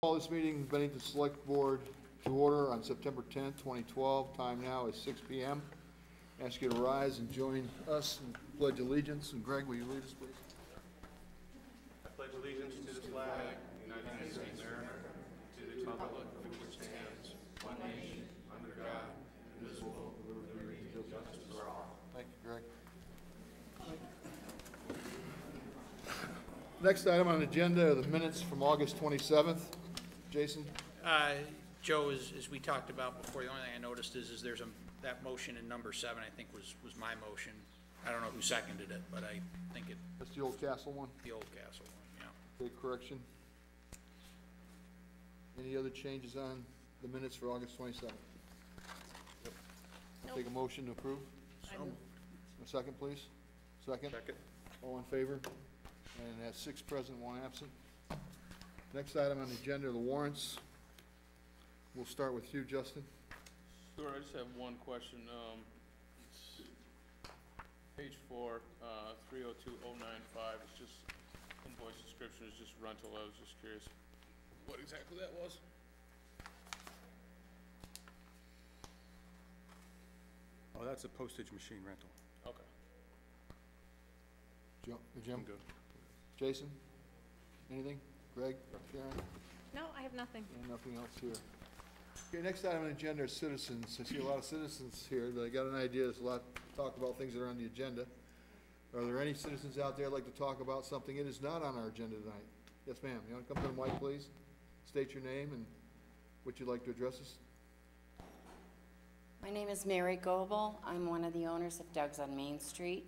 Call this meeting, Bennington Select Board, to order on September 10th, 2012. Time now is 6 p.m. Ask you to rise and join us in pledge allegiance. And Greg, will you lead us, please? I pledge allegiance to the flag of the United States of America, to the republic for which it stands, one nation, under God, indivisible, with liberty and justice for all. Thank you, Greg. Next item on the agenda are the minutes from August 27th. Jason? Joe, as we talked about before, the only thing I noticed is there's that motion in number 7, I think was my motion. I don't know who seconded it, but I think it. That's the Old Castle one? The Old Castle one, yeah. Big correction. Any other changes on the minutes for August 27th? Yep. Nope. Take a motion to approve? So moved. A second, please. Second? Second. All in favor? And that's 6 present, 1 absent. Next item on the agenda are the warrants. We'll start with you, Justin. Sure, I just have one question. It's page 4, 302095. It's just invoice description is just rental. I was just curious what exactly that was. Oh, that's a postage machine rental. Okay. Jim? Good. Jason? Anything? Greg? Sharon? No, I have nothing. And nothing else here. Okay, next item on the agenda are citizens. I see a lot of citizens here, but I got an idea. There's a lot to talk about things that are on the agenda. Are there any citizens out there like to talk about something that is not on our agenda tonight? Yes, ma'am. You want to come to the mic, please? State your name and what you'd like to address us. My name is Mary Goebel. I'm one of the owners of Doug's on Main Street.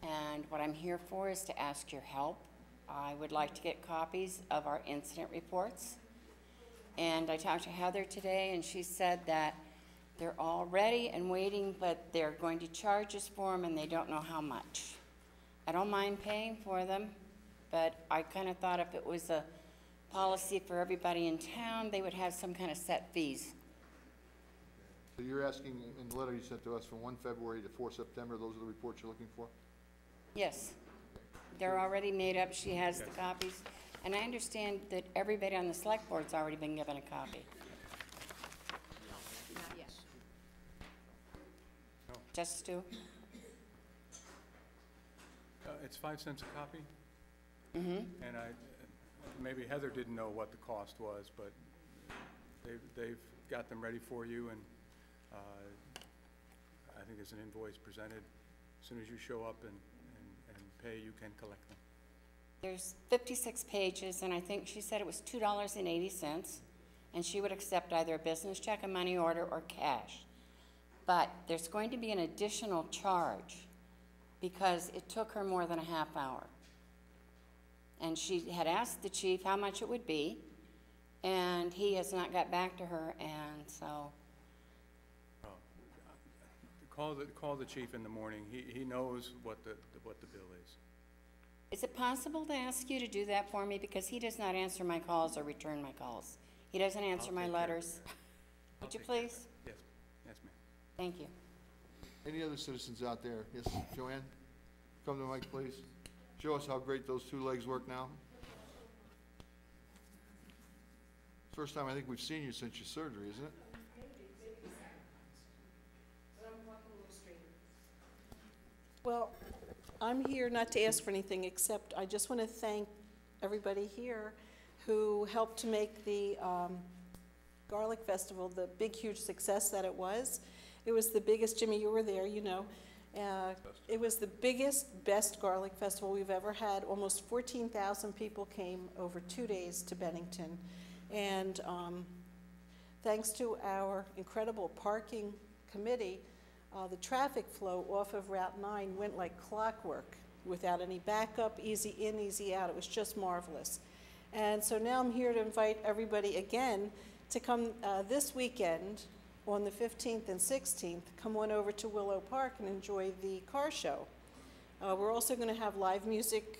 And what I'm here for is to ask your help. I would like to get copies of our incident reports. And I talked to Heather today, and she said that they're all ready and waiting, but they're going to charge us for them, and they don't know how much. I don't mind paying for them, but I kind of thought if it was a policy for everybody in town, they would have some kind of set fees. So you're asking in the letter you sent to us from 1 February to 4 September, those are the reports you're looking for? Yes. They're already made up. She has the copies. And I understand that everybody on the select board's already been given a copy. Not yet. No. Just Stu? It's 5 cents a copy. Mm-hmm. And maybe Heather didn't know what the cost was, but they've got them ready for you, and I think there's an invoice presented. As soon as you show up and pay, you can collect them. There's 56 pages, and I think she said it was $2.80, and she would accept either a business check, a money order, or cash. But there's going to be an additional charge because it took her more than a half hour. And she had asked the chief how much it would be, and he has not got back to her, and so. Call the chief in the morning. He knows what the bill is. Is it possible to ask you to do that for me, because he does not answer my calls or return my calls? He doesn't answer my letters. Would you please? Yes, yes, ma'am. Thank you. Any other citizens out there? Yes, Joanne? Come to the mic, please. Show us how great those 2 legs work now. First time I think we've seen you since your surgery, isn't it? Well, I'm here not to ask for anything, except I just want to thank everybody here who helped to make the Garlic Festival the big, huge success that it was. It was the biggest, Jimmy, you were there, you know. It was the biggest, best garlic festival we've ever had. Almost 14,000 people came over 2 days to Bennington. And thanks to our incredible parking committee, the traffic flow off of Route 9 went like clockwork without any backup, easy in, easy out. It was just marvelous. And so now I'm here to invite everybody again to come this weekend on the 15th and 16th. Come on over to Willow Park and enjoy the car show. We're also going to have live music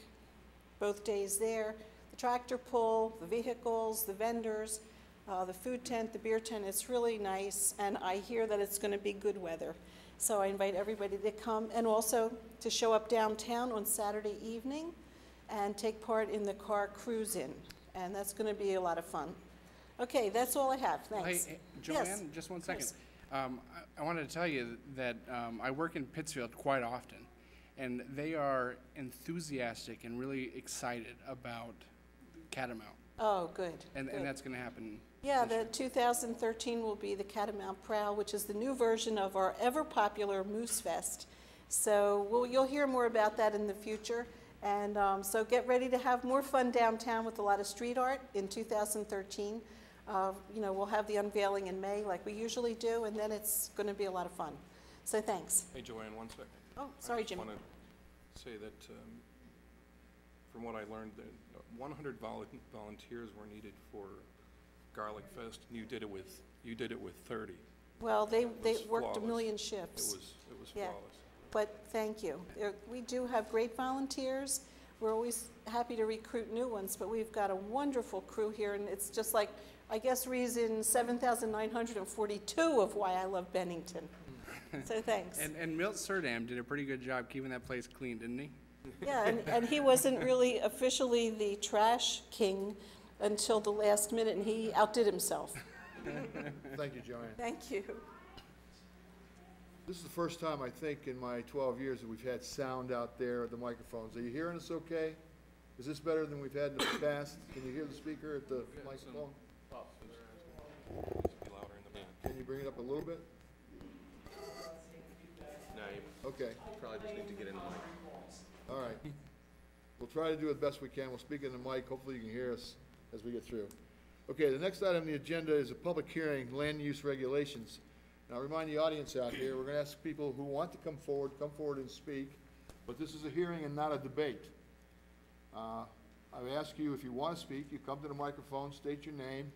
both days there. The tractor pull, the vehicles, the vendors, the food tent, the beer tent. It's really nice, and I hear that it's going to be good weather. So I invite everybody to come, and also to show up downtown on Saturday evening and take part in the car cruise-in. and that's going to be a lot of fun. Okay, that's all I have, thanks. Hey, Yes, Joanne, just one second. Chris. I wanted to tell you that I work in Pittsfield quite often, and they are enthusiastic and really excited about Catamount, Oh, good. and good. that's going to happen. Yeah, this the 2013 will be the Catamount Prowl, which is the new version of our ever-popular Moose Fest. So you'll hear more about that in the future. And so get ready to have more fun downtown with a lot of street art in 2013. You know, we'll have the unveiling in May like we usually do, and then it's going to be a lot of fun. So thanks. Hey, Joanne, one second. Oh, sorry, Jimmy. I just want to say that, from what I learned, that 100 volunteers were needed for Garlic Fest, and you did it with 30. Well, they was worked a flawless. million It shifts. was Yeah. flawless. But thank you. We do have great volunteers. We're always happy to recruit new ones, but we've got a wonderful crew here, and it's just like, I guess, reason 7,942 of why I love Bennington. So thanks. And Milt Surdam did a pretty good job keeping that place clean, didn't he? Yeah, and he wasn't really officially the trash king until the last minute, and he outdid himself. Thank you, Joanne. Thank you. This is the first time, I think, in my 12 years that we've had sound out there at the microphones. Are you hearing us okay? Is this better than we've had in the past? Can you hear the speaker at the microphone? Be louder in the band. Can you bring it up a little bit? No, you Okay, probably just need to get in the mic. all right. We'll try to do it best we can. We'll speak in the mic. Hopefully you can hear us as we get through. Okay, the next item on the agenda is a public hearing, land use regulations. Now, remind the audience out here, we're gonna ask people who want to come forward and speak, but this is a hearing and not a debate. I would ask you, if you want to speak, you come to the microphone, state your name,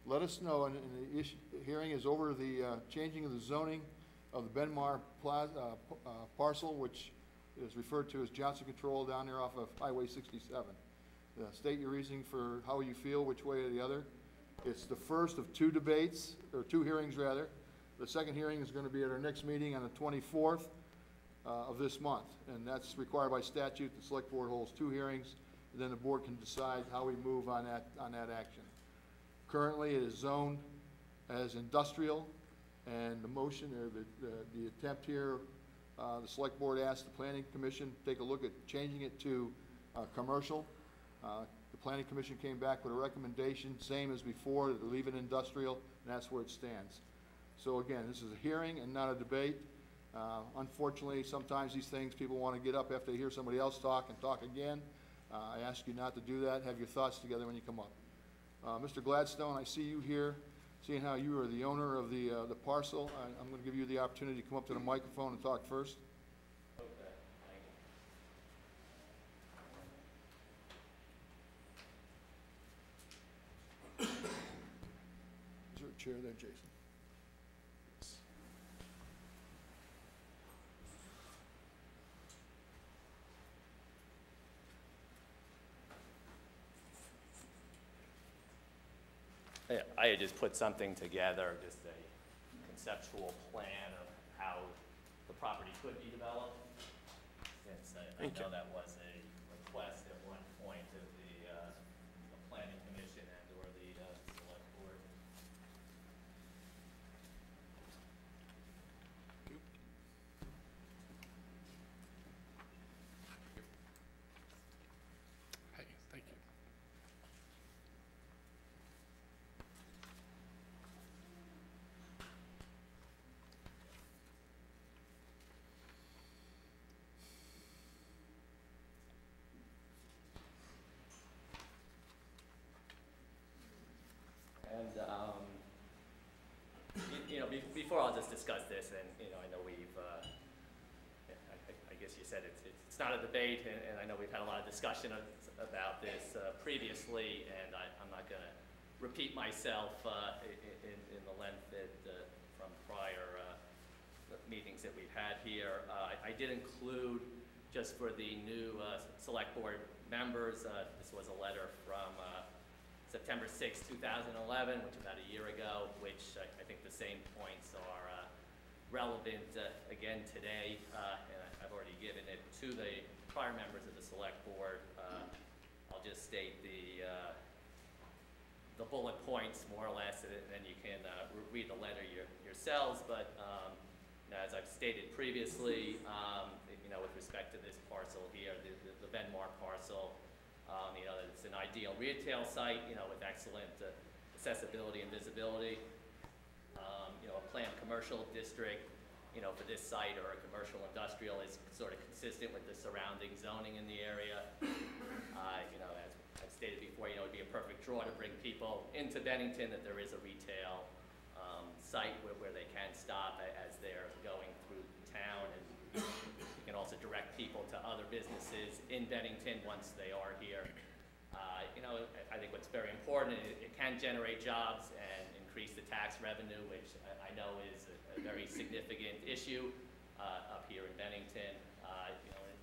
let us know, and the hearing is over the changing of the zoning of the Benmar parcel, which is referred to as Johnson Control down there off of Highway 67. State your reasoning for how you feel, which way or the other. It's the first of two debates, or two hearings rather. The second hearing is going to be at our next meeting on the 24th of this month, and that's required by statute. The select board holds two hearings, and then the board can decide how we move on that action. Currently, it is zoned as industrial, and the motion, or the attempt here, the select board asked the planning commission to take a look at changing it to commercial. The planning commission came back with a recommendation, same as before, to leave it industrial, and that's where it stands. So again, this is a hearing and not a debate. Unfortunately, sometimes these things, people want to get up after they hear somebody else talk and talk again. I ask you not to do that. Have your thoughts together when you come up. Mr. Gladstone, I see you here. Seeing how you are the owner of the parcel, I'm going to give you the opportunity to come up to the microphone and talk first. Okay, thank you. Is there a chair there, Jason? I had just put something together, just a conceptual plan of how the property could be developed. Since I know that was a request at one point of the planning commission and or the select board. Hey, thank you. And, before I'll just discuss this, and, I know we've, I guess you said it's not a debate, and I know we've had a lot of discussion about this previously, and I'm not going to repeat myself in the length that from prior meetings that we've had here. I did include, just for the new select board members, this was a letter from September 6, 2011, which is about a year ago, which I think the same points are relevant again today, and I've already given it to the prior members of the select board. I'll just state the the bullet points more or less, and then you can read the letter yourselves. But as I've stated previously, with respect to this parcel here, the Venmark parcel, it's an ideal retail site, with excellent accessibility and visibility. A planned commercial district, for this site or a commercial industrial is sort of consistent with the surrounding zoning in the area. As I've stated before, it would be a perfect draw to bring people into Bennington, that there is a retail site where they can stop as they're going through town, and you can also direct people to other businesses in Bennington once they are here. I think what's very important, it can generate jobs and increase the tax revenue, which I know is a very significant issue up here in Bennington.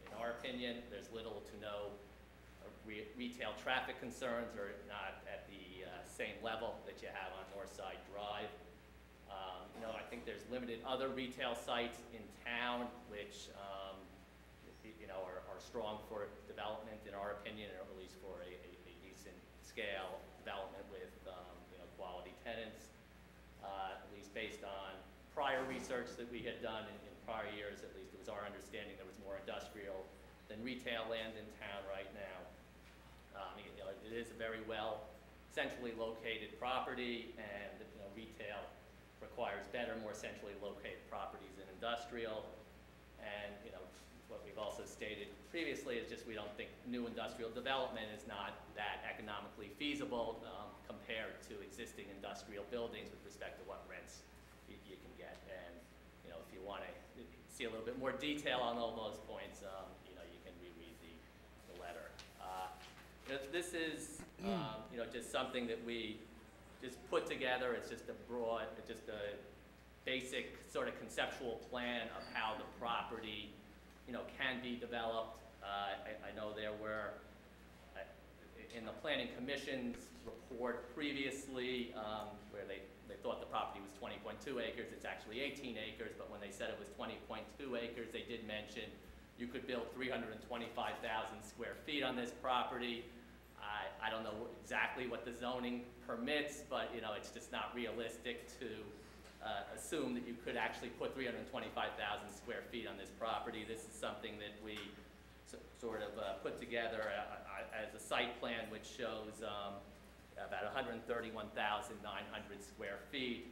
In our opinion, there's little to no retail traffic concerns, or not at the same level that you have on Northside Drive. I think there's limited other retail sites in town which are strong for development, in our opinion, or at least for a decent scale development with quality tenants. At least based on prior research that we had done in prior years, at least it was our understanding there was more industrial than retail land in town right now. It is a very well centrally located property, and retail requires better, more centrally located properties than industrial. And what we've also stated previously is just we don't think new industrial development is not that economically feasible compared to existing industrial buildings with respect to what rents you can get. And if you want to see a little bit more detail on all those points, you can reread the letter. This is just something that we just put together. It's just a basic sort of conceptual plan of how the property can be developed. I know there were, in the Planning Commission's report previously, where they thought the property was 20.2 acres, it's actually 18 acres, but when they said it was 20.2 acres, they did mention you could build 325,000 square feet on this property. I don't know exactly what the zoning permits, but it's just not realistic to assume that you could actually put 325,000 square feet on this property. This is something that we sort of put together as a site plan, which shows about 131,900 square feet.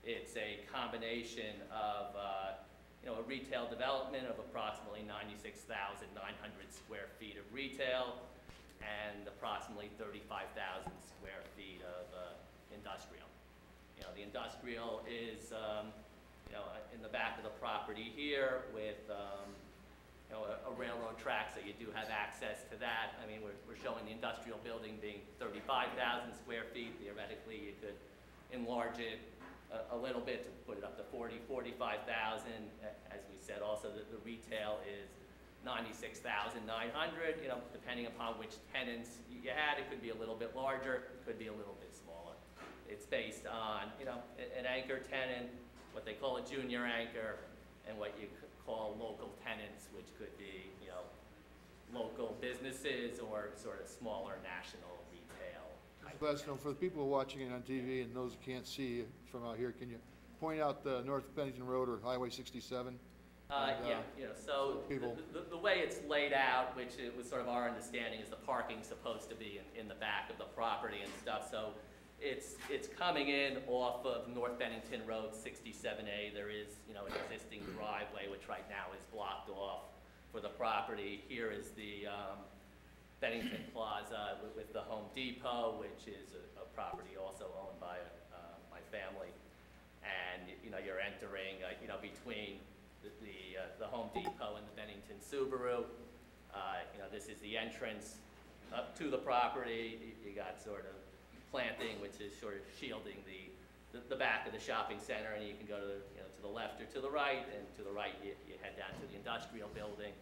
It's a combination of a retail development of approximately 96,900 square feet of retail and approximately 35,000 square feet of industrial. The industrial is, in the back of the property here with, a railroad track, so you do have access to that. I mean, we're showing the industrial building being 35,000 square feet. Theoretically, you could enlarge it a little bit to put it up to 45,000. As we said, also that the retail is 96,900. Depending upon which tenants you had, it could be a little bit larger, it could be a little bit smaller. It's based on, an anchor tenant, what they call a junior anchor, and what you call local tenants, which could be, local businesses or sort of smaller national retail. Mr. for the people watching it on TV and those who can't see from out here, can you point out the North Bennington Road or Highway 67? So the way it's laid out, which it was sort of our understanding, is the parking's supposed to be in the back of the property and stuff. So it's coming in off of North Bennington Road 67A. There is, an existing driveway, which right now is blocked off for the property. Here is the Bennington Plaza with the Home Depot, which is a property also owned by my family. And, you're entering, between the Home Depot and the Bennington Subaru. This is the entrance up to the property. You got sort of planting, which is sort of shielding the back of the shopping center, and you can go to the left or to the right, and to the right you head down to the industrial building.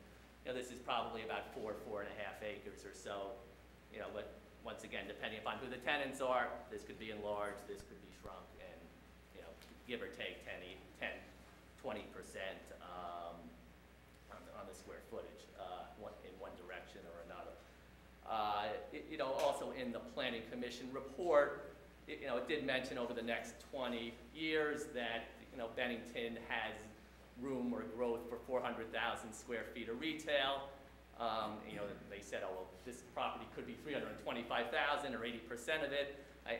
This is probably about 4.5 acres or so. But once again, depending upon who the tenants are, this could be enlarged, this could be shrunk, and give or take 20% on the square footage in one direction or another. Also in the Planning Commission report, it did mention over the next 20 years that, Bennington has room or growth for 400,000 square feet of retail. They said, oh, well, this property could be 325,000 or 80% of it. I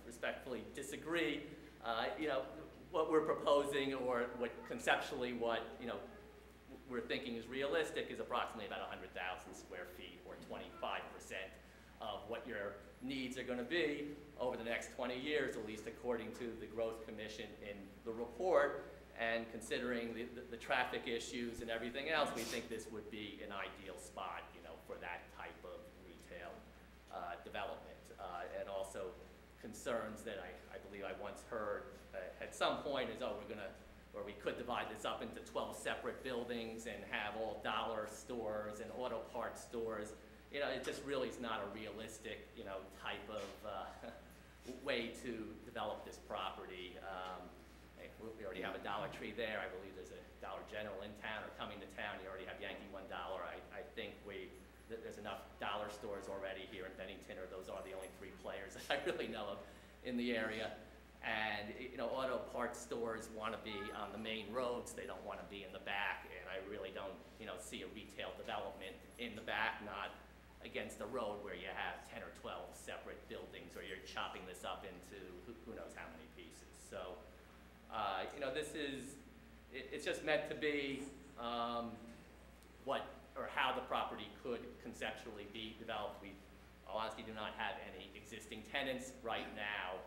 respectfully disagree. What we're proposing, or conceptually what we're thinking is realistic, is approximately about 100,000 square feet, or 25% of what your needs are going to be over the next 20 years, at least according to the Growth Commission in the report. And considering the traffic issues and everything else, we think this would be an ideal spot, for that type of retail development. And also concerns that I believe I once heard at some point is, or we could divide this up into 12 separate buildings and have all dollar stores and auto parts stores. It just really is not a realistic, type of way to develop this property. We already have a Dollar Tree there. I believe there's a Dollar General in town or coming to town. You already have Yankee $1. I think there's enough dollar stores already here in Bennington, or those are the only 3 players that I really know of in the area. And, auto parts stores want to be on the main roads. They don't want to be in the back. And I really don't, see a retail development in the back, not against a road where you have 10 or 12 separate buildings, or you're chopping this up into who knows how many pieces. So, it's just meant to be what or how the property could conceptually be developed. We honestly do not have any existing tenants right now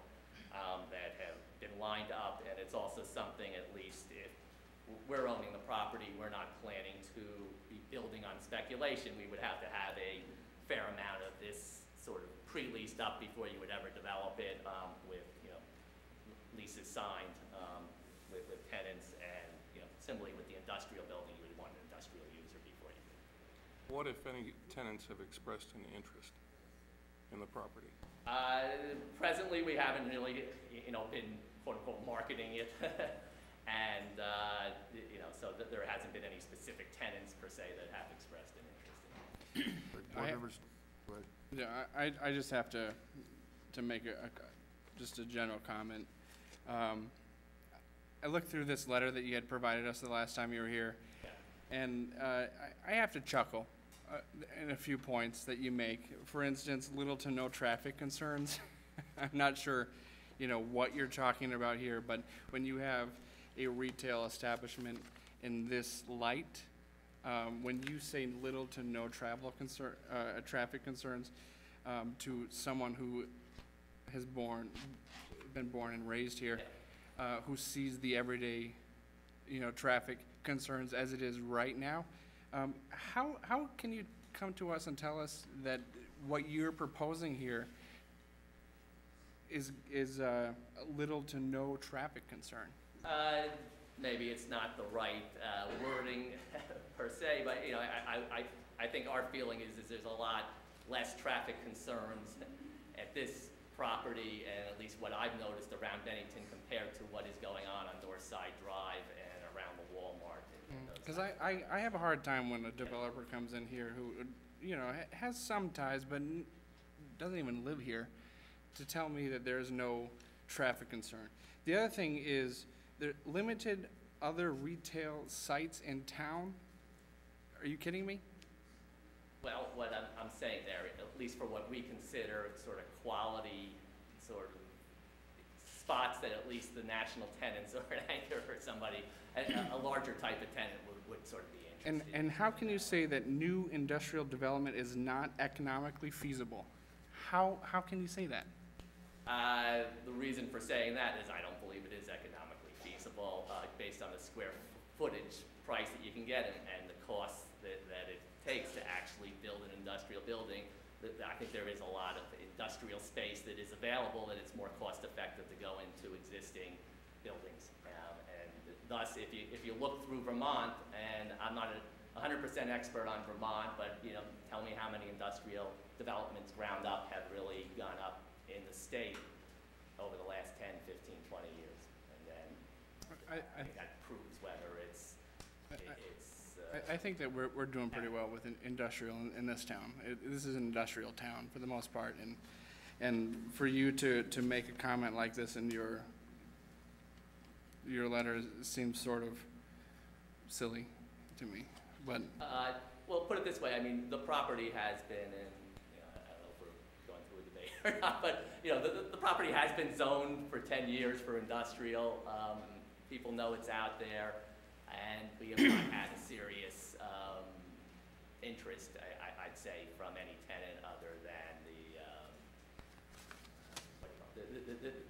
that have been lined up, and it's also something, at least if we're owning the property, we're not planning to be building on speculation. We would have to have a fair amount of this sort of pre-leased up before you would ever develop it, with leases signed with tenants, and similarly with the industrial building, you would want an industrial user before you do. What, if any, tenants have expressed any interest in the property? Presently, we haven't really, been quote-unquote marketing it, and so there hasn't been any specific tenants per se that have expressed an interest in it. Board members, go ahead. Yeah, I just have to make just a general comment. I looked through this letter that you had provided us the last time you were here, and I have to chuckle in a few points that you make. For instance, little to no traffic concerns. I'm not sure, what you're talking about here, but when you have a retail establishment in this light, when you say little to no traffic concerns to someone who has been born and raised here, who sees the everyday, traffic concerns as it is right now, how can you come to us and tell us that what you're proposing here is little to no traffic concern? Maybe it's not the right wording per se, but I think our feeling is there's a lot less traffic concerns at this property, and at least what I've noticed around Bennington compared to what is going on Northside Drive and around the Walmart. Because I have a hard time when a developer comes in here who, has some ties but doesn't even live here, to tell me that there's no traffic concern. The other thing is there limited other retail sites in town. Are you kidding me? Well, what I'm saying there, at least for what we consider sort of quality sort of spots that at least the national tenants or an anchor or somebody, a larger type of tenant would sort of be interested. And how can you say that new industrial development is not economically feasible? How can you say that? The reason for saying that is I don't believe it is economically feasible based on the square footage price that you can get and the cost that it takes to actually build an industrial building. I think there is a lot of industrial space that is available, and it's more cost effective to go into existing buildings. And thus, if you look through Vermont, and I'm not a 100% expert on Vermont, but tell me how many industrial developments ground up have really gone up in the state over the last 10, 15, 20 years. And then I think that proves whether it's I think that we're doing pretty well with industrial in this town. This is an industrial town for the most part, And for you to make a comment like this in your letter seems sort of silly to me, but. Well, put it this way, I mean, the property has been in, I don't know if we're going through a debate or not, but, the property has been zoned for 10 years for industrial. People know it's out there, and we have not had a serious interest, I'd say, from any tenant other than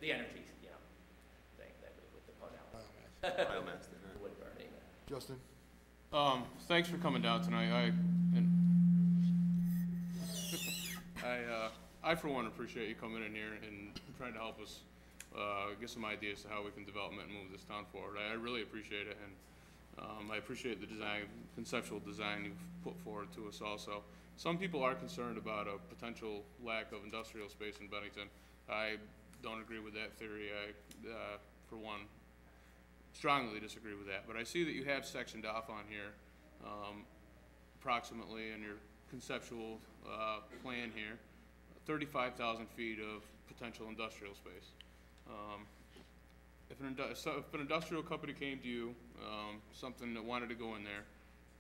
the energy, thing that with the Biomass. wood burning. Justin? Thanks for coming down tonight. I for one appreciate you coming in here and trying to help us get some ideas to how we can development and move this town forward. I really appreciate it, and I appreciate the conceptual design you've put forward to us also. Some people are concerned about a potential lack of industrial space in Bennington. I don't agree with that theory. I, for one, strongly disagree with that, but I see that you have sectioned off on here approximately in your conceptual plan here 35,000 feet of potential industrial space. If an industrial company came to you, something that wanted to go in there,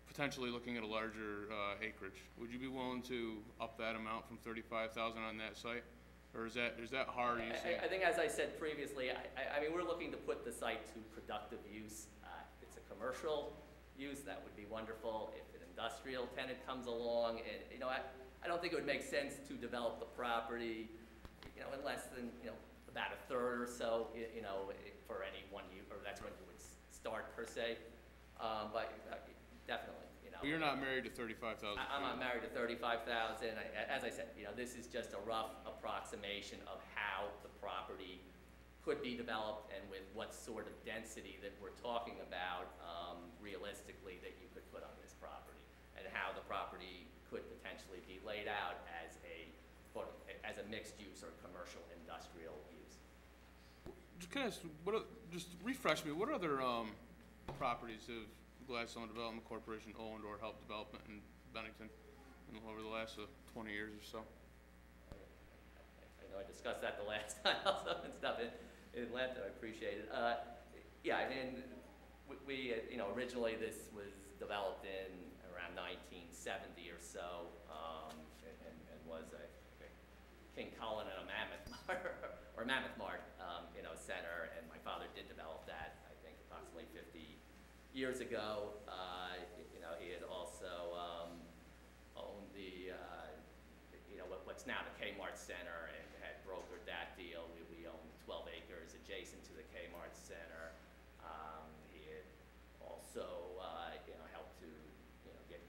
potentially looking at a larger acreage, would you be willing to up that amount from 35,000 on that site? Or is that hard? I think, as I said previously, I mean, we're looking to put the site to productive use. If it's a commercial use, that would be wonderful. If an industrial tenant comes along, and I don't think it would make sense to develop the property, in less than about a third or so, for any one use, or that's when you would start per se. But definitely. But you're not married to 35,000. I'm not married to 35,000. As I said, this is just a rough approximation of how the property could be developed and with what sort of density that we're talking about realistically that you could put on this property, and how the property could potentially be laid out as a mixed use or commercial industrial use. Just refresh me. What other properties have Gladstone Development Corporation owned or helped development in Bennington over the last 20 years or so? I know I discussed that the last time also and stuff in Atlanta. I appreciate it. Yeah, I mean, we originally this was developed in around 1970 or so, and was a King Cullen and a Mammoth or Mammoth Mart, center. And my father did develop that, I think, approximately 50 years ago. He had also owned the, what's now the Kmart Center, and had brokered that deal. We owned 12 acres adjacent to the Kmart Center. He had also, helped to,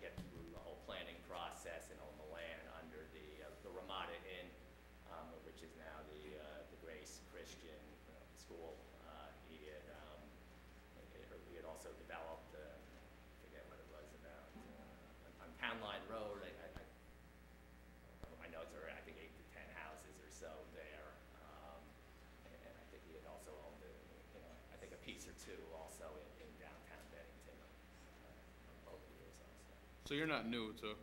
get through the whole planning process and own the land under the Ramada Inn, which is now the Grace Christian School. He had also developed, I forget what it was, about on Town Line Road. My notes are, I think, 8 to 10 houses or so there. And I think he had also owned, I think a piece or two also in downtown Bennington, both years also. So you're not new to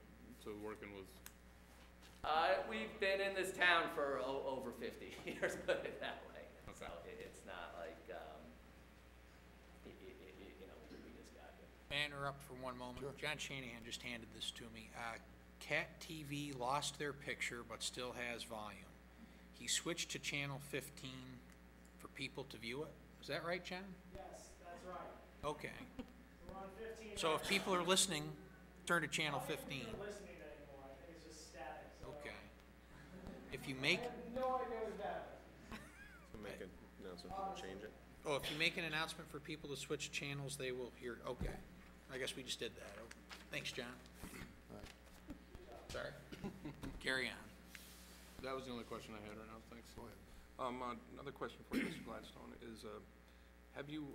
working with. We've been in this town for over 50 years, put it that way. Okay. So it's not like, we just got here. May I interrupt for one moment? Sure. John Shanahan just handed this to me. Cat TV lost their picture but still has volume. He switched to channel 15 for people to view it. Is that right, John? Yes, that's right. Okay. We're on 15. So if people are listening, turn to channel 15. I'm not listening anymore. I think it's just static. So Okay. If you make, I have no idea what's happening. So make an announcement to change it. if you make an announcement for people to switch channels, they will hear. Okay. I guess we just did that. Thanks, John. Sorry. Carry on. That was the only question I had right now. Thanks. Go ahead. Another question for you, Mr. Gladstone, is have you,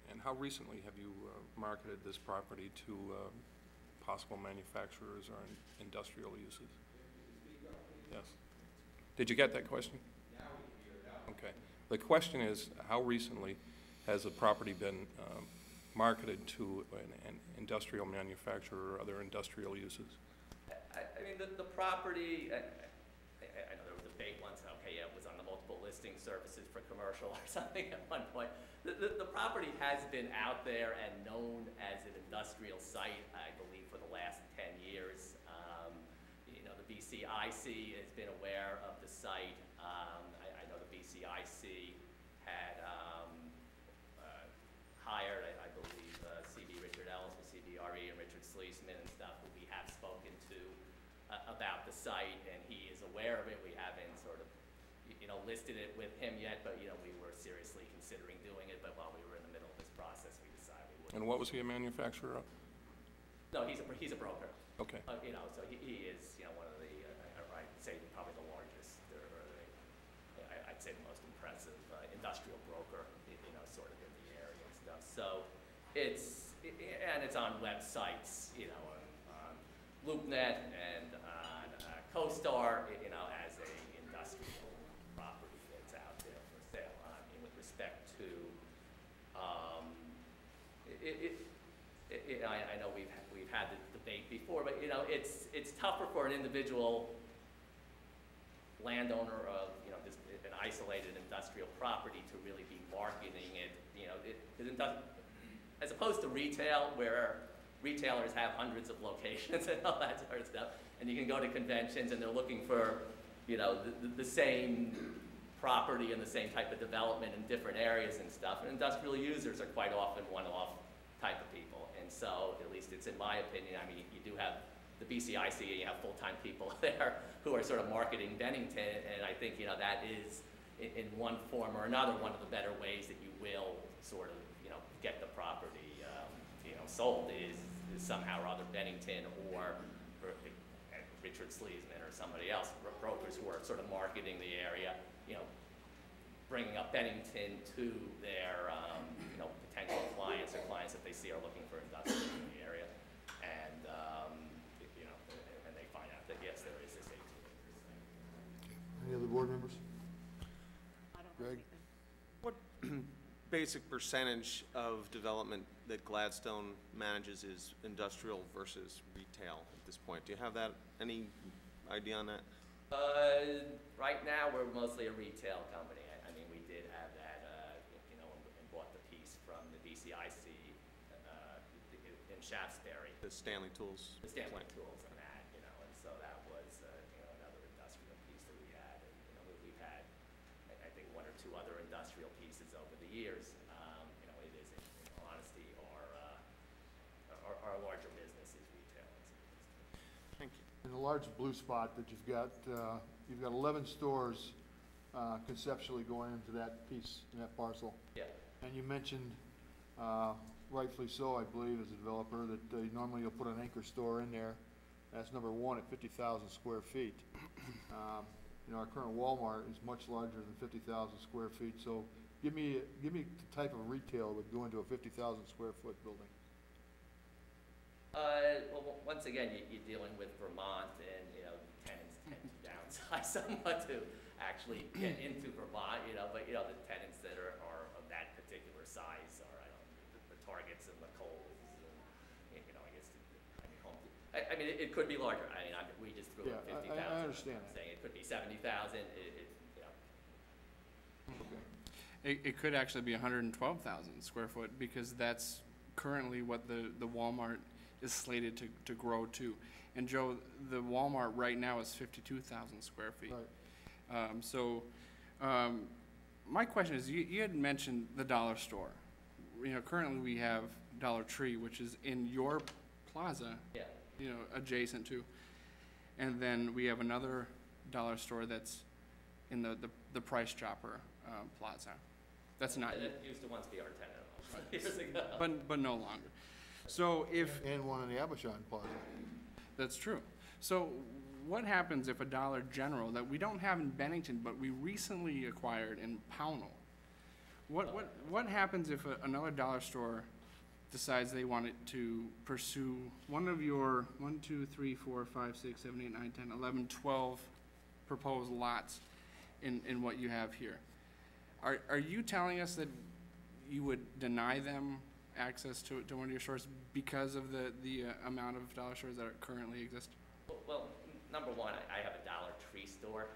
and how recently have you marketed this property to possible manufacturers or industrial uses? Yes. Did you get that question? Okay. The question is, how recently has the property been marketed to an industrial manufacturer or other industrial uses? I mean, the property, I know there was a debate once, okay, yeah, it was on the multiple listing services for commercial or something at one point. The property has been out there and known as an industrial site, I believe, for the last 10 years. You know, the BCIC has been aware of the site. I know the BCIC had hired, I believe, C.B. Richard Ellis with CBRE and Richard Sleesman and stuff, who we have spoken to about the site, and he is aware of it. We haven't sort of, you know, listed it with him yet, but, you know, we were seriously considering doing it, but while we were in the middle of this process, we decided we wouldn't. And what was he a manufacturer of? No, he's a broker. Okay. You know, so he is, you know, one of the, I'd say probably the largest, I'd say the most impressive industrial broker, you know, sort of in the area and stuff. So and it's on websites, you know, on LoopNet and on CoStar, you know, as a industrial property that's out there for sale. I mean, with respect to, I know we've had the debate before, but, you know, it's tougher for an individual landowner of, you know, just an isolated industrial property to really be marketing it, you know, as opposed to retail, where retailers have hundreds of locations and all that sort of stuff, and you can go to conventions and they're looking for, you know, the same property and the same type of development in different areas and stuff. And industrial users are quite often one-off type of people. And so, at least it's in my opinion, I mean, you do have the BCIC and you have full-time people there who are sort of marketing Bennington, and I think, you know, that is, in one form or another, one of the better ways that you will sort of, you know, get the property, you know, sold is somehow or other Bennington or Richard Sleesman or somebody else, brokers who are sort of marketing the area, you know, bringing up Bennington to their, you know, potential clients or clients that they see are looking for industrial in the area, and you know, and they find out that yes, there is this 18 acres. Any other board members? Greg? What basic percentage of development that Gladstone manages is industrial versus retail at this point? Do you have that, any idea on that? Right now, we're mostly a retail company. I mean, we did have that, you know, and bought the piece from the BCIC in Shaftesbury. The Stanley Tools? The Stanley Tools and that, you know, and so that was, you know, another industrial piece that we had. And, you know, we've had, I think, one or two other industrial pieces over the years. You know, it is, in all honesty, our larger business is retail. Thank you. In the large blue spot that you've got 11 stores conceptually going into that piece, in that parcel. Yeah. And you mentioned, rightfully so, I believe, as a developer, that normally you'll put an anchor store in there. That's number one at 50,000 square feet. You know, our current Walmart is much larger than 50,000 square feet. So give me the type of retail that would go into a 50,000 square foot building. Well, once again, you're dealing with Vermont, and, you know, tenants tend to downsize somewhat to actually get into Vermont, you know, but, you know, the tenants that are of that particular size are, I don't know, the Targets and the Kohl's, and, you know, I guess, I mean, it could be larger. I mean, we just threw in 50,000. I understand I'm saying it could be 70,000, you know. Okay. It could actually be 112,000 square foot, because that's currently what the Walmart is slated to grow to. And Joe, the Walmart right now is 52,000 square feet. Right. My question is, you had mentioned the dollar store. You know, currently we have Dollar Tree, which is in your plaza, Yeah. you know, adjacent to. And then we have another dollar store that's in the Price Chopper plaza. That's not you. That used to once be our tenant years ago. But no longer. So if And one in the Abishon Plaza. that's true. So what happens if a Dollar General that we don't have in Bennington, but we recently acquired in Pownell? What happens if another dollar store decides they wanted to pursue one of your 1, 2, 3, 4, 5, 6, 7, 8, 9, 10, 11, 12 proposed lots in what you have here? Are you telling us that you would deny them access to one of your stores because of the amount of dollar stores that currently exist? Well, number one, I have a Dollar Tree store,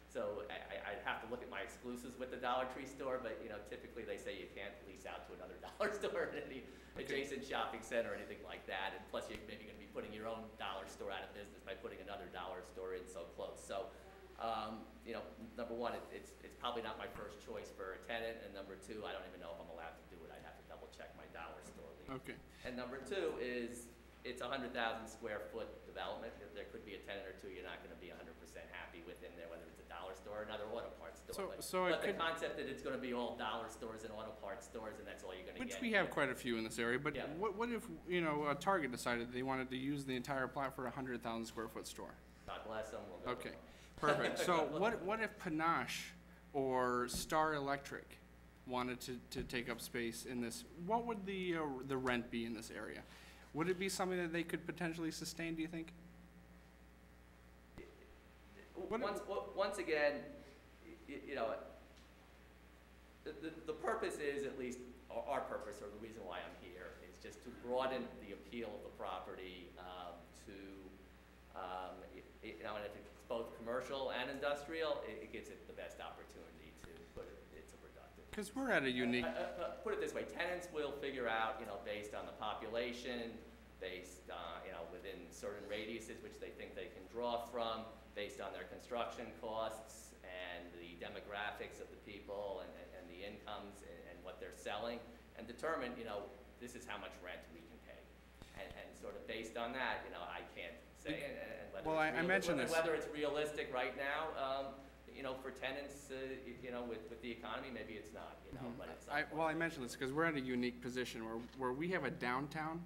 So I'd have to look at my exclusives with the Dollar Tree store, but, you know, typically they say you can't lease out to another dollar store in any adjacent shopping center or anything like that. And plus, you're maybe gonna be putting your own dollar store out of business by putting another dollar store in so close. So, you know, number one, it's probably not my first choice for a tenant, and number two, I don't even know if I'm allowed to do it. I'd have to double check my dollar store lease. Okay. And number two is, it's a 100,000 square foot development. There could be a tenant or two you're not gonna be 100% happy with in there, whether it's a dollar store or another auto parts store. But the concept that it's gonna be all dollar stores and auto parts stores, and that's all you're gonna get. Which we have quite a few in this area, but Yeah. what if, you know, Target decided they wanted to use the entire plot for a 100,000 square foot store? God bless them, we'll go with Okay, them. perfect. So what if Panache or Star Electric wanted to take up space in this? What would the rent be in this area? Would it be something that they could potentially sustain, do you think? Once again, you know, the purpose is, at least our purpose, or the reason why I'm here, is just to broaden the appeal of the property, you know, and if it's both commercial and industrial, it gives it the best opportunity to put it into productive. Because we're at a unique, Put it this way, tenants will figure out, you know, based on the population, based on, you know, within certain radiuses which they think they can draw from, based on their construction costs and the demographics of the people and the incomes and what they're selling, and determine, you know, this is how much rent we can pay. And sort of based on that, you know, I can't say, and whether, Well, I mentioned this. whether it's realistic right now, you know, for tenants, you know, with the economy, maybe it's not, you know, but it's. well, I mentioned this because we're at a unique position where we have a downtown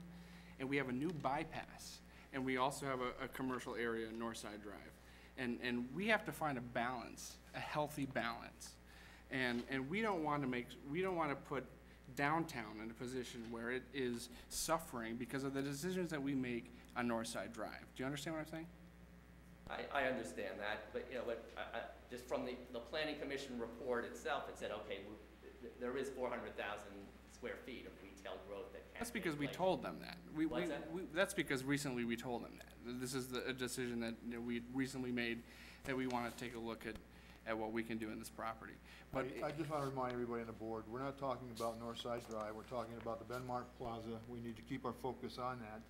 and we have a new bypass, and we also have a commercial area, Northside Drive. And we have to find a balance, a healthy balance. And we don't want to put downtown in a position where it is suffering because of the decisions that we make on Northside Drive. Do you understand what I'm saying? I understand that, but, you know, just from the Planning Commission report itself, it said, okay, there is 400,000 square feet of retail growth that can. That's because we take place. told them that. What's that? That's because recently we told them that. This is a decision that, you know, we recently made, that we want to take a look at what we can do in this property. But I just want to remind everybody on the board, we're not talking about Northside Drive, we're talking about the Benmark Plaza. We need to keep our focus on that.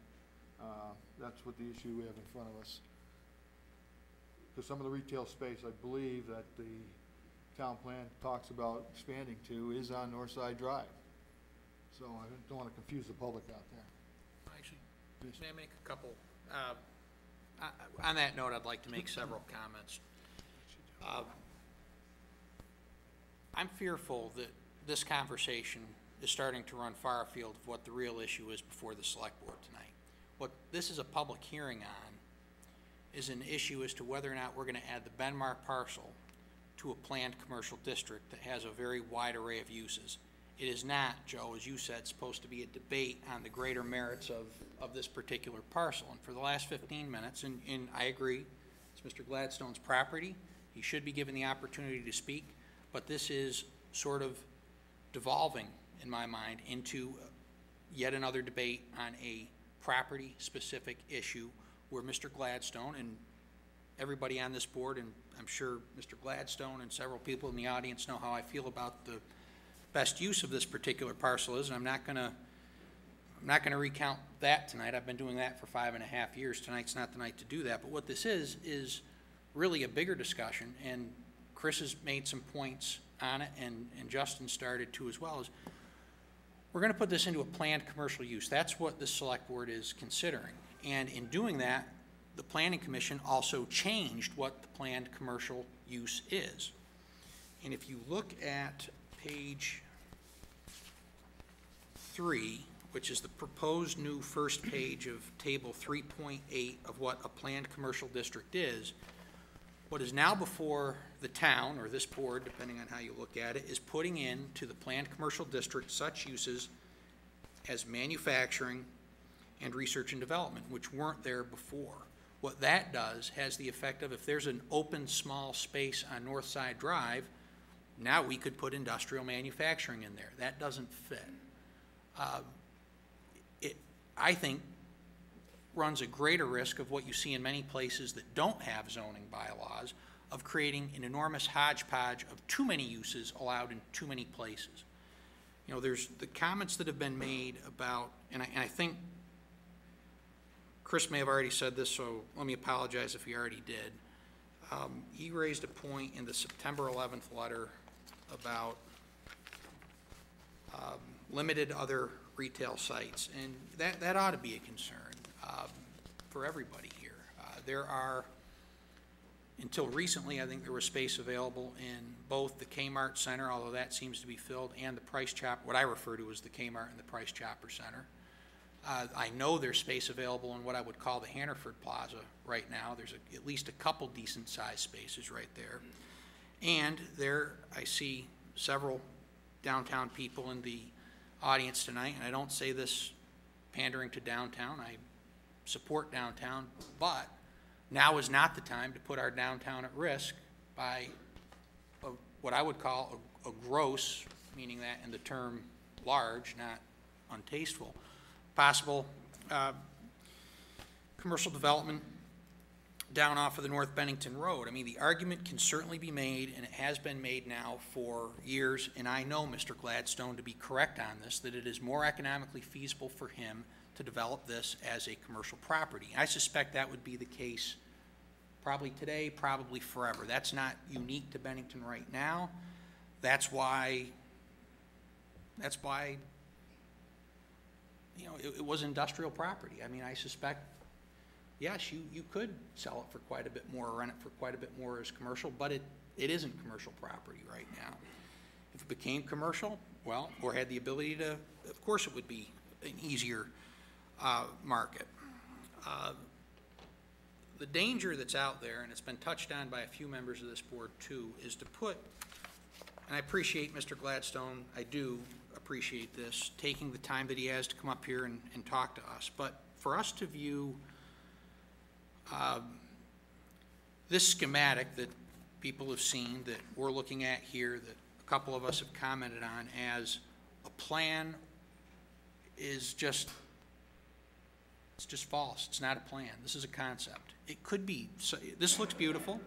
That's what the issue we have in front of us. Because some of the retail space, I believe, that the town plan talks about expanding to is on Northside Drive. So I don't want to confuse the public out there. Actually, may I make a couple, on that note, I'd like to make several comments. I'm fearful that this conversation is starting to run far afield of what the real issue is before the select board tonight. What this is a public hearing on is an issue as to whether or not we're going to add the Benmark parcel to a planned commercial district that has a very wide array of uses. It is not, Joe, as you said, supposed to be a debate on the greater merits of this particular parcel. And for the last 15 minutes, and I agree, it's Mr. Gladstone's property. He should be given the opportunity to speak, but this is sort of devolving, in my mind, into yet another debate on a property-specific issue where Mr. Gladstone and everybody on this board, and I'm sure Mr. Gladstone and several people in the audience know how I feel about the best use of this particular parcel is, and I'm not gonna recount that tonight. I've been doing that for 5.5 years. Tonight's not the night to do that. But what this is really a bigger discussion, and Chris has made some points on it, and Justin started to as well, is we're gonna put this into a planned commercial use. That's what the select board is considering. And in doing that, the Planning Commission also changed what the planned commercial use is. And if you look at page 3, which is the proposed new first page of table 3.8 of what a planned commercial district is, what is now before the town, or this board, depending on how you look at it, is putting into the planned commercial district such uses as manufacturing and research and development, which weren't there before. What that does has the effect of, if there's an open small space on Northside Drive, now we could put industrial manufacturing in there. That doesn't fit. It, I think, runs a greater risk of what you see in many places that don't have zoning bylaws, of creating an enormous hodgepodge of too many uses allowed in too many places. You know, there's the comments that have been made about, and I think Chris may have already said this, so let me apologize if he already did. He raised a point in the September 11th letter about limited other retail sites, and that ought to be a concern for everybody here. There are, until recently, I think there was space available in both the Kmart Center, although that seems to be filled, and the Price Chopper, what I refer to as the Kmart and the Price Chopper Center. I know there's space available in what I would call the Hannaford Plaza right now. There's at least a couple decent-sized spaces right there. And there, I see several downtown people in the audience tonight, and I don't say this pandering to downtown. I support downtown, but now is not the time to put our downtown at risk by what I would call a gross, meaning that in the term large, not untasteful, possible commercial development down off of the North Bennington Road. I mean, the argument can certainly be made, and it has been made now for years, and I know Mr. Gladstone to be correct on this, that it is more economically feasible for him to develop this as a commercial property. I suspect that would be the case probably today, probably forever. That's not unique to Bennington right now. That's why you know, it was industrial property. I mean, I suspect, yes, you could sell it for quite a bit more or rent it for quite a bit more as commercial, but it isn't commercial property right now. If it became commercial, well, or had the ability to, of course it would be an easier market. The danger that's out there, and it's been touched on by a few members of this board too, is to put, and I appreciate Mr. Gladstone, I do appreciate this, taking the time that he has to come up here and talk to us, but for us to view this schematic that people have seen, that we're looking at here, that a couple of us have commented on as a plan, is just, it's just false. It's not a plan. This is a concept. It could be, so this looks beautiful,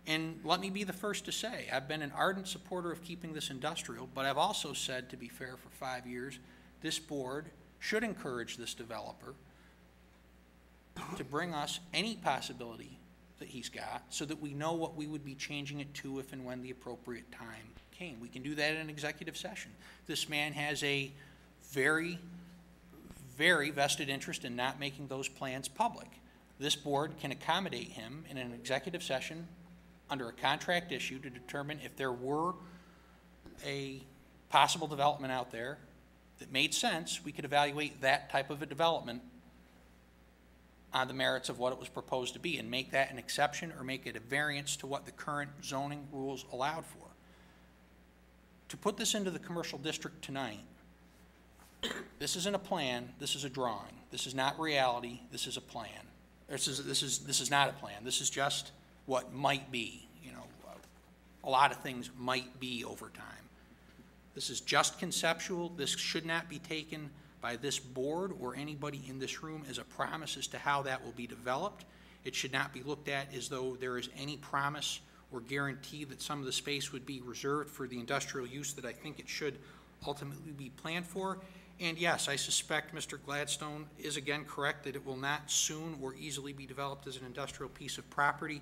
and let me be the first to say, I've been an ardent supporter of keeping this industrial, but I've also said, to be fair, for 5 years, this board should encourage this developer to bring us any possibility that he's got so that we know what we would be changing it to if and when the appropriate time came. We can do that in an executive session. This man has a very, very vested interest in not making those plans public. This board can accommodate him in an executive session under a contract issue to determine if there were a possible development out there that made sense. We could evaluate that type of a development on the merits of what it was proposed to be and make that an exception or make it a variance to what the current zoning rules allowed for. To put this into the commercial district tonight, this isn't a plan, this is a drawing. This is not reality, this is a plan. This is not a plan, this is just what might be. You know, a lot of things might be over time. This is just conceptual. This should not be taken by this board or anybody in this room as a promise as to how that will be developed. It should not be looked at as though there is any promise or guarantee that some of the space would be reserved for the industrial use that I think it should ultimately be planned for. And yes, I suspect Mr. Gladstone is again correct that it will not soon or easily be developed as an industrial piece of property.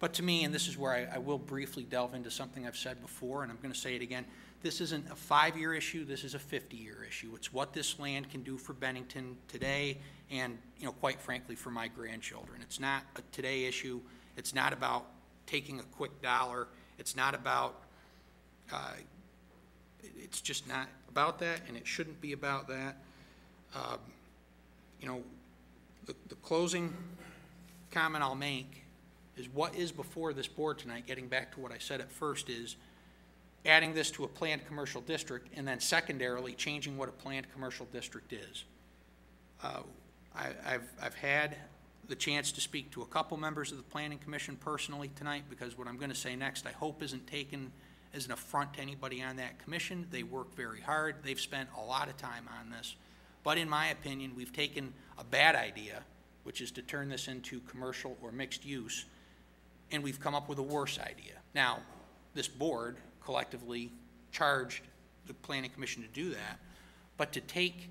But to me, and this is where I will briefly delve into something I've said before, and I'm going to say it again, this isn't a 5-year issue, this is a 50-year issue. It's what this land can do for Bennington today and, you know, quite frankly, for my grandchildren. It's not a today issue. It's not about taking a quick dollar. It's not about, it's just not about that, and it shouldn't be about that. You know, the closing comment I'll make is what is before this board tonight, getting back to what I said at first, is adding this to a planned commercial district, and then secondarily changing what a planned commercial district is. I've had the chance to speak to a couple members of the Planning Commission personally tonight, because what I'm going to say next I hope isn't taken as an affront to anybody on that commission. They work very hard. They've spent a lot of time on this. But in my opinion, we've taken a bad idea, which is to turn this into commercial or mixed use, and we've come up with a worse idea. Now, this board collectively charged the planning commission to do that, but to take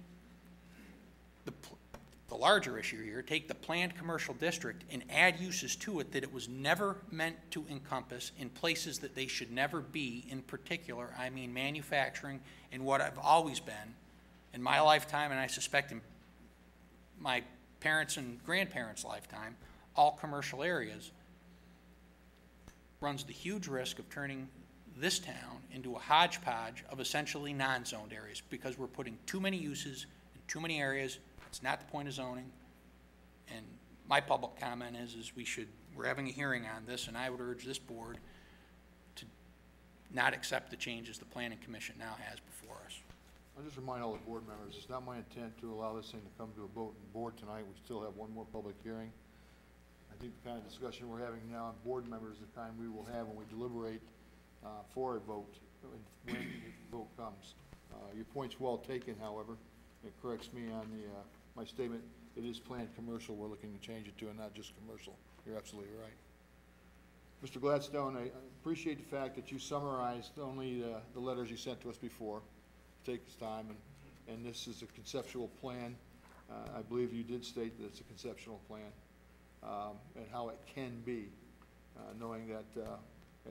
the larger issue here, take the planned commercial district and add uses to it that it was never meant to encompass in places that they should never be, in particular, I mean manufacturing, and what I've always been in my lifetime, and I suspect in my parents' and grandparents' lifetime, all commercial areas, runs the huge risk of turning this town into a hodgepodge of essentially non-zoned areas, because we're putting too many uses in too many areas. It's not the point of zoning. And my public comment is we're having a hearing on this, and I would urge this board to not accept the changes the planning commission now has before us. I'll just remind all the board members, it's not my intent to allow this thing to come to a vote in board tonight. We still have one more public hearing. I think the kind of discussion we're having now on board members is the kind we will have when we deliberate for a vote, when the vote comes. Your point's well taken, however. It corrects me on my statement. It is planned commercial. We're looking to change it to, and not just commercial. You're absolutely right. Mr. Gladstone, I appreciate the fact that you summarized only the letters you sent to us before. Take this time, and this is a conceptual plan. I believe you did state that it's a conceptual plan, and how it can be, knowing that,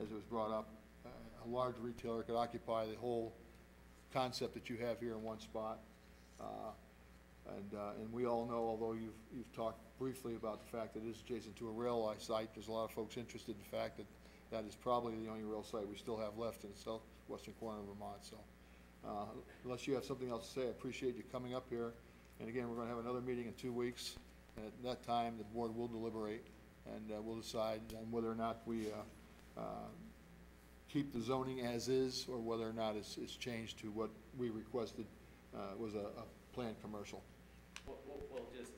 as it was brought up, a large retailer could occupy the whole concept that you have here in one spot. And we all know, although you've talked briefly about the fact that it is adjacent to a rail site, there's a lot of folks interested in the fact that that is probably the only rail site we still have left in the southwestern corner of Vermont. So unless you have something else to say, I appreciate you coming up here. And again, we're going to have another meeting in 2 weeks. And at that time, the board will deliberate, and we'll decide on whether or not we keep the zoning as is, or whether or not it's changed to what we requested was a planned commercial. Well, just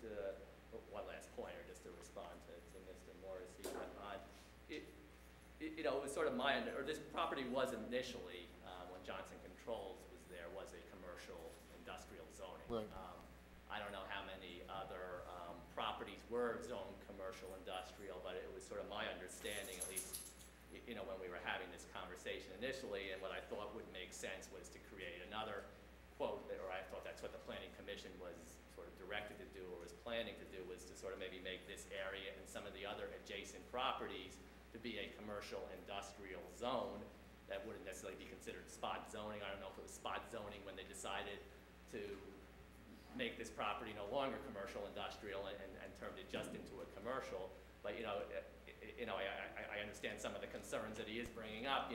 one last point, or just to respond to Mr. Morrissey. It was sort of this property was initially, when Johnson Controls was a commercial industrial zoning. Right. I don't know how many other properties were zoned commercial industrial, but it was sort of my understanding, at least, when we were having this conversation initially, and what I thought would make sense was to create another quote, or I thought that's what the planning commission was sort of directed to do, or was planning to do, was to sort of maybe make this area and some of the other adjacent properties to be a commercial industrial zone that wouldn't necessarily be considered spot zoning. I don't know if it was spot zoning when they decided to make this property no longer commercial industrial and turned it just into a commercial. But I understand some of the concerns that he is bringing up.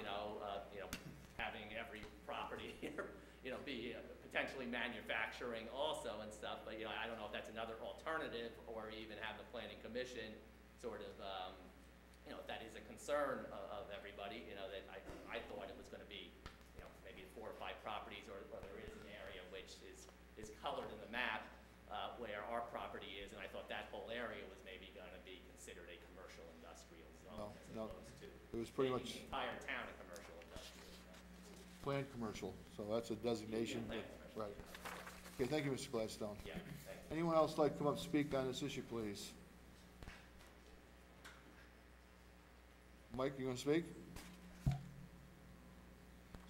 Having every property here, be potentially manufacturing also and stuff. But I don't know if that's another alternative, or even have the planning commission sort of, if that is a concern of everybody. That I thought it was going to be, maybe 4 or 5 properties, or there is an area which is colored in the map where our property is, and I thought that whole area was maybe going to be considered a commercial industrial zone, as opposed to it was pretty much the entire town a commercial industrial zone. planned commercial. So that's a designation. Yeah, Right. Okay, thank you, Mr. Gladstone. Yeah, thank you. Anyone else like to come up and speak on this issue, please? Mike, you want to speak?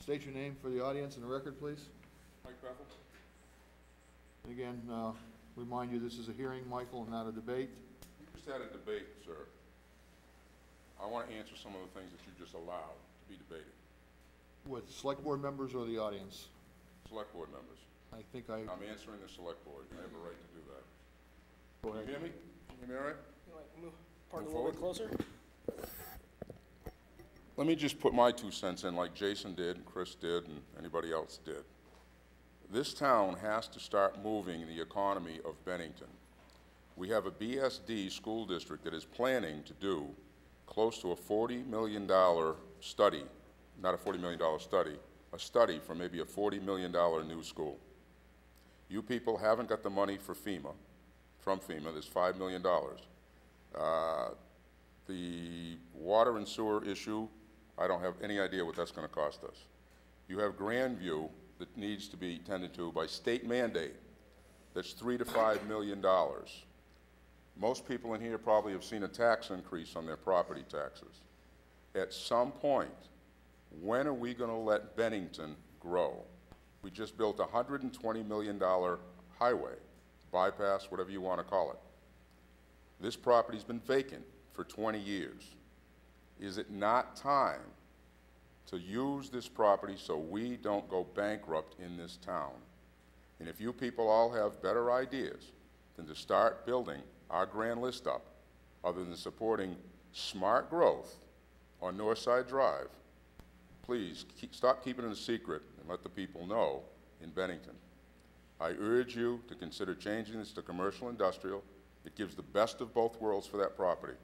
State your name for the audience and the record, please. Mike Bethel? And again, remind you, this is a hearing, Michael, and not a debate. You just had a debate, sir. I want to answer some of the things that you just allowed to be debated. With select board members or the audience? Select board members. I think I'm answering the select board. You have a right to do that. Go Can ahead. you hear me? Can you hear me all right? You like move part a Move little bit forward. closer? Let me just put my 2 cents in, like Jason did, and Chris did, and anybody else did. This town has to start moving the economy of Bennington. We have a BSD school district that is planning to do close to a $40 million study, not a $40 million study, a study for maybe a $40 million new school. You people haven't got the money for FEMA, from FEMA, there's $5 million. The water and sewer issue, I don't have any idea what that's going to cost us. You have Grandview that needs to be tended to by state mandate. That's $3 to $5 million. Most people in here probably have seen a tax increase on their property taxes. At some point, when are we going to let Bennington grow? We just built a $120 million highway, bypass, whatever you want to call it. This property's been vacant for 20 years. Is it not time to use this property so we don't go bankrupt in this town? And if you people all have better ideas than to start building our grand list up, other than supporting smart growth on Northside Drive, please stop keeping it a secret and let the people know in Bennington. I urge you to consider changing this to commercial industrial. It gives the best of both worlds for that property.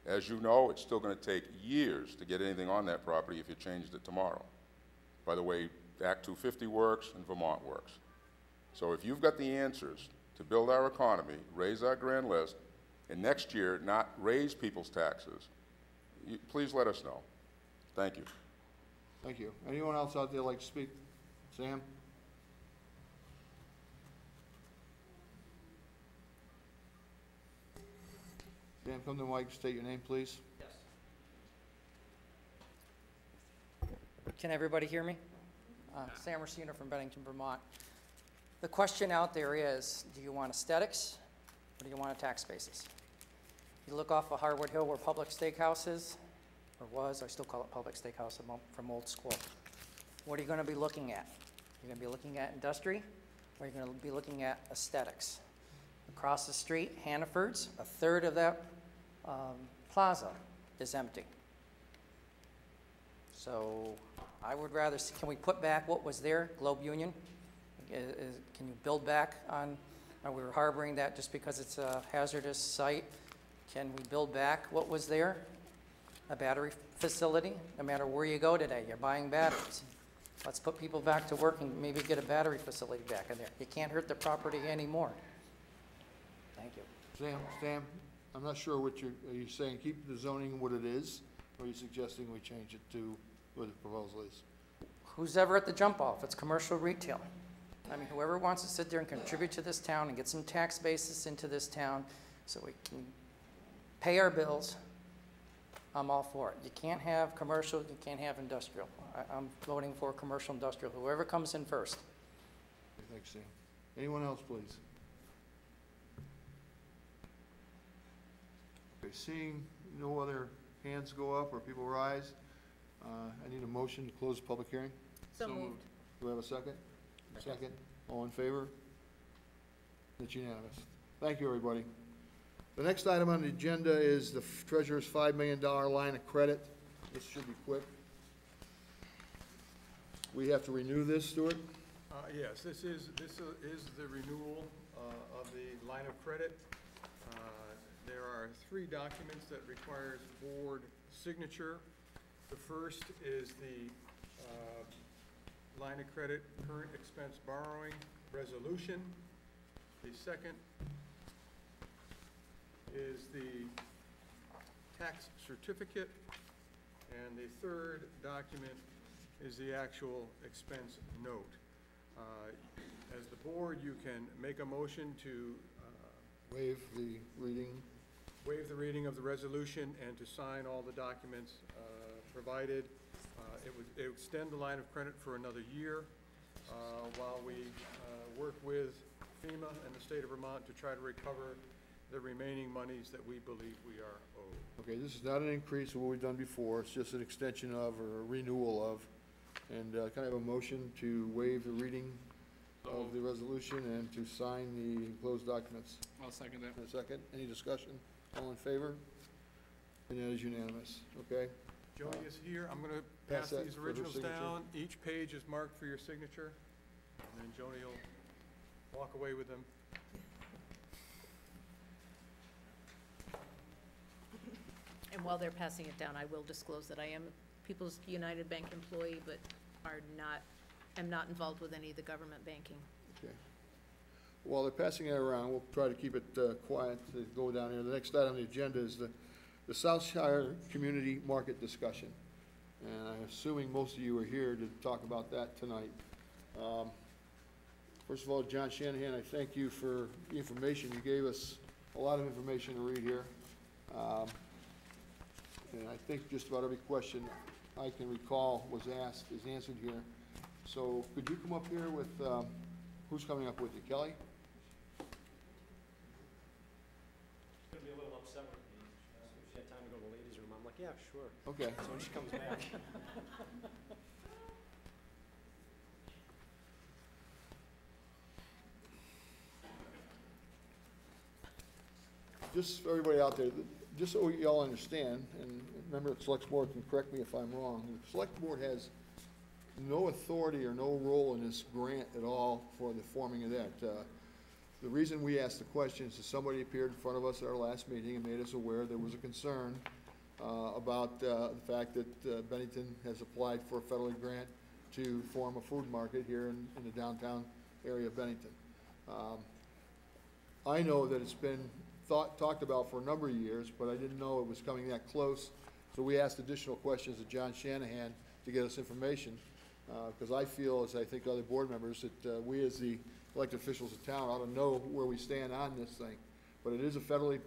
As you know, it's still going to take years to get anything on that property if you changed it tomorrow. By the way, Act 250 works and Vermont works. So if you've got the answers to build our economy, raise our grand list, and next year not raise people's taxes, please let us know. Thank you. Thank you. Anyone else out there like to speak? Sam? Sam, come to the mic, state your name, please. Yes. Can everybody hear me? Sam Racina from Bennington, Vermont. The question out there is, do you want aesthetics or do you want a tax basis? You look off of Harwood Hill where Public Steakhouse is, or was, I still call it Public Steakhouse from old school. What are you going to be looking at? You're going to be looking at industry, or you're going to be looking at aesthetics. Across the street, Hannaford's, a third of that plaza is empty. So I would rather see, can we put back what was there, Globe Union? Can you build back on, we were harboring that just because it's a hazardous site. Can we build back what was there? A battery facility, no matter where you go today, you're buying batteries. Let's put people back to work and maybe get a battery facility back in there. You can't hurt the property anymore. Thank you. Sam, I'm not sure what are you saying keep the zoning what it is, or are you suggesting we change it to what the proposal is? Who's ever at the jump off? It's commercial retail. I mean, whoever wants to sit there and contribute to this town and get some tax basis into this town so we can pay our bills, I'm all for it. You can't have commercial, you can't have industrial. I'm voting for commercial industrial, whoever comes in first. Thanks, Sam. Anyone else, please? Okay, seeing no other hands go up or people rise, I need a motion to close the public hearing. So moved. Do we have a second? Second. All in favor? It's unanimous. Thank you, everybody. The next item on the agenda is the treasurer's $5 million line of credit. This should be quick. We have to renew this, Stuart? Yes, this is the renewal of the line of credit. There are 3 documents that requires board signature. The first is the line of credit current expense borrowing resolution. The second is the tax certificate, and the third document is the actual expense note. As the board, you can make a motion to Waive the reading. waive the reading of the resolution and to sign all the documents provided. It would extend the line of credit for another year while we work with FEMA and the state of Vermont to try to recover the remaining monies that we believe we are owed. Okay, this is not an increase of what we've done before. It's just an extension of or a renewal of. And can I have a motion to waive the reading of the resolution and to sign the enclosed documents? I'll second that. A second. Any discussion? All in favor? And that is unanimous. Okay? Jody is here. I'm going to Pass pass that these for her originals signature. down. Each page is marked for your signature, and then Jody will walk away with them. And while they're passing it down, I will disclose that I am a People's United Bank employee, but am not involved with any of the government banking. Okay. While they're passing it around, we'll try to keep it quiet to go down here. The next item on the agenda is the Southshire Community Market discussion. And I'm assuming most of you are here to talk about that tonight. First of all, John Shanahan, I thank you for the information you gave us a lot of information to read here. And I think just about every question I can recall was asked is answered here. So could you come up here with, who's coming up with you, Kelly? She's gonna be a little upset with me. She asked me if she had time to go to the ladies' room. I'm like, yeah, sure. Okay. So when she comes back. Just for everybody out there, just so you all understand, and remember, the select board can correct me if I'm wrong, the select board has no authority or no role in this grant at all for the forming of that. The reason we asked the questions is somebody appeared in front of us at our last meeting and made us aware there was a concern about the fact that Bennington has applied for a federal grant to form a food market here in the downtown area of Bennington. I know that it's been talked about for a number of years, but I didn't know it was coming that close. So we asked additional questions of John Shanahan to get us information, because I feel, as I think other board members, that we as the elected officials of town ought to know where we stand on this thing. But it is a federal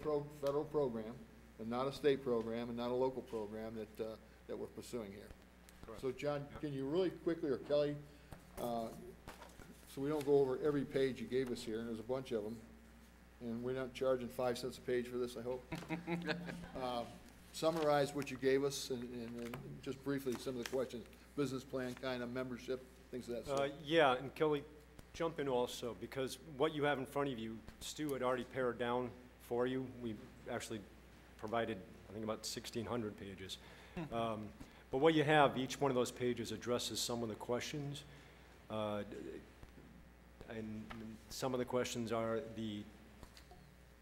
program, and not a state program, and not a local program that we're pursuing here. Correct. So John, can you really quickly, or Kelly, so we don't go over every page you gave us here, and there's a bunch of them, and we're not charging 5 cents a page for this, I hope. Summarize what you gave us, and just briefly some of the questions, business plan, kind of membership, things of that sort. Yeah, and Kelly, jump in also, because what you have in front of you, Stu had already pared down for you. We actually provided, I think, about 1,600 pages. But what you have, each one of those pages addresses some of the questions. And some of the questions are the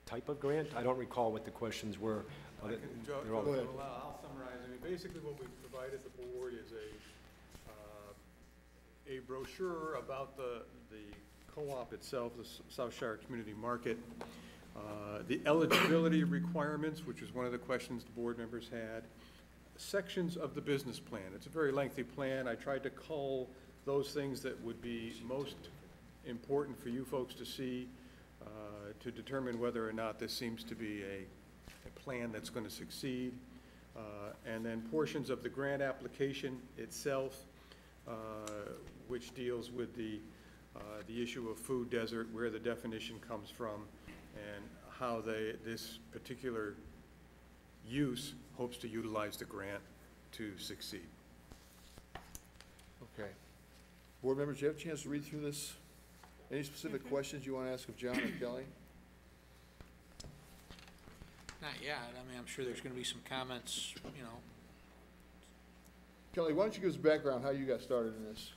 type of grant. I don't recall what the questions were. I'll summarize. I mean, basically what we've provided the board is a brochure about the co-op itself, the South Shire Community Market, the eligibility requirements, which is one of the questions the board members had, sections of the business plan. It's a very lengthy plan. I tried to cull those things that would be most important for you folks to see, to determine whether or not this seems to be a plan that's going to succeed. And then portions of the grant application itself, which deals with the issue of food desert, where the definition comes from, and how this particular use hopes to utilize the grant to succeed. Okay. Board members, do you have a chance to read through this? Any specific questions you want to ask of John or Kelly? Not yet. I mean, I'm sure there's going to be some comments, you know. Kelly, why don't you give us background how you got started in this?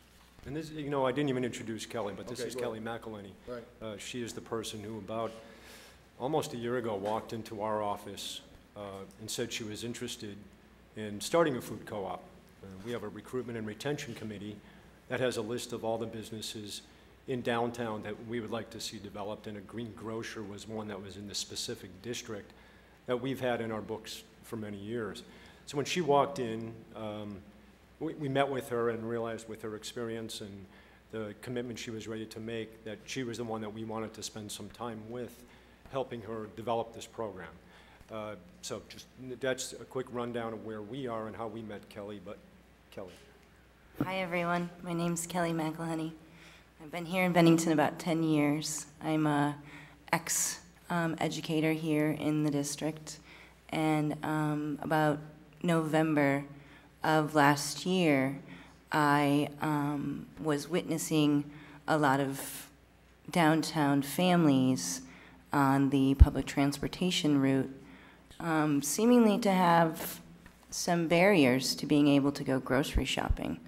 And this, you know, I didn't even introduce Kelly, but this is Kelly McElhenney. Right. She is the person who about almost a year ago walked into our office and said she was interested in starting a food co-op. We have a recruitment and retention committee that has a list of all the businesses in downtown that we would like to see developed, and a green grocer was one that was in the specific district that we've had in our books for many years. So when she walked in, we met with her and realized with her experience and the commitment she was ready to make that she was the one that we wanted to spend some time with, helping her develop this program. So just that's a quick rundown of where we are and how we met Kelly. But Kelly. Hi everyone, my name's Kelly McElhenney. I've been here in Bennington about 10 years. I'm a ex-educator here in the district, and about November of last year, I was witnessing a lot of downtown families on the public transportation route seemingly to have some barriers to being able to go grocery shopping.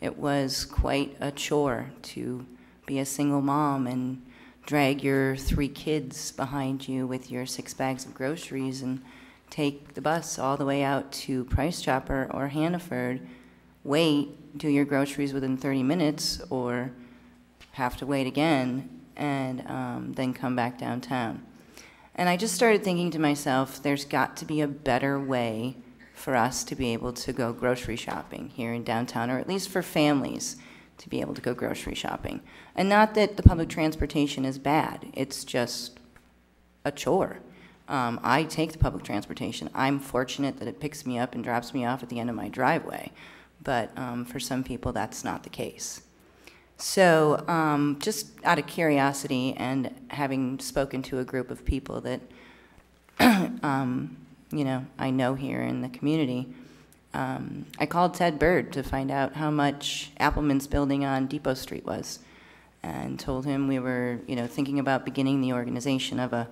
It was quite a chore to be a single mom and drag your 3 kids behind you with your 6 bags of groceries and take the bus all the way out to Price Chopper or Hannaford, wait, do your groceries within 30 minutes, or have to wait again, and then come back downtown. And I just started thinking to myself, there's got to be a better way for us to be able to go grocery shopping here in downtown, or at least for families to be able to go grocery shopping. And not that the public transportation is bad, it's just a chore. I take the public transportation. I'm fortunate that it picks me up and drops me off at the end of my driveway, but for some people, that's not the case. So just out of curiosity and having spoken to a group of people that you know, I know here in the community, I called Ted Bird to find out how much Appleman's building on Depot Street was, and told him we were, you know, thinking about beginning the organization of a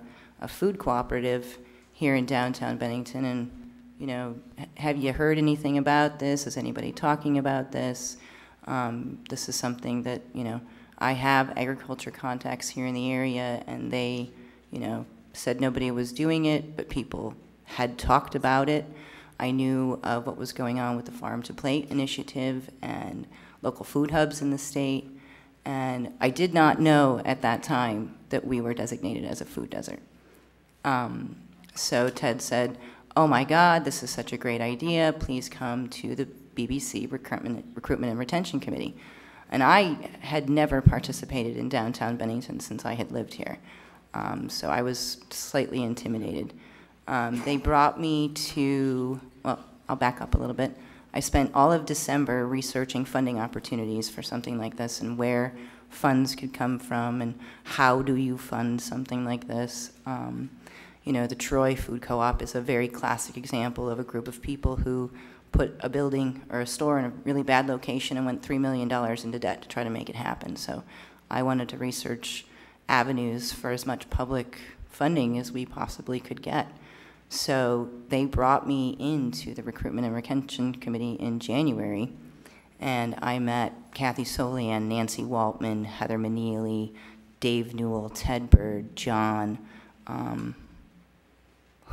food cooperative here in downtown Bennington, and, you know, have you heard anything about this? Is anybody talking about this? This is something that, you know, I have agriculture contacts here in the area, and they, you know, said nobody was doing it, but people had talked about it. I knew of what was going on with the Farm to Plate initiative and local food hubs in the state, and I did not know at that time that we were designated as a food desert. So Ted said, oh my God, this is such a great idea, please come to the BBC Recruitment and Retention Committee. And I had never participated in downtown Bennington since I had lived here. So I was slightly intimidated. They brought me to, well, I'll back up a little bit. I spent all of December researching funding opportunities for something like this and where funds could come from and how do you fund something like this. You know, the Troy Food Co-op is a very classic example of a group of people who put a building or a store in a really bad location and went $3 million into debt to try to make it happen. So I wanted to research avenues for as much public funding as we possibly could get. So they brought me into the Recruitment and Retention Committee in January, and I met Kathy Solian, Nancy Waltman, Heather Meneely, Dave Newell, Ted Bird, John,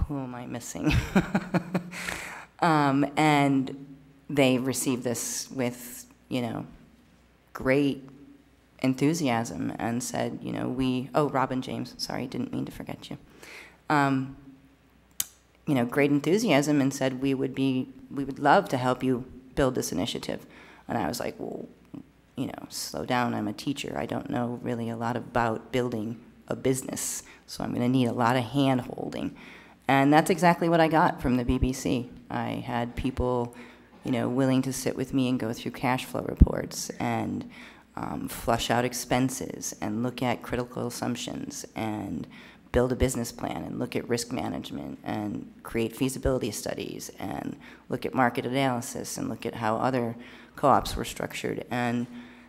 who am I missing? And they received this with, you know, great enthusiasm and said, you know, oh, Robin James, sorry, didn't mean to forget you. You know, great enthusiasm and said we would love to help you build this initiative. And I was like, well, you know, slow down, I'm a teacher. I don't know really a lot about building a business, so I'm gonna need a lot of hand-holding. And that's exactly what I got from the BBC. I had people, you know, willing to sit with me and go through cash flow reports and flush out expenses and look at critical assumptions and build a business plan and look at risk management and create feasibility studies and look at market analysis and look at how other co-ops were structured. And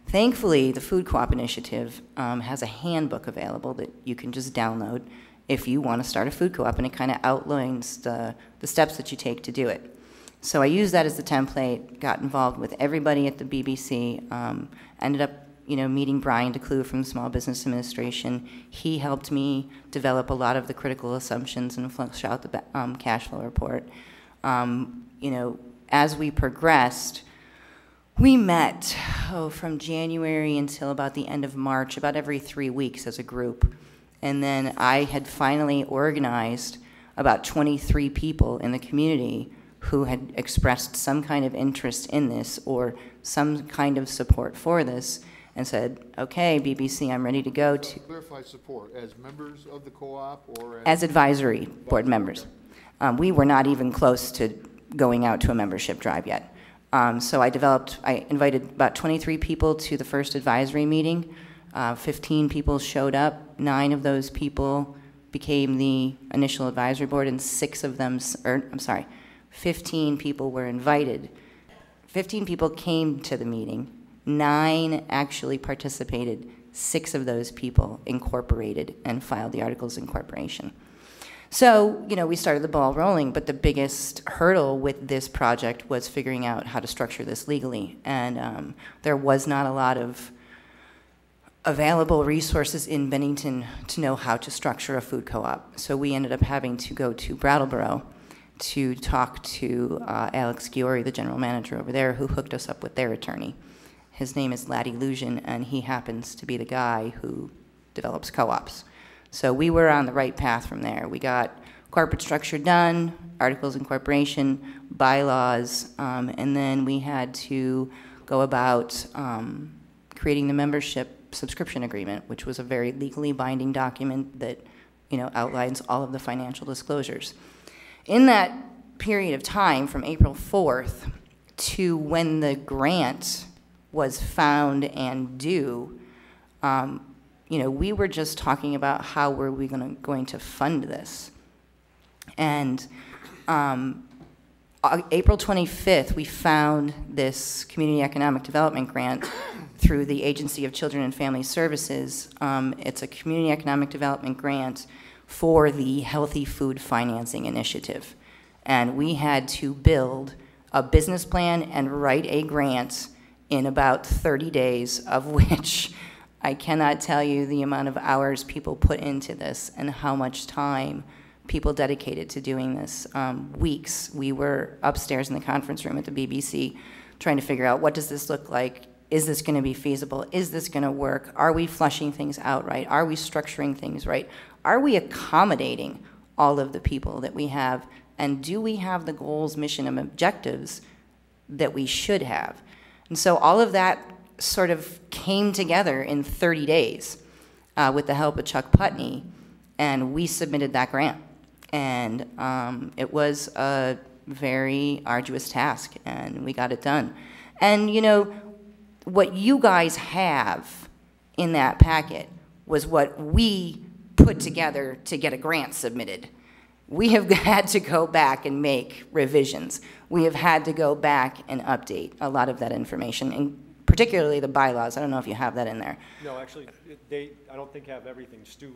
thankfully, the Food Co-op Initiative has a handbook available that you can just download if you want to start a food co-op, and it kind of outlines the steps that you take to do it. So I used that as the template, got involved with everybody at the BBC, ended up, you know, meeting Brian DeClue from the Small Business Administration. He helped me develop a lot of the critical assumptions and flush out the cash flow report. You know, as we progressed, we met, from January until about the end of March, about every 3 weeks as a group. And then I had finally organized about 23 people in the community who had expressed some kind of interest in this or some kind of support for this, and said, okay, BBC, I'm ready to go to. Clarify support, as members of the co-op or as advisory board members. We were not even close to going out to a membership drive yet. So I invited about 23 people to the first advisory meeting. 15 people showed up. 9 of those people became the initial advisory board, and 15 people were invited. 15 people came to the meeting. 9 actually participated. 6 of those people incorporated and filed the articles of incorporation. So, you know, we started the ball rolling, but the biggest hurdle with this project was figuring out how to structure this legally. And there was not a lot of available resources in Bennington to know how to structure a food co-op. So we ended up having to go to Brattleboro to talk to Alex Giori, the general manager over there, who hooked us up with their attorney. His name is Laddie Lujan, and he happens to be the guy who develops co-ops. So we were on the right path from there. We got corporate structure done, articles of incorporation, bylaws, and then we had to go about creating the membership subscription agreement, which was a very legally binding document that outlines all of the financial disclosures. In that period of time, from April 4th to when the grant was found and due, we were just talking about how were we going to fund this. And April 25th, we found this Community Economic Development Grant through the Agency of Children and Family Services. It's a Community Economic Development Grant for the Healthy Food Financing Initiative. And we had to build a business plan and write a grant in about 30 days, of which I cannot tell you the amount of hours people put into this and how much time people dedicated to doing this. Weeks. We were upstairs in the conference room at the BBC trying to figure out, what does this look like? Is this going to be feasible? Is this going to work? Are we flushing things out right? Are we structuring things right? Are we accommodating all of the people that we have? And do we have the goals, mission, and objectives that we should have? And so all of that sort of came together in 30 days with the help of Chuck Putney, and we submitted that grant. And it was a very arduous task, and we got it done. And what you guys have in that packet was what we put together to get a grant submitted. We have had to go back and make revisions. We have had to go back and update a lot of that information, and particularly the bylaws. I don't know if you have that in there. No, actually, I don't think have everything. Stu,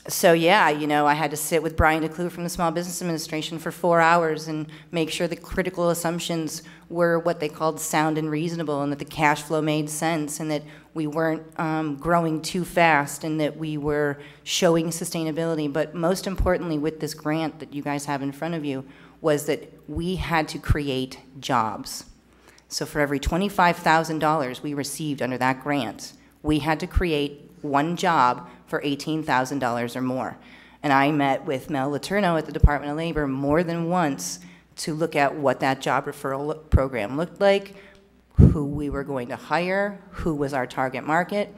So yeah, I had to sit with Brian DeClue from the Small Business Administration for 4 hours and make sure the critical assumptions were what they called sound and reasonable, and that the cash flow made sense, and that we weren't growing too fast, and that we were showing sustainability. But most importantly, with this grant that you guys have in front of you, was that we had to create jobs. So for every $25,000 we received under that grant, we had to create one job for $18,000 or more. And I met with Mel Letourneau at the Department of Labor more than once to look at what that job referral program looked like, who we were going to hire, who was our target market,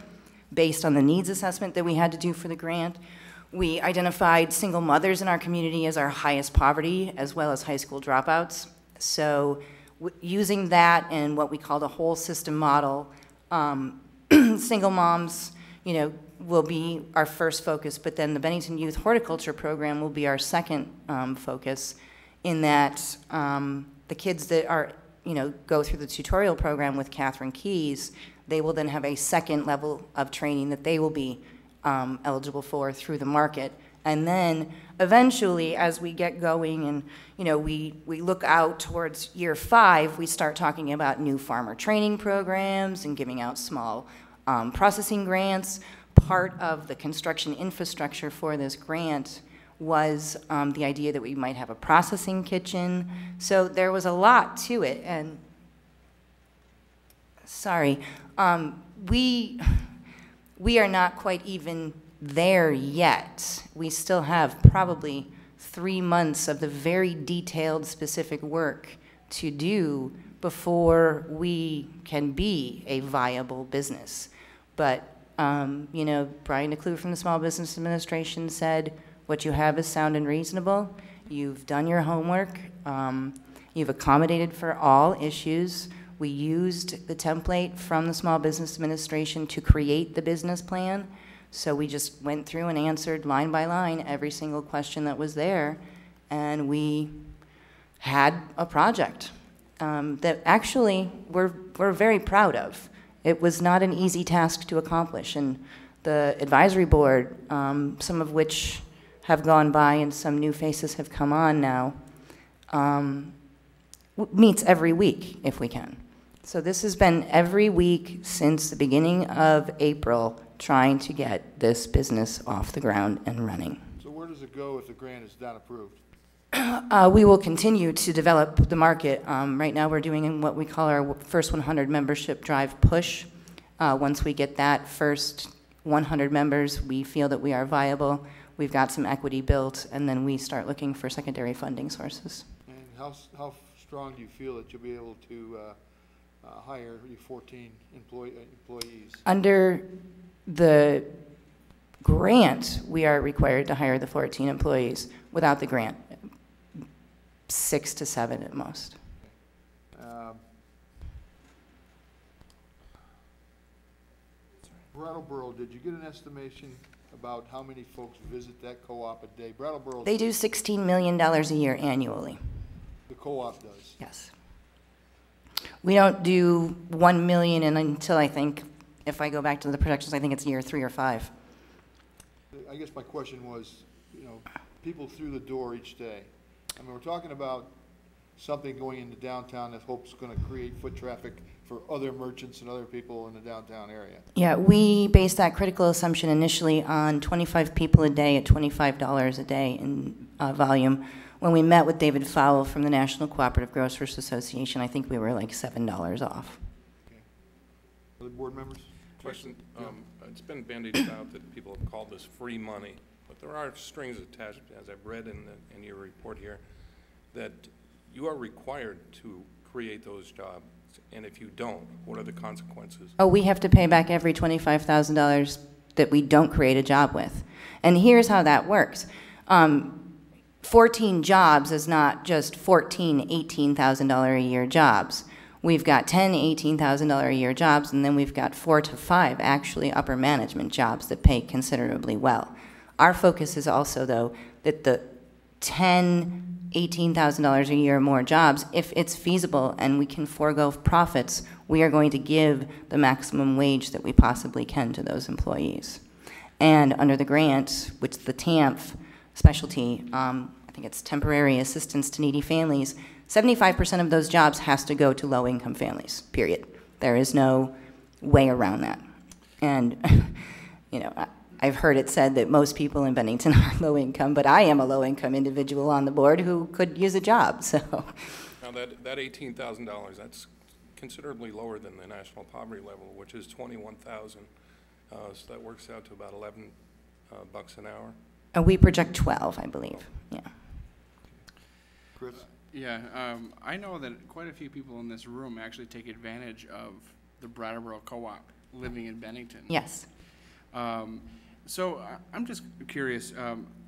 based on the needs assessment that we had to do for the grant. We identified single mothers in our community as our highest poverty, as well as high school dropouts. So using that and what we called a whole system model, single moms, will be our first focus, but then the Bennington Youth Horticulture Program will be our second focus, in that the kids that are, go through the tutorial program with Catherine Keys, they will then have a second level of training that they will be eligible for through the market. And then eventually, as we get going and we look out towards year 5, we start talking about new farmer training programs and giving out small processing grants. Part of the construction infrastructure for this grant was the idea that we might have a processing kitchen. So there was a lot to it, and sorry, we are not quite even there yet. We still have probably 3 months of the very detailed, specific work to do before we can be a viable business. But Brian DeClue from the Small Business Administration said, what you have is sound and reasonable. You've done your homework. You've accommodated for all issues. We used the template from the Small Business Administration to create the business plan. So we just went through and answered line by line every single question that was there. And we had a project that actually we're very proud of. It was not an easy task to accomplish, and the advisory board, some of which have gone by and some new faces have come on now, meets every week if we can. So this has been every week since the beginning of April, trying to get this business off the ground and running. So where does it go if the grant is not approved? We will continue to develop the market. Right now we're doing what we call our first 100 membership drive push. Once we get that first 100 members, we feel that we are viable. We've got some equity built, and then we start looking for secondary funding sources. And how strong do you feel that you'll be able to hire your 14 employees? the grant, we are required to hire the 14 employees. Without the grant, 6 to 7 at most. Brattleboro, did you get an estimation about how many folks visit that co-op a day? Brattleboro. They do $16 million a year annually. The co-op does. Yes. We don't do 1 million until I think, if I go back to the projections, I think it's year 3 or 5. I guess my question was, you know, people through the door each day. I mean, we're talking about something going into downtown that hope's going to create foot traffic for other merchants and other people in the downtown area. Yeah, we based that critical assumption initially on 25 people a day at $25 a day in volume. When we met with David Fowle from the National Cooperative Grocers Association, I think we were like $7 off. Okay. Other board members? Question, it's been bandied about that people have called this free money, but there are strings attached, as I've read in your report here, that you are required to create those jobs, and if you don't, what are the consequences? Oh, we have to pay back every $25,000 that we don't create a job with. And here's how that works. 14 jobs is not just 14 $18,000 a year jobs. We've got 10 $18,000 a year jobs, and then we've got 4 to 5 actually upper management jobs that pay considerably well. Our focus is also, though, that the 10 $18,000 a year more jobs, if it's feasible and we can forego profits, we are going to give the maximum wage that we possibly can to those employees. And under the grant, which the TAMF specialty, I think it's temporary assistance to needy families, 75% of those jobs has to go to low-income families, period. There is no way around that. And, you know, I've heard it said that most people in Bennington are low-income, but I am a low-income individual on the board who could use a job, so. Now, that $18,000, that's considerably lower than the national poverty level, which is $21,000. So that works out to about 11 bucks an hour. And we project 12, I believe, yeah. Chris? Yeah, I know that quite a few people in this room actually take advantage of the Brattleboro Co-op living in Bennington. Yes. So I'm just curious,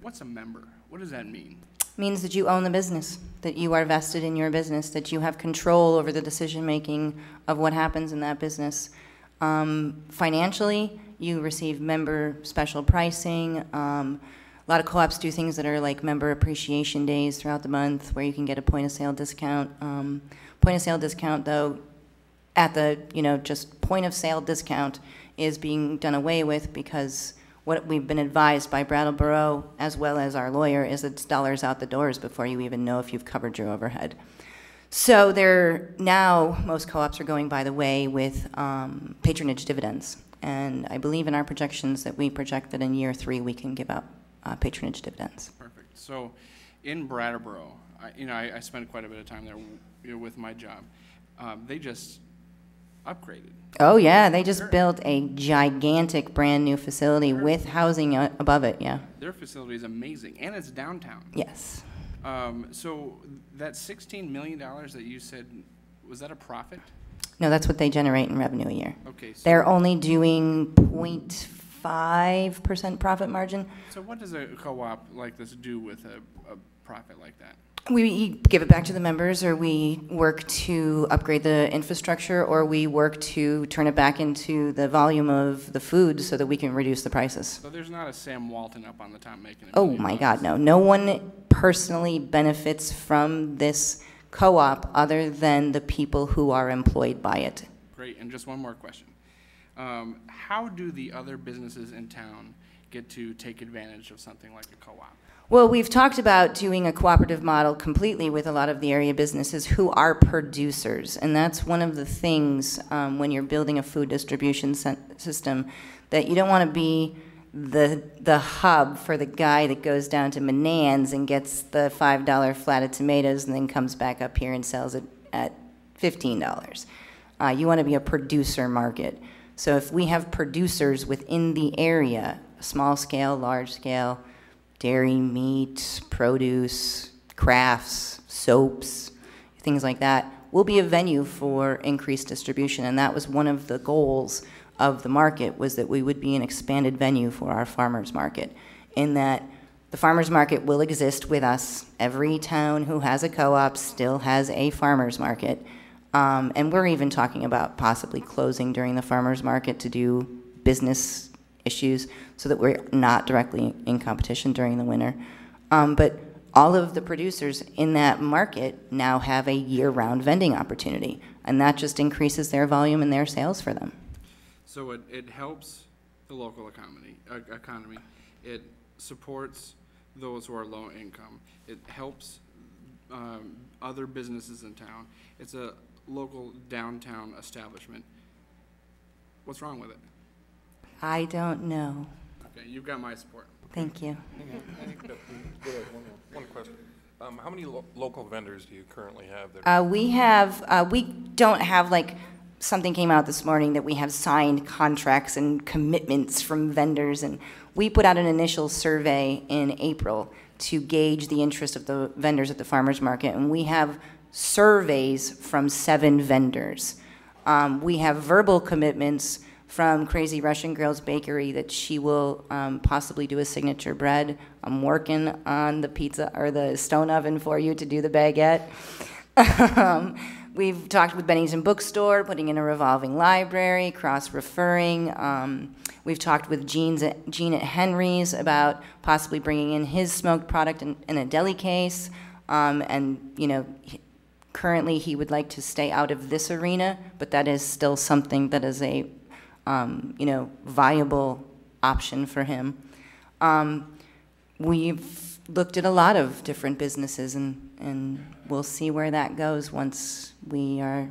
what's a member? What does that mean? Means that you own the business, that you are vested in your business, that you have control over the decision-making of what happens in that business. Financially, you receive member special pricing. A lot of co-ops do things that are like member appreciation days throughout the month where you can get a point-of-sale discount. Point-of-sale discount, though, at the, you know, just point-of-sale discount is being done away with because what we've been advised by Brattleboro, as well as our lawyer, is it's dollars out the doors before you even know if you've covered your overhead. So now, most co-ops are going by the way with patronage dividends. And I believe in our projections that we project that in year 3 we can give out patronage dividends. Perfect. So in Brattleboro, I spent quite a bit of time there with my job. They just upgraded. Oh yeah, they just built a gigantic brand new facility with housing above it, yeah. Their facility is amazing, and it's downtown. Yes. So that $16 million that you said, was that a profit? No, that's what they generate in revenue a year. Okay. So they're only doing 0.5% profit margin. So what does a co-op like this do with a profit like that? We give it back to the members, or we work to upgrade the infrastructure, or we work to turn it back into the volume of the food so that we can reduce the prices. So there's not a Sam Walton up on the top making Oh my God, no. No one personally benefits from this co-op other than the people who are employed by it. Great, and just one more question. How do the other businesses in town get to take advantage of something like a co-op? Well, we've talked about doing a cooperative model completely with a lot of the area businesses who are producers, and that's one of the things when you're building a food distribution system, that you don't want to be the hub for the guy that goes down to Manans and gets the $5 flat of tomatoes and then comes back up here and sells it at $15. You want to be a producer market. So if we have producers within the area, small scale, large scale, dairy, meat, produce, crafts, soaps, things like that, will be a venue for increased distribution. And that was one of the goals of the market was that we would be an expanded venue for our farmers market, in that the farmers market will exist with us. Every town who has a co-op still has a farmers market. And we're even talking about possibly closing during the farmers market to do business issues so that we're not directly in competition during the winter. But all of the producers in that market now have a year-round vending opportunity, and that just increases their volume and their sales for them. So it helps the local economy. It supports those who are low income. It helps other businesses in town. It's a local downtown establishment. What's wrong with it? I don't know. Okay, you've got my support. Thank you. One question. How many local vendors do you currently have there? We don't have, like, something came out this morning that we have signed contracts and commitments from vendors, and we put out an initial survey in April to gauge the interest of the vendors at the farmers market, and we have surveys from 7 vendors. We have verbal commitments from Crazy Russian Girl's Bakery that she will possibly do a signature bread. I'm working on the pizza or the stone oven for you to do the baguette. We've talked with Bennington Bookstore, putting in a revolving library, cross-referring. We've talked with Gene at Henry's about possibly bringing in his smoked product in a deli case. And, you know, currently he would like to stay out of this arena, but that is still something that is a you know, viable option for him. We've looked at a lot of different businesses, and we'll see where that goes once we are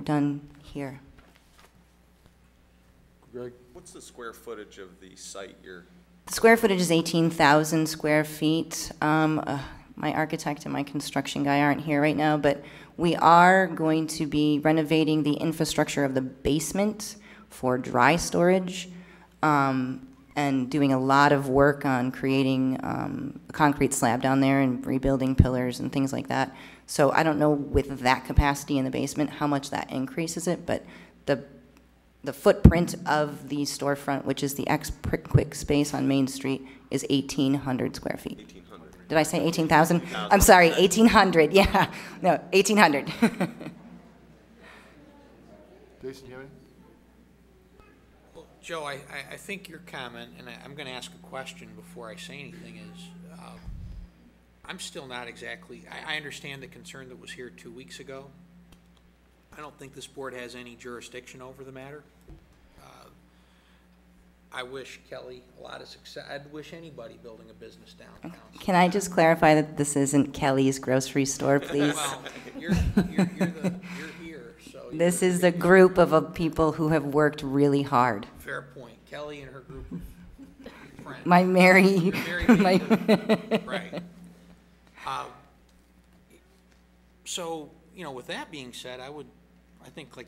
done here. Greg? What's the square footage of the site you're? The square footage is 18,000 square feet. My architect and my construction guy aren't here right now, but we are going to be renovating the infrastructure of the basement for dry storage, and doing a lot of work on creating a concrete slab down there and rebuilding pillars and things like that. So I don't know with that capacity in the basement how much that increases it, but the footprint of the storefront, which is the Quick space on Main Street, is 1,800 square feet. 1,800. Did I say 18,000? I'm sorry, 1,800, yeah. No, 1,800. Jason, you have any? Joe, I think your comment, and I'm going to ask a question before I say anything, is I'm still not exactly, I understand the concern that was here 2 weeks ago. I don't think this board has any jurisdiction over the matter. I wish Kelly a lot of success. I'd wish anybody building a business downtown. Can I just clarify that this isn't Kelly's grocery store, please? Well, you're here, so. This is a group of people who have worked really hard. Fair point. Kelly and her group of friends. My Mary. Right. So, you know, with that being said, I think like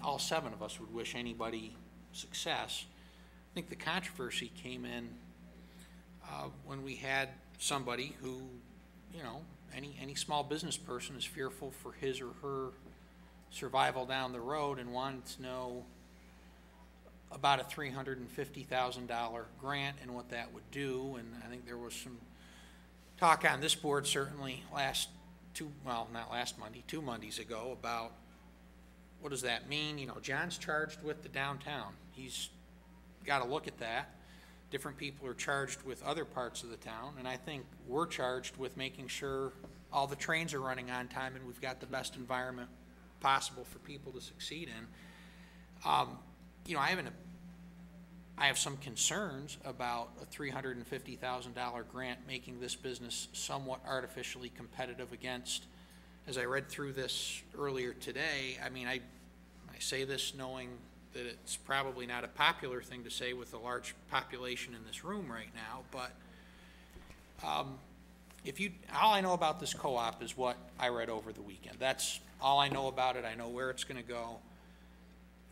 all 7 of us would wish anybody success. I think the controversy came in when we had somebody who, you know, any small business person is fearful for his or her survival down the road and wanted to know about a $350,000 grant and what that would do. And I think there was some talk on this board certainly not last Monday, 2 Mondays ago, about what does that mean? You know, John's charged with the downtown. He's got to look at that. Different people are charged with other parts of the town, and I think we're charged with making sure all the trains are running on time and we've got the best environment possible for people to succeed in. You know, I have some concerns about a $350,000 grant making this business somewhat artificially competitive against, as I read through this earlier today, I mean, I say this knowing that it's probably not a popular thing to say with a large population in this room right now, but all I know about this co-op is what I read over the weekend. That's all I know about it. I know where it's going to go.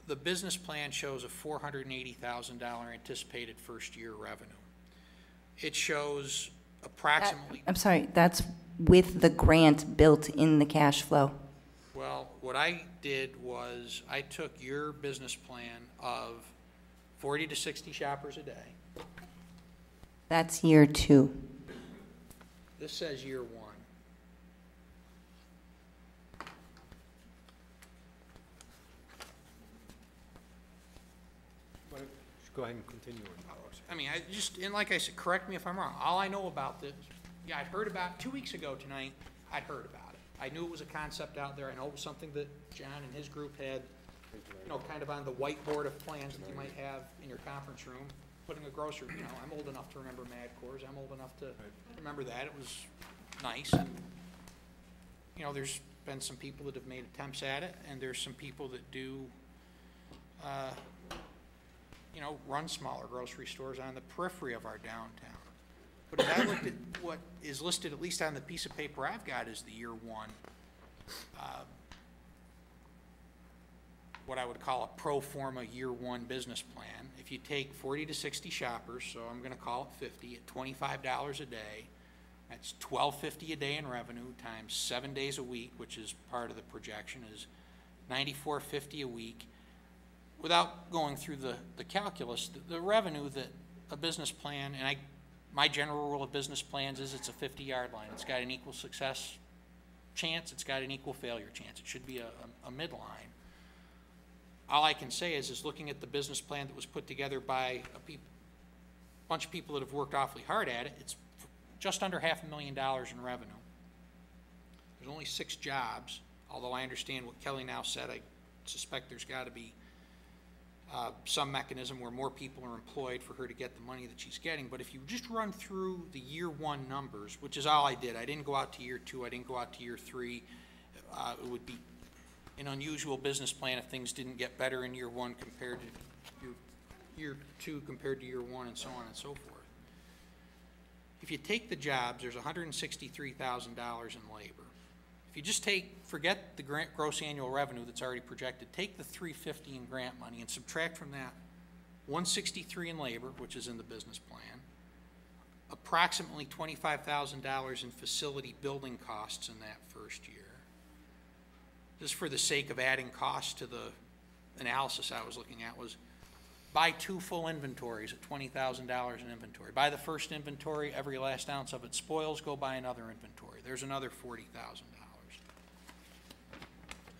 The business plan shows a $480,000 anticipated first-year revenue. It shows approximately. I'm sorry, that's with the grant built in the cash flow. Well, what I did was I took your business plan of 40 to 60 shoppers a day. That's year 2. This says year 1. Go ahead and continue. I mean, I just, and like I said, correct me if I'm wrong, all I know about this, yeah, I'd heard about, 2 weeks ago tonight, I'd heard about it. I knew it was a concept out there, I know it was something that John and his group had, you know, kind of on the whiteboard of plans that you might have in your conference room, putting a grocery, you know, I'm old enough to remember Mad Coors, I'm old enough to remember that, it was nice, and, you know, there's been some people that have made attempts at it, and there's some people that do, you know, run smaller grocery stores on the periphery of our downtown. But as I looked at what is listed, at least on the piece of paper I've got, as the year 1, what I would call a pro forma year 1 business plan. If you take 40 to 60 shoppers, so I'm gonna call it 50, at $25 a day, that's $12.50 a day in revenue times 7 days a week, which is part of the projection, is $94.50 a week. Without going through the calculus, the revenue that a business plan, and my general rule of business plans is it's a 50-yard line. It's got an equal success chance, it's got an equal failure chance. It should be a midline. All I can say is looking at the business plan that was put together by a bunch of people that have worked awfully hard at it, it's just under $500,000 in revenue. There's only 6 jobs, although I understand what Kelly now said. I suspect there's got to be some mechanism where more people are employed for her to get the money that she's getting. But if you just run through the year 1 numbers, which is all I did, I didn't go out to year 2, I didn't go out to year 3. It would be an unusual business plan if things didn't get better in year 1 compared to year 2 compared to year 1, and so on and so forth. If you take the jobs, there's $163,000 in labor. If you just forget the gross annual revenue that's already projected, take the $350 in grant money and subtract from that $163 in labor, which is in the business plan, approximately $25,000 in facility building costs in that first year. Just for the sake of adding costs to the analysis I was looking at, was buy 2 full inventories at $20,000 in inventory. Buy the first inventory, every last ounce of it spoils, go buy another inventory. There's another $40,000.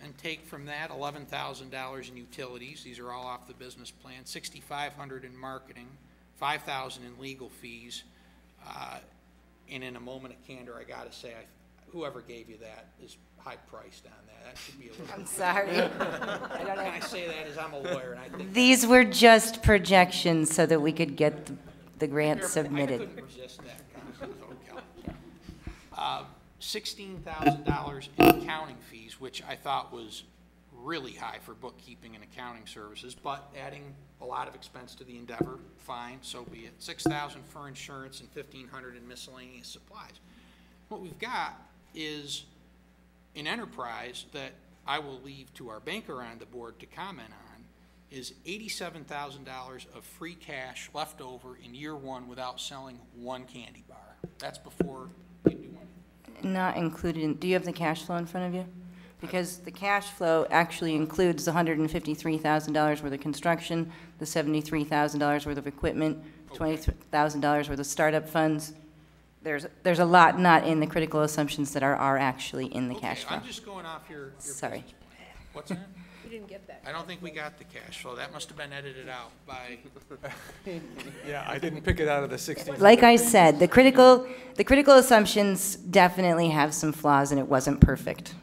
And take from that $11,000 in utilities. These are all off the business plan. $6,500 in marketing, $5,000 in legal fees. And in a moment of candor, I got to say, whoever gave you that is high priced on that. That should be a little. I'm sorry. Can I say that as I'm a lawyer, and I think These were just projections so that we could get the grant submitted. I couldn't resist that. $16,000 in accounting fees, which I thought was really high for bookkeeping and accounting services, but adding a lot of expense to the endeavor, fine, so be it. $6,000 for insurance and $1,500 in miscellaneous supplies. What we've got is an enterprise that I will leave to our banker on the board to comment on, is $87,000 of free cash left over in year 1 without selling 1 candy bar. That's before you do anything. Not included, do you have the cash flow in front of you? Because the cash flow actually includes the $153,000 worth of construction, the $73,000 worth of equipment, $20,000 worth of startup funds. There's a lot not in the critical assumptions that are actually in the cash flow. I'm just going off your Sorry. What's that? You didn't get that. I don't think we got the cash flow. That must have been edited out by. Yeah, I didn't pick it out of the 16. Like I said, the critical assumptions definitely have some flaws, and it wasn't perfect.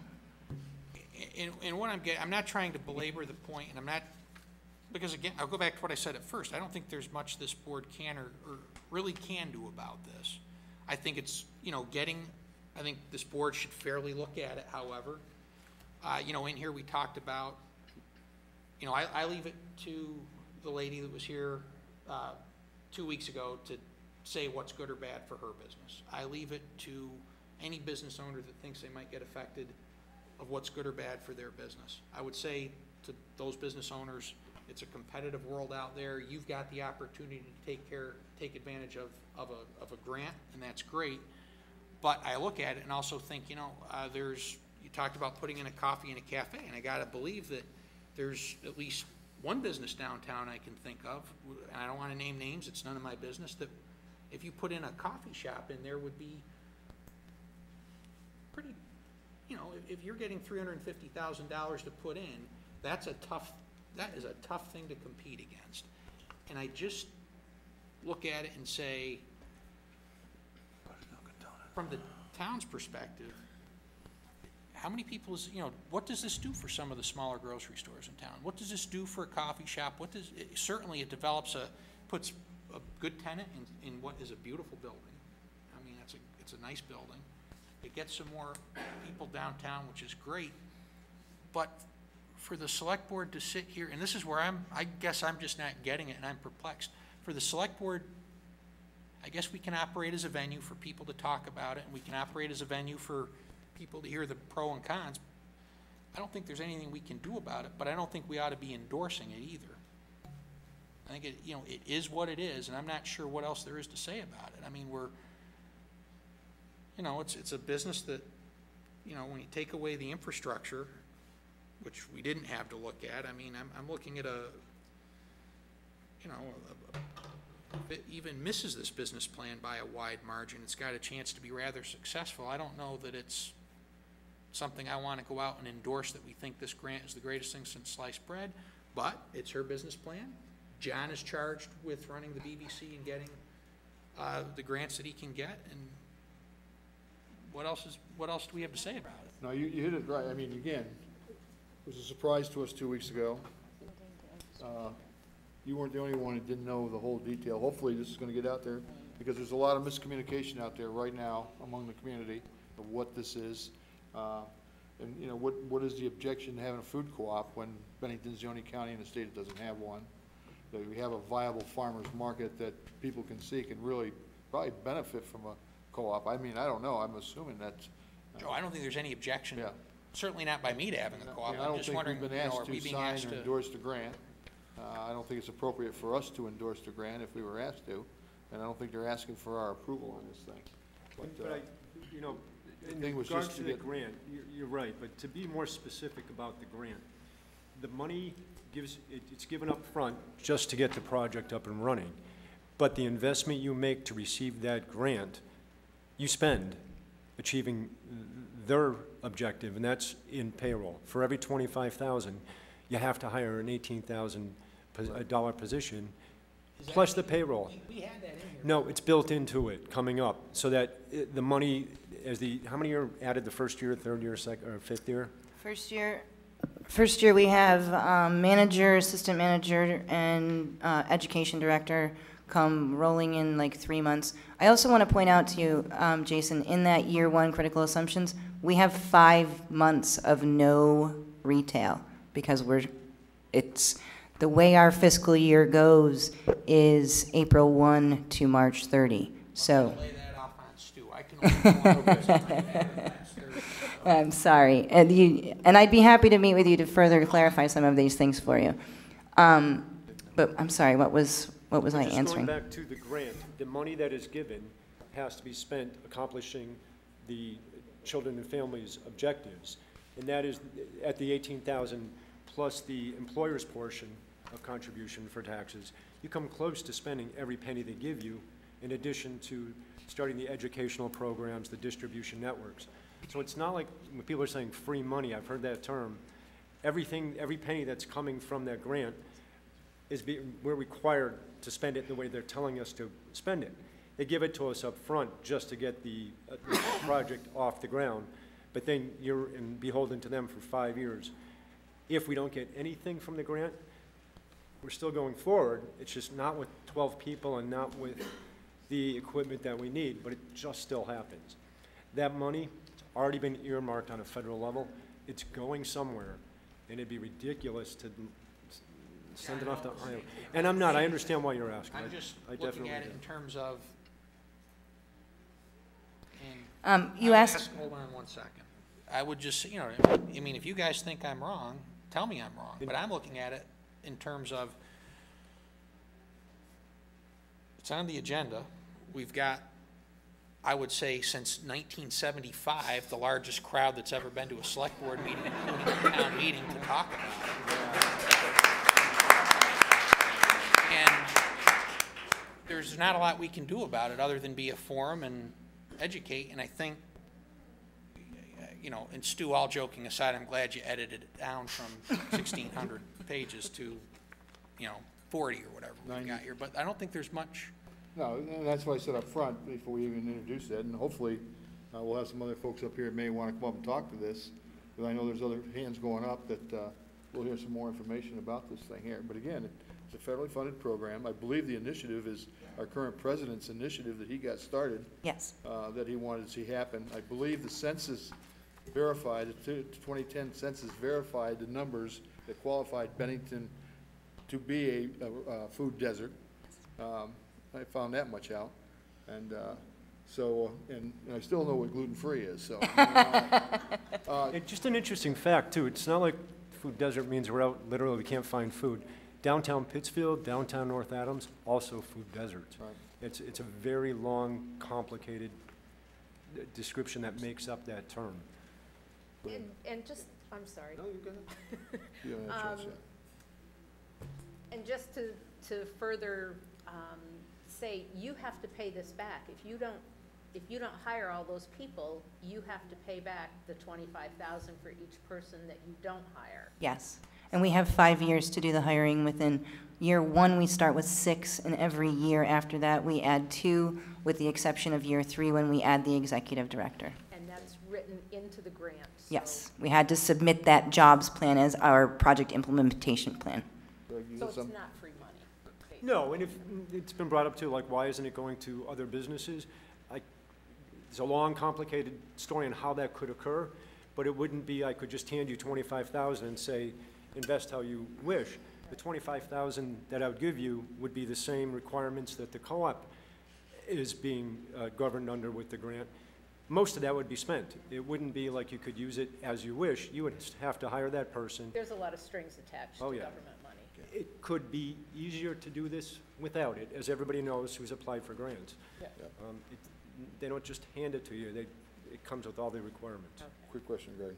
And what I'm not trying to belabor the point, and I'm not, because again, I'll go back to what I said at first. I don't think there's much this board can or really can do about this. I think it's, you know, I think this board should fairly look at it, however. You know, in here we talked about, you know, I leave it to the lady that was here 2 weeks ago to say what's good or bad for her business. I leave it to any business owner that thinks they might get affected of what's good or bad for their business. I would say to those business owners, it's a competitive world out there. You've got the opportunity to take advantage of a grant, and that's great. But I look at it and also think, you know, there's you talked about putting in a coffee and a cafe, and I gotta believe that there's at least one business downtown I can think of, and I don't wanna name names, it's none of my business, that if you put in a coffee shop in there would be pretty, you know, if you're getting $350,000 to put in, that is a tough thing to compete against. And I just look at it and say, from the town's perspective, how many people is, you know, what does this do for some of the smaller grocery stores in town? What does this do for a coffee shop? What does, certainly it puts a good tenant in what is a beautiful building. I mean, it's a nice building. It gets some more people downtown, which is great. But for the select board to sit here, and this is where I guess I'm just not getting it and I'm perplexed. For the select board, I guess we can operate as a venue for people to talk about it, and we can operate as a venue for people to hear the pro and cons. I don't think there's anything we can do about it, but I don't think we ought to be endorsing it either. I think it is what it is, and I'm not sure what else there is to say about it. I mean, it's a business that, when you take away the infrastructure, which we didn't have to look at, I mean, I'm looking at if it even misses this business plan by a wide margin, it's got a chance to be rather successful. I don't know that it's something I want to go out and endorse, that we think this grant is the greatest thing since sliced bread, but it's her business plan. John is charged with running the BBC and getting the grants that he can get, and what else do we have to say about it? No, you hit it right. I mean, again, it was a surprise to us 2 weeks ago. You weren't the only one who didn't know the whole detail. Hopefully this is going to get out there, because there's a lot of miscommunication out there right now among the community of what this is. And what is the objection to having a food co-op when Bennington's the only county in the state that doesn't have one? That we have a viable farmer's market that people can see can really probably benefit from a co-op. I mean, I don't know. I'm assuming that's... Joe, I don't think there's any objection. Yeah. Certainly not by me to having a co-op. I I'm don't just think wondering, we've been asked are we to being sign asked or to... endorse the grant. I don't think it's appropriate for us to endorse the grant if we were asked to, and I don't think they're asking for our approval on this thing. But in thing was regards just to to the get- grant, you're right, but to be more specific about the grant, the money it's given up front just to get the project up and running, but the investment you make to receive that grant, you spend achieving their objective, and that's in payroll. For every $25,000, you have to hire an $18,000 position, plus the payroll. We had that in here. No, it's built into it, coming up, so that the money, how many are added the first year, third year, second, or fifth year? First year we have manager, assistant manager, and education director come rolling in like 3 months. I also want to point out to you, Jason, in that year one critical assumptions, we have 5 months of no retail, because it's the way our fiscal year goes is April 1 to March 30. So. Lay that off on Stu. I can only go on I'm sorry, and I'd be happy to meet with you to further clarify some of these things for you. But I'm sorry, what was I answering? Going back to the grant, the money that is given has to be spent accomplishing the children and families' objectives, and that is at the 18,000 plus the employer's portion of contribution for taxes. You come close to spending every penny they give you, in addition to starting the educational programs, the distribution networks. So it's not like when people are saying free money, I've heard that term. Every penny that's coming from that grant we're required to spend it the way they're telling us to spend it. They give it to us up front just to get the project off the ground, but then you're beholden to them for 5 years. If we don't get anything from the grant, we're still going forward. It's just not with 12 people and not with the equipment that we need, but it just still happens. That money, it's already been earmarked on a federal level. It's going somewhere, and it'd be ridiculous to send it off to Iowa. And I'm not. I understand why you're asking. I'm just I looking definitely at it do. in terms of, You asked. Hold on 1 second. I would just, I mean, if you guys think I'm wrong, tell me I'm wrong. But I'm looking at it in terms of, it's on the agenda. We've got I would say since 1975, the largest crowd that's ever been to a select board meeting, including a town meeting, to talk about it. And there's not a lot we can do about it other than be a forum and educate, and I think, you know, and Stu, all joking aside, I'm glad you edited it down from 1,600 pages to, you know, 40 or whatever we got here, but I don't think there's much. No, and that's why I said up front, before we even introduce that, and hopefully, we'll have some other folks up here that may want to come up and talk to this, because I know there's other hands going up that, we'll hear some more information about this thing here. But again, it's a federally funded program. I believe the initiative is our current president's initiative that he got started. Yes. That he wanted to see happen. I believe the census verified, the 2010 census verified the numbers that qualified Bennington to be a food desert. I found that much out. And so, and I still know what gluten-free is, so. Just an interesting fact, too. It's not like food desert means we're out, literally, we can't find food. Downtown Pittsfield, downtown North Adams, also food deserts. Right. It's a very long, complicated description that makes up that term. And just, I'm sorry. No, you go ahead. You don't have a chance yet. And just to further say, you have to pay this back. If you don't hire all those people, you have to pay back the $25,000 for each person that you don't hire. Yes. And we have 5 years to do the hiring. Within year 1, we start with 6, and every year after that, we add 2, with the exception of year 3, when we add the executive director. And that's written into the grant. So Yes. We had to submit that jobs plan as our project implementation plan. So it's not free money. basically. No, and if, it's been brought up too, like, why isn't it going to other businesses? It's a long, complicated story on how that could occur, but it wouldn't be, I could just hand you $25,000 and say, invest how you wish. The $25,000 that I would give you would be the same requirements that the co-op is being governed under with the grant. Most of that would be spent. It wouldn't be like you could use it as you wish. You would have to hire that person. There's a lot of strings attached to government money. It could be easier to do this without it, as everybody knows who's applied for grants. Yeah. They don't just hand it to you. It comes with all the requirements. Okay. Quick question, Greg.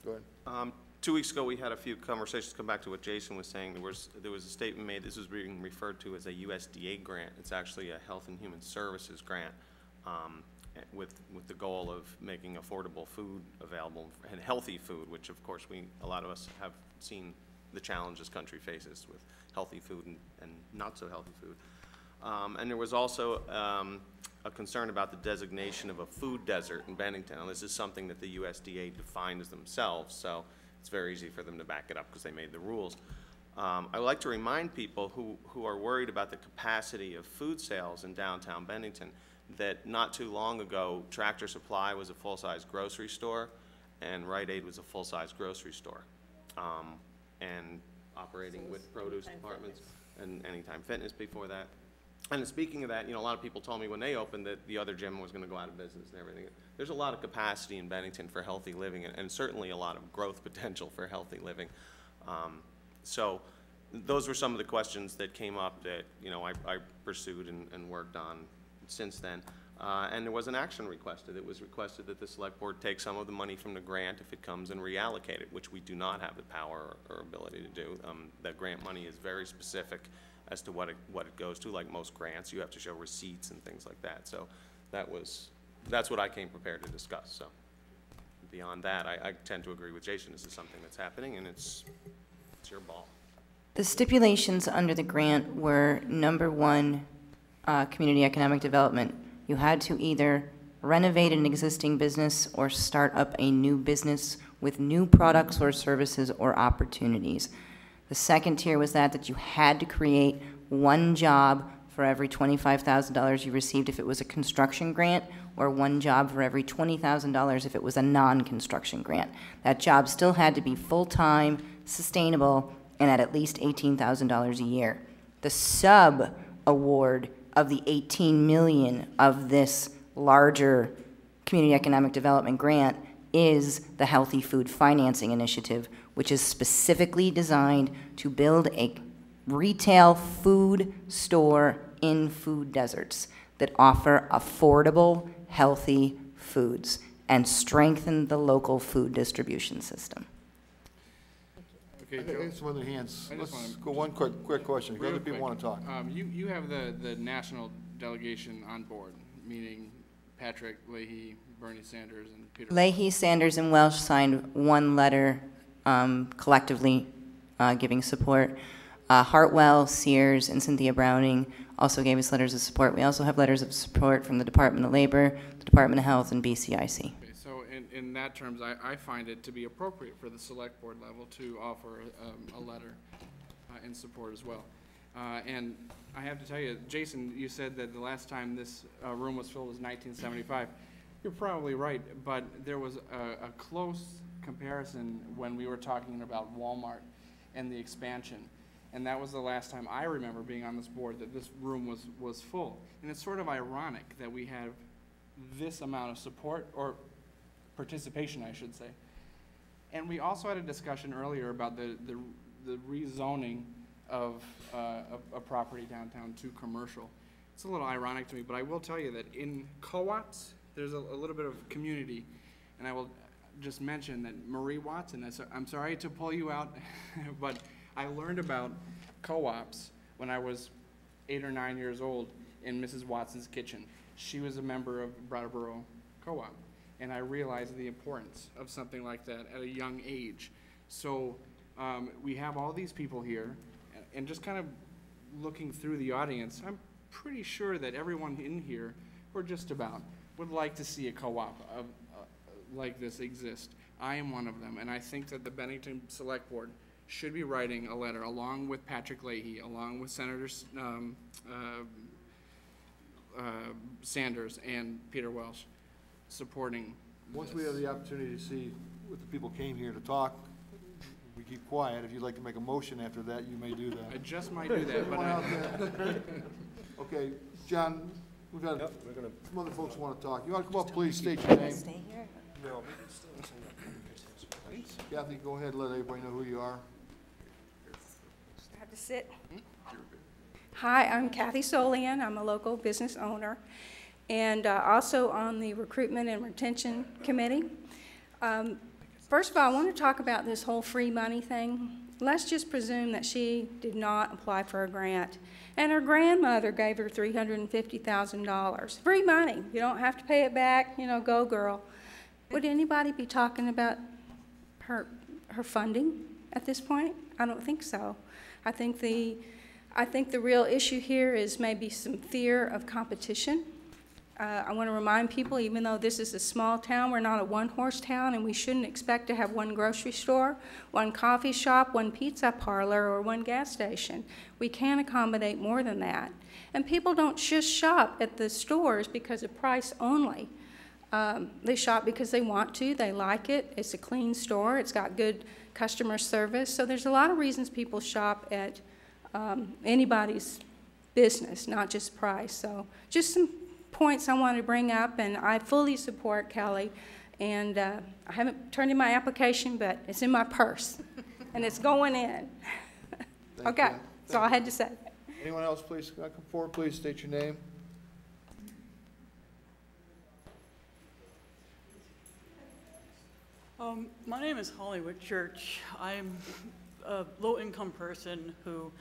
Go ahead. 2 weeks ago, we had a few conversations, come back to what Jason was saying. There was a statement made, this was being referred to as a USDA grant. It's actually a Health and Human Services grant with the goal of making affordable food available and healthy food, which of course a lot of us have seen the challenge this country faces with healthy food and not so healthy food. And there was also a concern about the designation of a food desert in Bennington. Now, this is something that the USDA defines themselves, so it's very easy for them to back it up because they made the rules. I would like to remind people who are worried about the capacity of food sales in downtown Bennington that not too long ago, Tractor Supply was a full-size grocery store and Rite Aid was a full-size grocery store, and operating with produce departments and Anytime Fitness before that. And speaking of that, a lot of people told me when they opened that the other gym was going to go out of business and everything. There's a lot of capacity in Bennington for healthy living and certainly a lot of growth potential for healthy living. So those were some of the questions that came up that, I pursued and worked on since then. And there was an action requested. It was requested that the select board take some of the money from the grant if it comes and reallocate it, which we do not have the power or ability to do. That grant money is very specific as to what it goes to. Like most grants, you have to show receipts and things like that. So that's what I came prepared to discuss. So beyond that, I tend to agree with Jason. This is something that's happening, and it's your ball. The stipulations under the grant were, number 1, community economic development. You had to either renovate an existing business or start up a new business with new products or services or opportunities. The second tier was that you had to create 1 job for every $25,000 you received if it was a construction grant, or 1 job for every $20,000 if it was a non-construction grant. That job still had to be full-time, sustainable, and at least $18,000 a year. The sub-award of the $18 million of this larger community economic development grant is the Healthy Food Financing Initiative, which is specifically designed to build a retail food store in food deserts that offer affordable, healthy foods and strengthen the local food distribution system. I got some other hands. I just Let's wanna- go one quick question, because Real other people quick. want to talk. You have the national delegation on board, meaning Patrick Leahy, Bernie Sanders, and Peter. Leahy, Sanders, and Welsh signed one letter collectively giving support. Hartwell, Sears, and Cynthia Browning also gave us letters of support. We also have letters of support from the Department of Labor, the Department of Health, and BCIC. Okay, so in that terms, I find it to be appropriate for the select board level to offer a letter in support as well. And I have to tell you, Jason, you said that the last time this room was filled was 1975. You're probably right, but there was a close comparison when we were talking about Walmart and the expansion. And that was the last time I remember being on this board that this room was full. And it's sort of ironic that we have this amount of support, or participation, I should say. And we also had a discussion earlier about the rezoning of a property downtown to commercial. It's a little ironic to me, but I will tell you that in co-ops, there's a little bit of community. And I will just mention that Marie Watson, I'm sorry to pull you out, but I learned about co-ops when I was 8 or 9 years old in Mrs. Watson's kitchen. She was a member of Brattleboro Co-op, and I realized the importance of something like that at a young age. So we have all these people here, and just kind of looking through the audience, I'm pretty sure that everyone in here, or just about, would like to see a co-op like this exist. I am one of them, and I think that the Bennington Select Board should be writing a letter along with Patrick Leahy, along with Senators Sanders and Peter Welsh, supporting Once this. we have the opportunity to see what the people came here to talk, we keep quiet. If you'd like to make a motion after that, you may do that. I just might do that, but Anyone out there? Okay, John, we've got some other folks who want to talk. You want to come up, please, state your name. Stay here. No. Kathy, go ahead, let everybody know who you are. I have to sit. Hi, I'm Kathy Solian. I'm a local business owner and also on the Recruitment and Retention Committee. First of all, I want to talk about this whole free money thing. Let's just presume that she did not apply for a grant and her grandmother gave her $350,000. Free money. You don't have to pay it back, you know, go girl. Would anybody be talking about her funding at this point? I don't think so. I think the real issue here is maybe some fear of competition. I want to remind people, even though this is a small town, we're not a one-horse town, and we shouldn't expect to have one grocery store, one coffee shop, one pizza parlor, or one gas station. We can accommodate more than that. And people don't just shop at the stores because of price only. They shop because they want to, they like it, it's a clean store, it's got good customer service. So there's a lot of reasons people shop at anybody's business, not just price. So just some points I wanted to bring up, and I fully support Kelly. And I haven't turned in my application, but it's in my purse, and it's going in. Okay, that's all I had to say. Anyone else, please, come forward, please, state your name. My name is Hollywood Church. I'm a low-income person who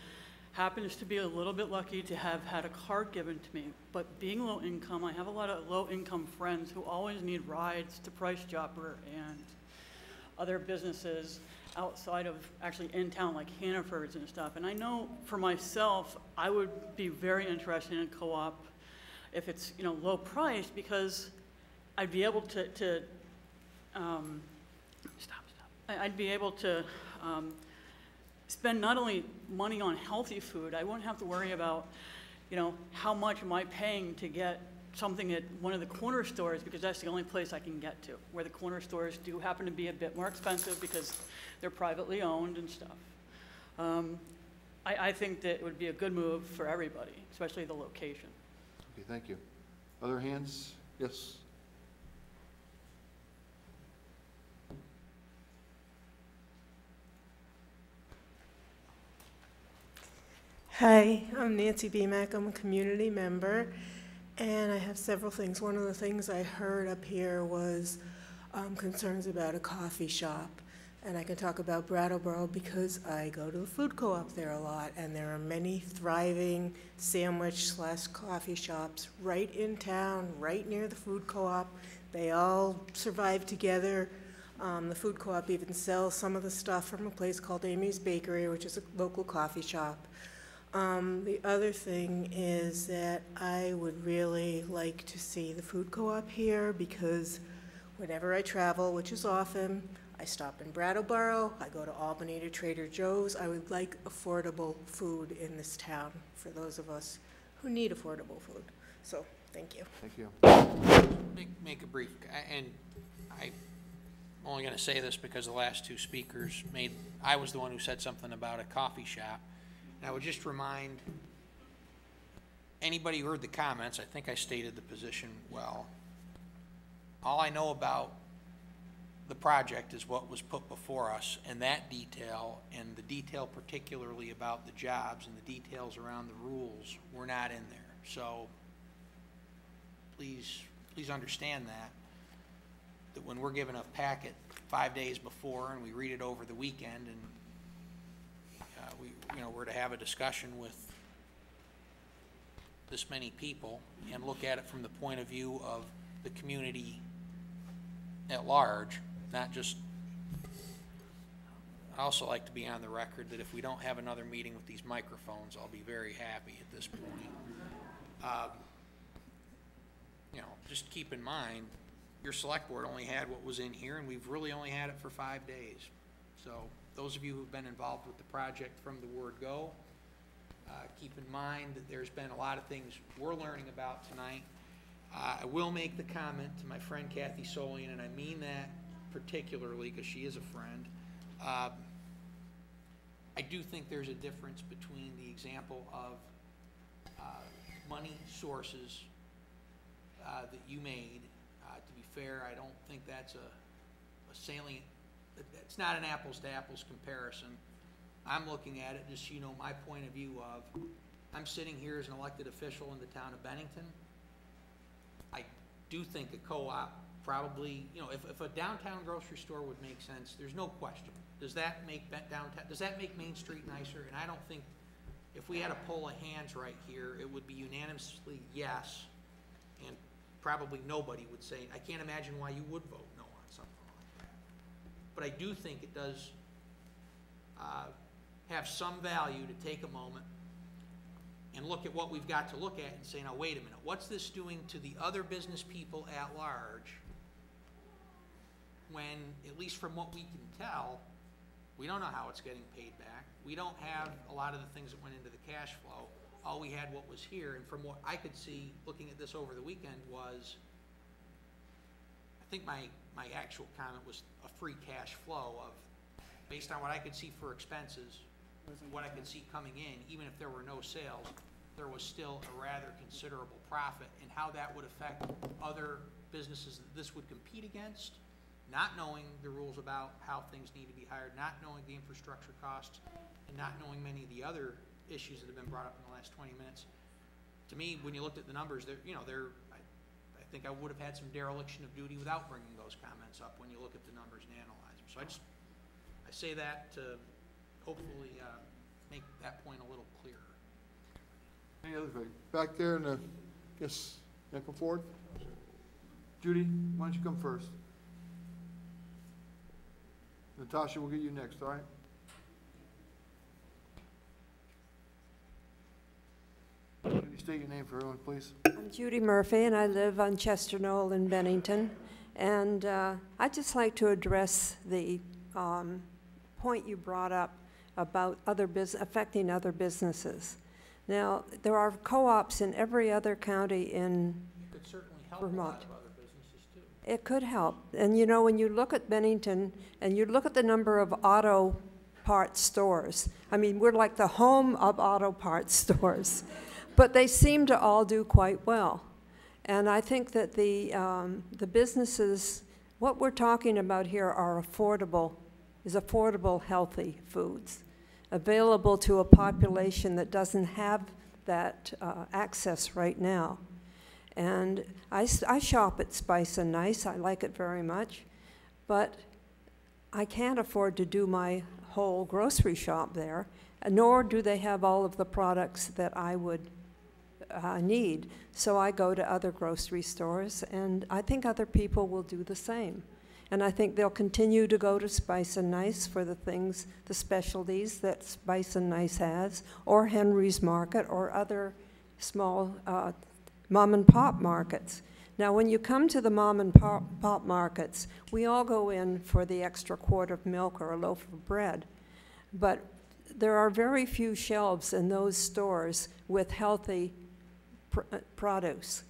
happens to be a little bit lucky to have had a car given to me. But being low income, I have a lot of low-income friends who always need rides to Price Chopper and other businesses outside of actually in town, like Hannaford's and stuff. And I know for myself, I would be very interested in a co-op if it's, you know, low price, because I'd be able to I'd be able to spend not only money on healthy food, I wouldn't have to worry about, you know, how much am I paying to get something at one of the corner stores, because that's the only place I can get to, where the corner stores do happen to be a bit more expensive because they're privately owned and stuff. I think that it would be a good move for everybody, especially the location. Okay, thank you. Other hands? Yes. Hi, I'm Nancy B. Mack. I'm a community member, And I have several things. One of the things I heard up here was concerns about a coffee shop. And I can talk about Brattleboro because I go to a food co-op there a lot, and there are many thriving sandwich/coffee shops right in town, right near the food co-op. They all survive together. The food co-op even sells some of the stuff from a place called Amy's Bakery, which is a local coffee shop. The other thing is that I would really like to see the food co-op here, because whenever I travel, which is often, I stop in Brattleboro, I go to Albany to Trader Joe's. I would like affordable food in this town for those of us who need affordable food. So, thank you. Thank you. Make a brief, and I'm only going to say this because the last two speakers I was the one who said something about a coffee shop. And I would just remind anybody who heard the comments, I think I stated the position well. All I know about the project is what was put before us, and that detail, and the detail particularly about the jobs and the details around the rules were not in there. So please understand that when we're given a packet 5 days before and we read it over the weekend, and we're to have a discussion with this many people and look at it from the point of view of the community at large, not just, I also like to be on the record that if we don't have another meeting with these microphones, I'll be very happy at this point. Just keep in mind, your select board only had what was in here, and we've really only had it for 5 days. So those of you who've been involved with the project from the word go, keep in mind that there's been a lot of things we're learning about tonight. I will make the comment to my friend Kathy Solian, and I mean that particularly because she is a friend. I do think there's a difference between the example of money sources that you made. To be fair, I don't think that's a salient, it's not an apples to apples comparison. I'm looking at it just, my point of view of, I'm sitting here as an elected official in the town of Bennington. I do think a co-op probably, if a downtown grocery store would make sense, there's no question. Does that make Main Street nicer? And I don't think, if we had a poll of hands right here, it would be unanimously yes, and probably nobody would say, I can't imagine why you would vote no on something like that. But I do think it does have some value to take a moment and look at what we've got to look at and say, now wait a minute, what's this doing to the other business people at large when, at least from what we can tell, we don't know how it's getting paid back. We don't have a lot of the things that went into the cash flow. All we had what was here, and from what I could see looking at this over the weekend was, I think my actual comment was a free cash flow of, based on what I could see for expenses, what I could see coming in, even if there were no sales, there was still a rather considerable profit, and how that would affect other businesses that this would compete against, not knowing the rules about how things need to be hired, not knowing the infrastructure costs, and not knowing many of the other issues that have been brought up in the last 20 minutes. To me, when you looked at the numbers, I think I would have had some dereliction of duty without bringing those comments up when you look at the numbers and analyze them. So I say that to hopefully make that point a little clearer. Any other thing? Back there in the, yes, yeah, come forward. Judy, why don't you come first? Natasha, we'll get you next, all right? Can you state your name for everyone, please? I'm Judy Murphy, and I live on Chester Knoll in Bennington. And I'd just like to address the point you brought up about affecting other businesses. Now, there are co-ops in every other county in It could certainly help Vermont. a lot of other businesses too. It could help. And when you look at Bennington and you look at the number of auto parts stores, I mean, we're like the home of auto parts stores, but they seem to all do quite well. And I think that the businesses, what we're talking about here are affordable, healthy foods available to a population that doesn't have that access right now. And I shop at Spice and Nice. I like it very much. But I can't afford to do my whole grocery shop there, nor do they have all of the products that I would need. So I go to other grocery stores, and I think other people will do the same. And I think they'll continue to go to Spice and Nice for the things, the specialties that Spice and Nice has, or Henry's Market, or other small mom and pop markets. Now, when you come to the mom and pop markets, we all go in for the extra quart of milk or a loaf of bread. But there are very few shelves in those stores with healthy produce,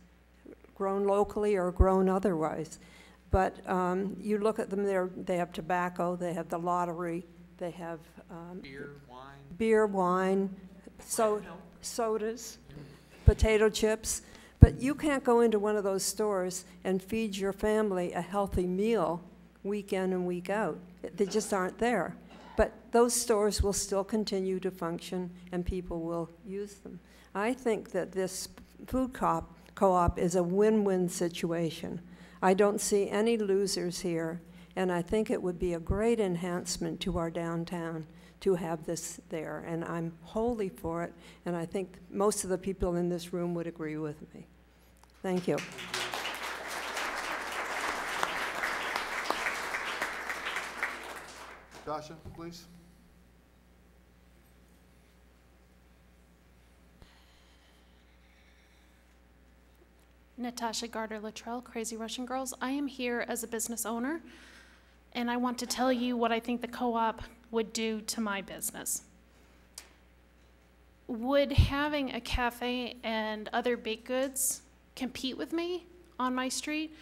grown locally or grown otherwise. But you look at them, they have tobacco, they have the lottery, they have beer, wine, sodas, potato chips. But you can't go into one of those stores and feed your family a healthy meal week in and week out. They just aren't there. But those stores will still continue to function and people will use them. I think that this food co-op is a win-win situation. I don't see any losers here, and I think it would be a great enhancement to our downtown to have this there, and I'm wholly for it, and I think most of the people in this room would agree with me. Thank you. Tasha, please. Natasha Garter-Luttrell, Crazy Russian Girls. I am here as a business owner, and I want to tell you what I think the co-op would do to my business. Would having a cafe and other baked goods compete with me on my street?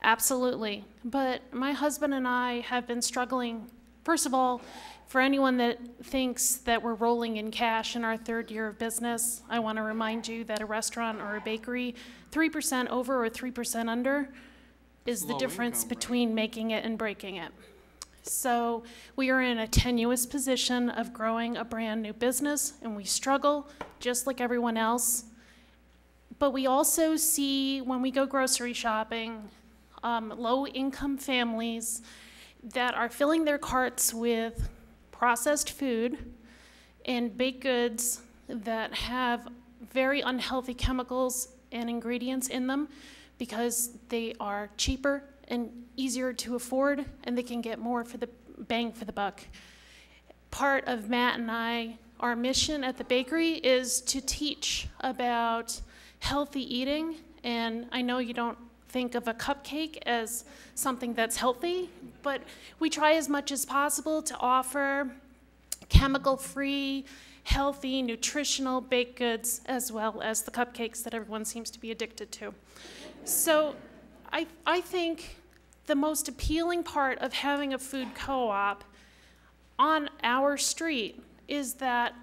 Absolutely. But my husband and I have been struggling. First of all, for anyone that thinks that we're rolling in cash in our third year of business, I want to remind you that a restaurant or a bakery, 3% over or 3% under is the difference between making it and breaking it. So we are in a tenuous position of growing a brand new business, and we struggle just like everyone else. But we also see, when we go grocery shopping, low-income families that are filling their carts with processed food and baked goods that have very unhealthy chemicals and ingredients in them because they are cheaper and easier to afford, and they can get more for the bang for the buck. Part of Matt and I, our mission at the bakery is to teach about healthy eating, and I know you don't think of a cupcake as something that's healthy, but we try as much as possible to offer chemical-free, healthy, nutritional baked goods, as well as the cupcakes that everyone seems to be addicted to. So I think the most appealing part of having a food co-op on our street is that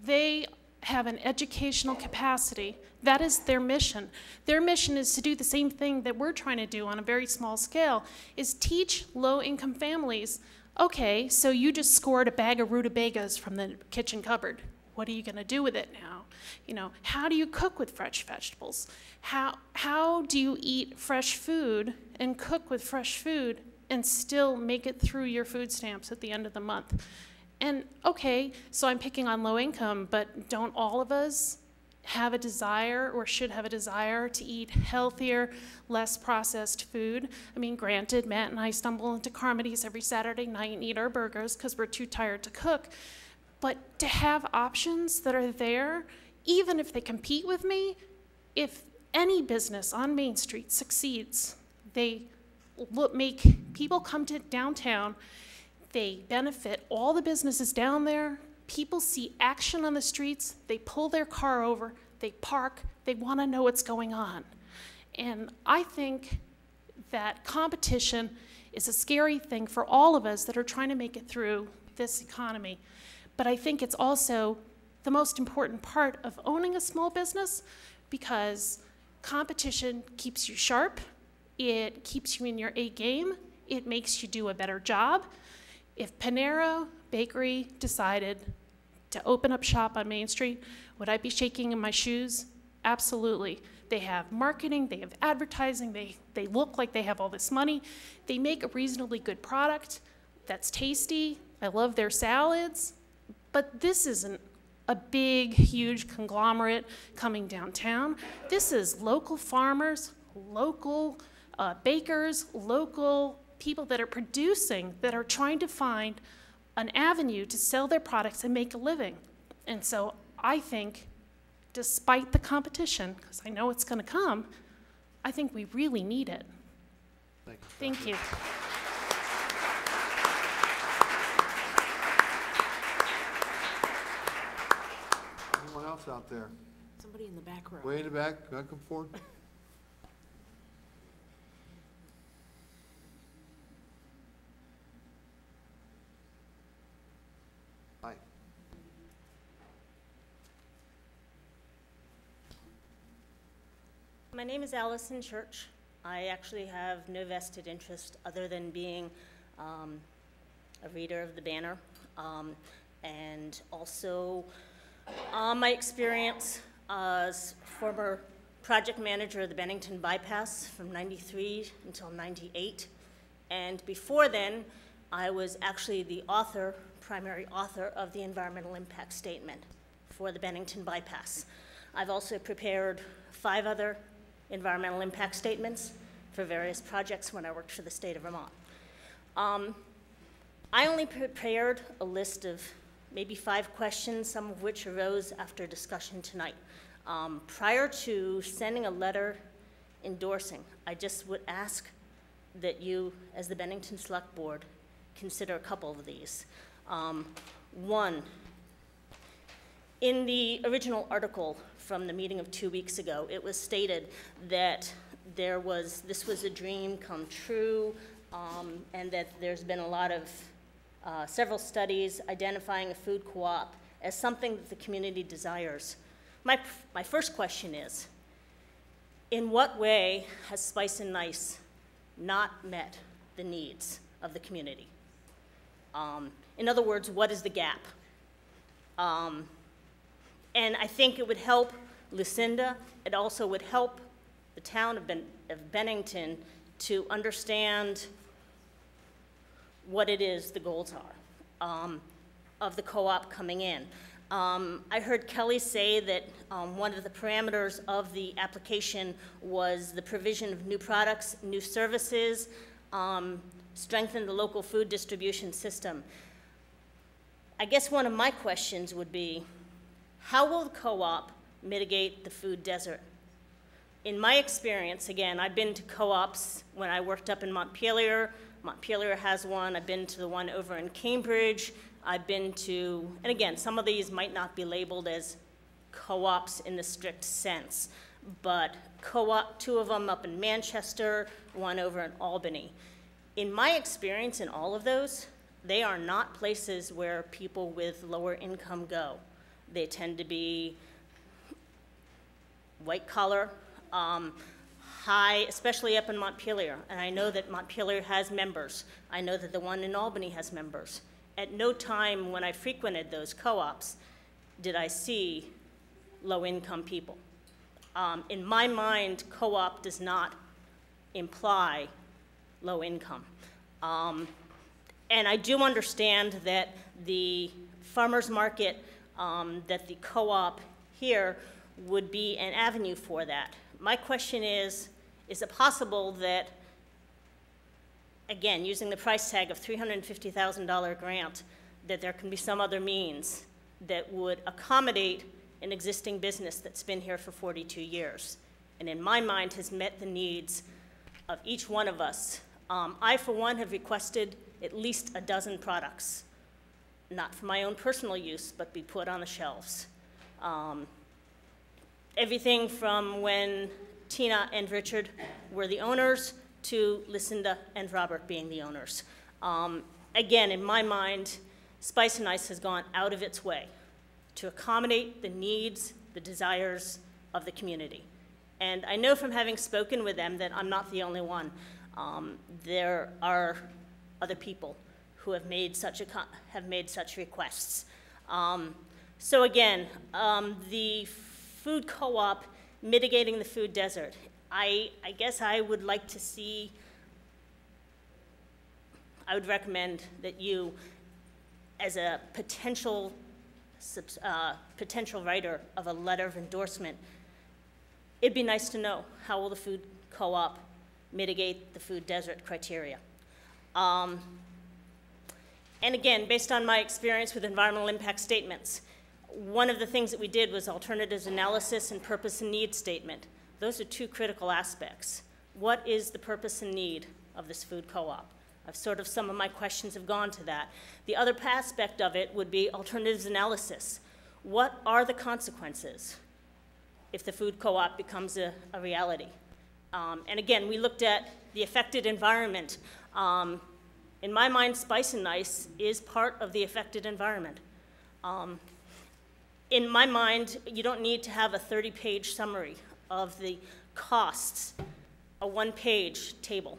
they have an educational capacity. That is their mission. Their mission is to do the same thing that we're trying to do on a very small scale, is teach low-income families, okay, so you just scored a bag of rutabagas from the kitchen cupboard. What are you gonna do with it now? You know, how do you cook with fresh vegetables? How do you eat fresh food and cook with fresh food and still make it through your food stamps at the end of the month? And okay, so I'm picking on low income, but don't all of us have a desire or should have a desire to eat healthier, less processed food? I mean, granted, Matt and I stumble into Carmody's every Saturday night and eat our burgers because we're too tired to cook. But to have options that are there, even if they compete with me, if any business on Main Street succeeds, they make people come to downtown, they benefit all the businesses down there, people see action on the streets, they pull their car over, they park, they want to know what's going on. And I think that competition is a scary thing for all of us that are trying to make it through this economy. But I think it's also the most important part of owning a small business, because competition keeps you sharp, it keeps you in your A game, it makes you do a better job. If Panera Bakery decided to open up shop on Main Street, would I be shaking in my shoes? absolutely. They have marketing, they have advertising, they look like they have all this money. They make a reasonably good product that's tasty. I love their salads. But this isn't a big, huge conglomerate coming downtown. This is local farmers, local bakers, local people that are producing, that are trying to find an avenue to sell their products and make a living. And so I think, despite the competition, because I know it's going to come, I think we really need it. Thank you. Anyone else out there? Somebody in the back row. Way in the back, can I come forward? Hi. My name is Allison Church. I actually have no vested interest other than being a reader of the Banner, and also my experience as former project manager of the Bennington Bypass from '93 until '98, and before then I was actually the author, primary author of the environmental impact statement for the Bennington Bypass. I've also prepared 5 other environmental impact statements for various projects when I worked for the state of Vermont. I only prepared a list of maybe 5 questions, some of which arose after discussion tonight. Prior to sending a letter endorsing, I just would ask that you, as the Bennington Select Board, consider a couple of these. One, in the original article from the meeting of 2 weeks ago, it was stated that this was a dream come true, and that there's been a lot of, several studies identifying a food co-op as something that the community desires. My first question is, in what way has Spice and Nice not met the needs of the community? In other words, what is the gap? And I think it would help Lucinda. It also would help the town of Bennington to understand what it is the goals are of the co-op coming in. I heard Kelly say that one of the parameters of the application was the provision of new products, new services, strengthen the local food distribution system. I guess one of my questions would be, how will the co-op mitigate the food desert? In my experience, again, I've been to co-ops when I worked up in Montpelier. Montpelier has one. I've been to the one over in Cambridge. I've been to, and again, some of these might not be labeled as co-ops in the strict sense, but co-op, 2 of them up in Manchester, 1 over in Albany. In my experience in all of those, they are not places where people with lower income go. They tend to be white collar, high, especially up in Montpelier. And I know that Montpelier has members. I know that the one in Albany has members. At no time when I frequented those co-ops did I see low-income people. In my mind, co-op does not imply low income. And I do understand that the farmers market, that the co-op here would be an avenue for that. My question is it possible that, again, using the price tag of $350,000 grant, that there can be some other means that would accommodate an existing business that's been here for 42 years, and in my mind has met the needs of each one of us. I, for one, have requested at least a dozen products, not for my own personal use, but be put on the shelves. Everything from when Tina and Richard were the owners to Lucinda and Robert being the owners. Again, in my mind, Spice and Nice has gone out of its way to accommodate the needs, the desires of the community. And I know from having spoken with them that I'm not the only one. There are other people who have made such requests. So again, the food co-op mitigating the food desert. I guess I would like to see, I would recommend that you, as a potential writer of a letter of endorsement, it'd be nice to know how will the food co-op mitigate the food desert criteria. And again, based on my experience with environmental impact statements, one of the things that we did was alternatives analysis and purpose and need statement. Those are two critical aspects. What is the purpose and need of this food co-op? Some of my questions have gone to that. The other aspect of it would be alternatives analysis. What are the consequences if the food co-op becomes a reality? And again, we looked at the affected environment. In my mind, Spice and Nice is part of the affected environment. In my mind, you don't need to have a 30-page summary of the costs, a one-page table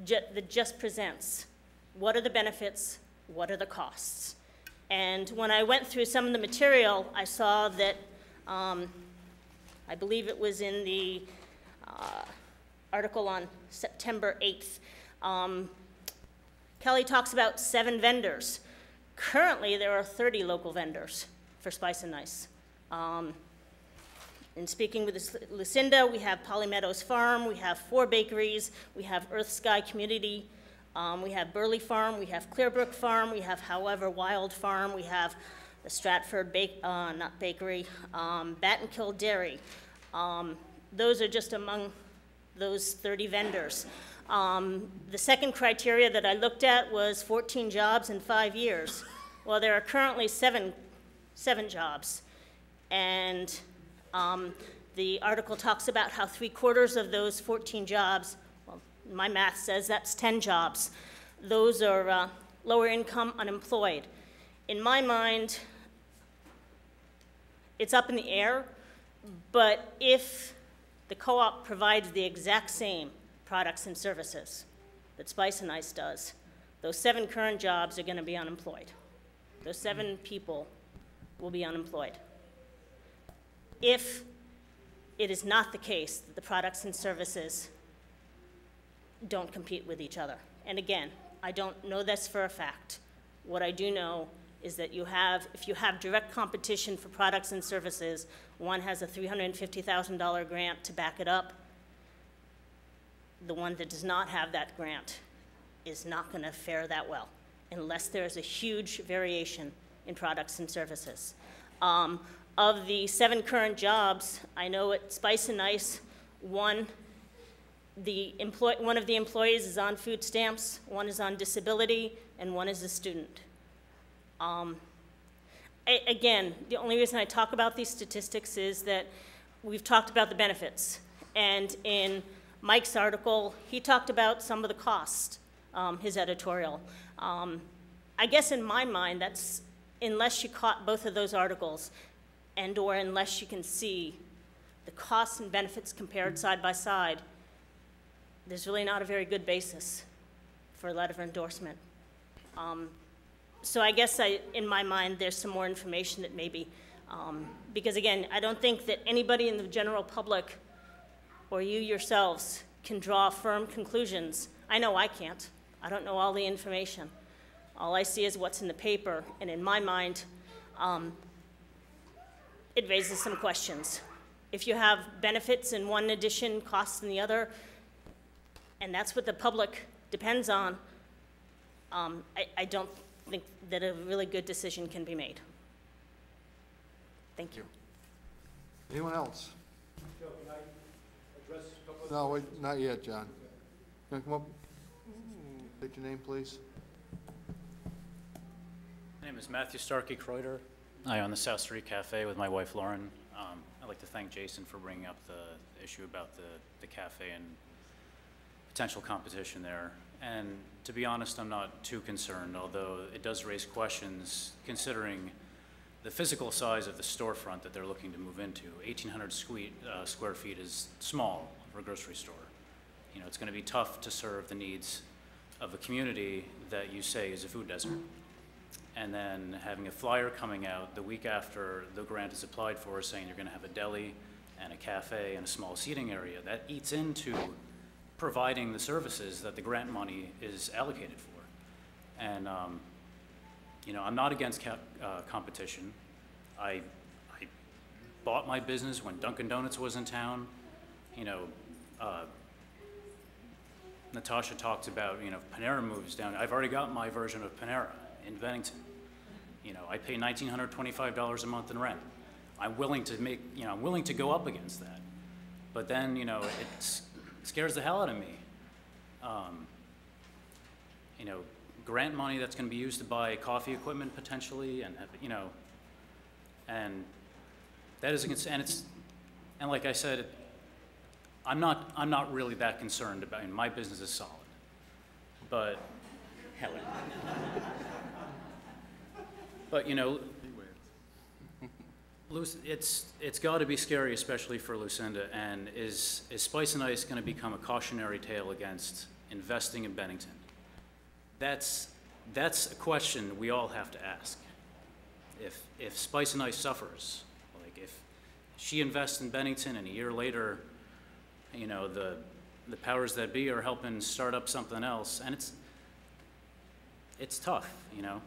that just presents what are the benefits, what are the costs. And when I went through some of the material, I saw that, I believe it was in the article on September 8th, Kelly talks about 7 vendors. Currently, there are 30 local vendors for Spice and Nice. In speaking with Lucinda, we have Polly Meadows Farm, we have 4 bakeries, we have Earth Sky Community, we have Burley Farm, we have Clearbrook Farm, we have However Wild Farm, we have the Stratford Bakery, Battenkill Dairy. Those are just among those 30 vendors. The second criteria that I looked at was 14 jobs in 5 years. Well, there are currently seven jobs. And the article talks about how 3/4 of those 14 jobs, well, my math says that's 10 jobs. Those are lower income, unemployed. In my mind, it's up in the air, but if the co-op provides the exact same products and services that Spice and Nice does, those 7 current jobs are going to be unemployed. Those 7 people will be unemployed. If it is not the case that the products and services don't compete with each other. And again, I don't know this for a fact. What I do know is that if you have direct competition for products and services, one has a $350,000 grant to back it up. The one that does not have that grant is not going to fare that well unless there is a huge variation in products and services. Of the 7 current jobs, I know at Spice and Nice, one of the employees is on food stamps, one is on disability, and one is a student. Again, the only reason I talk about these statistics is that we've talked about the benefits. And in Mike's article, he talked about some of the cost, his editorial. I guess in my mind, that's, unless you caught both of those articles, and or unless you can see the costs and benefits compared side by side, there's really not a very good basis for a letter of endorsement. So I guess in my mind, there's some more information that maybe, because again, I don't think that anybody in the general public or you yourselves can draw firm conclusions. I know I can't. I don't know all the information. All I see is what's in the paper, and in my mind, it raises some questions. If you have benefits in one edition, costs in the other, and that's what the public depends on, I don't think that a really good decision can be made. Thank you. Anyone else? Joe, can I address a couple of... No, wait, not yet, John. Can you come up? State your name, please. My name is Matthew Starkey-Kreuter. I own the South Street Cafe with my wife, Lauren. I'd like to thank Jason for bringing up the issue about the cafe and potential competition there. And to be honest, I'm not too concerned, although it does raise questions considering the physical size of the storefront that they're looking to move into. 1,800 square feet is small for a grocery store. You know, it's going to be tough to serve the needs of a community that you say is a food desert. And then having a flyer coming out the week after the grant is applied for saying you're going to have a deli and a cafe and a small seating area, that eats into providing the services that the grant money is allocated for. And, you know, I'm not against competition. I bought my business when Dunkin' Donuts was in town. You know, Natasha talked about, you know, Panera moves down. I've already got my version of Panera in Bennington. You know, I pay $1,925 a month in rent. I'm willing to make, you know, I'm willing to go up against that. But then, you know, it scares the hell out of me. You know, grant money that's going to be used to buy coffee equipment potentially, and, you know, and that is a concern. And it's, and like I said, I'm not really that concerned about, and my business is solid. But, Helen. But, you know, it's got to be scary, especially for Lucinda. And is Spice and Ice going to become a cautionary tale against investing in Bennington? That's a question we all have to ask. If Spice and Ice suffers, like if she invests in Bennington and a year later, you know, the powers that be are helping start up something else, and it's tough, you know.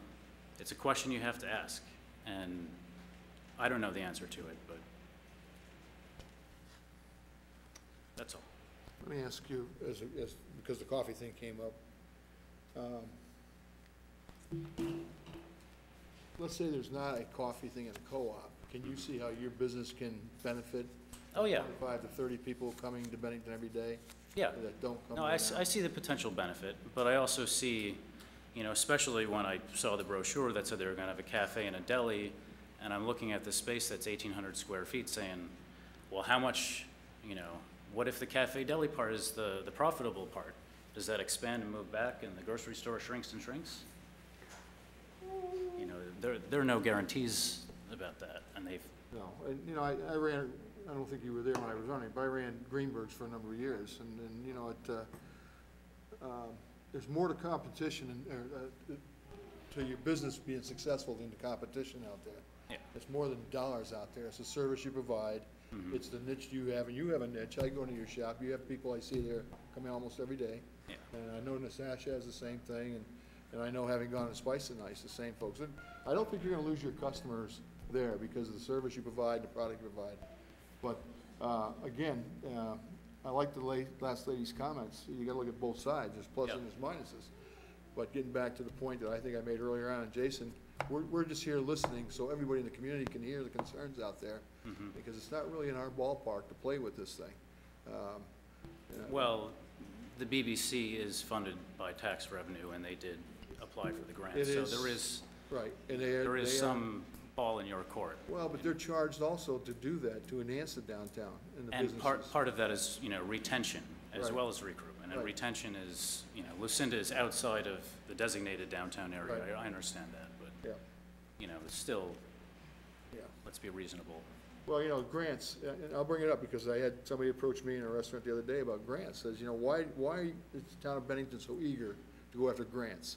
It's a question you have to ask, and I don't know the answer to it, but that's all. Let me ask you, because the coffee thing came up. Let's say there's not a coffee thing in a co-op. Can you see how your business can benefit? Oh, yeah. 25 to 30 people coming to Bennington every day? Yeah. That don't come No, I see the potential benefit, but I also see, you know, especially when I saw the brochure that said they were going to have a cafe and a deli, and I'm looking at the space that's 1,800 square feet saying, well, how much, you know, what if the cafe deli part is the profitable part? Does that expand and move back and the grocery store shrinks and shrinks? You know, there are no guarantees about that, and they've... No, and, you know, I ran, I don't think you were there when I was running, but I ran Greenberg's for a number of years, and you know, there's more to competition and to your business being successful than the competition out there. Yeah. It's more than dollars out there. It's the service you provide. Mm-hmm. It's the niche you have, and you have a niche. I go into your shop. You have people I see there coming almost every day. Yeah. And I know Natasha has the same thing, and I know, having gone to Spice and Ice, the same folks. And I don't think you're going to lose your customers there because of the service you provide, the product you provide. But again, I like the last lady's comments. You got to look at both sides. There's pluses and there's minuses. But getting back to the point that I think I made earlier on, Jason, we're just here listening so everybody in the community can hear the concerns out there, because it's not really in our ballpark to play with this thing. Well, the BBC is funded by tax revenue, and they did apply for the grant. So there is, right, and there is some ball in your court. Well, but they're charged also to do that, to enhance the downtown and the and businesses. part of that is, you know, retention as Right. well as recruitment. And Right. retention is, you know, Lucinda is outside of the designated downtown area. Right. I understand that, but, Yeah. you know, it's still, Yeah. let's be reasonable. Well, you know, grants, and I'll bring it up because I had somebody approach me in a restaurant the other day about grants. Says, you know, why is the town of Bennington so eager to go after grants?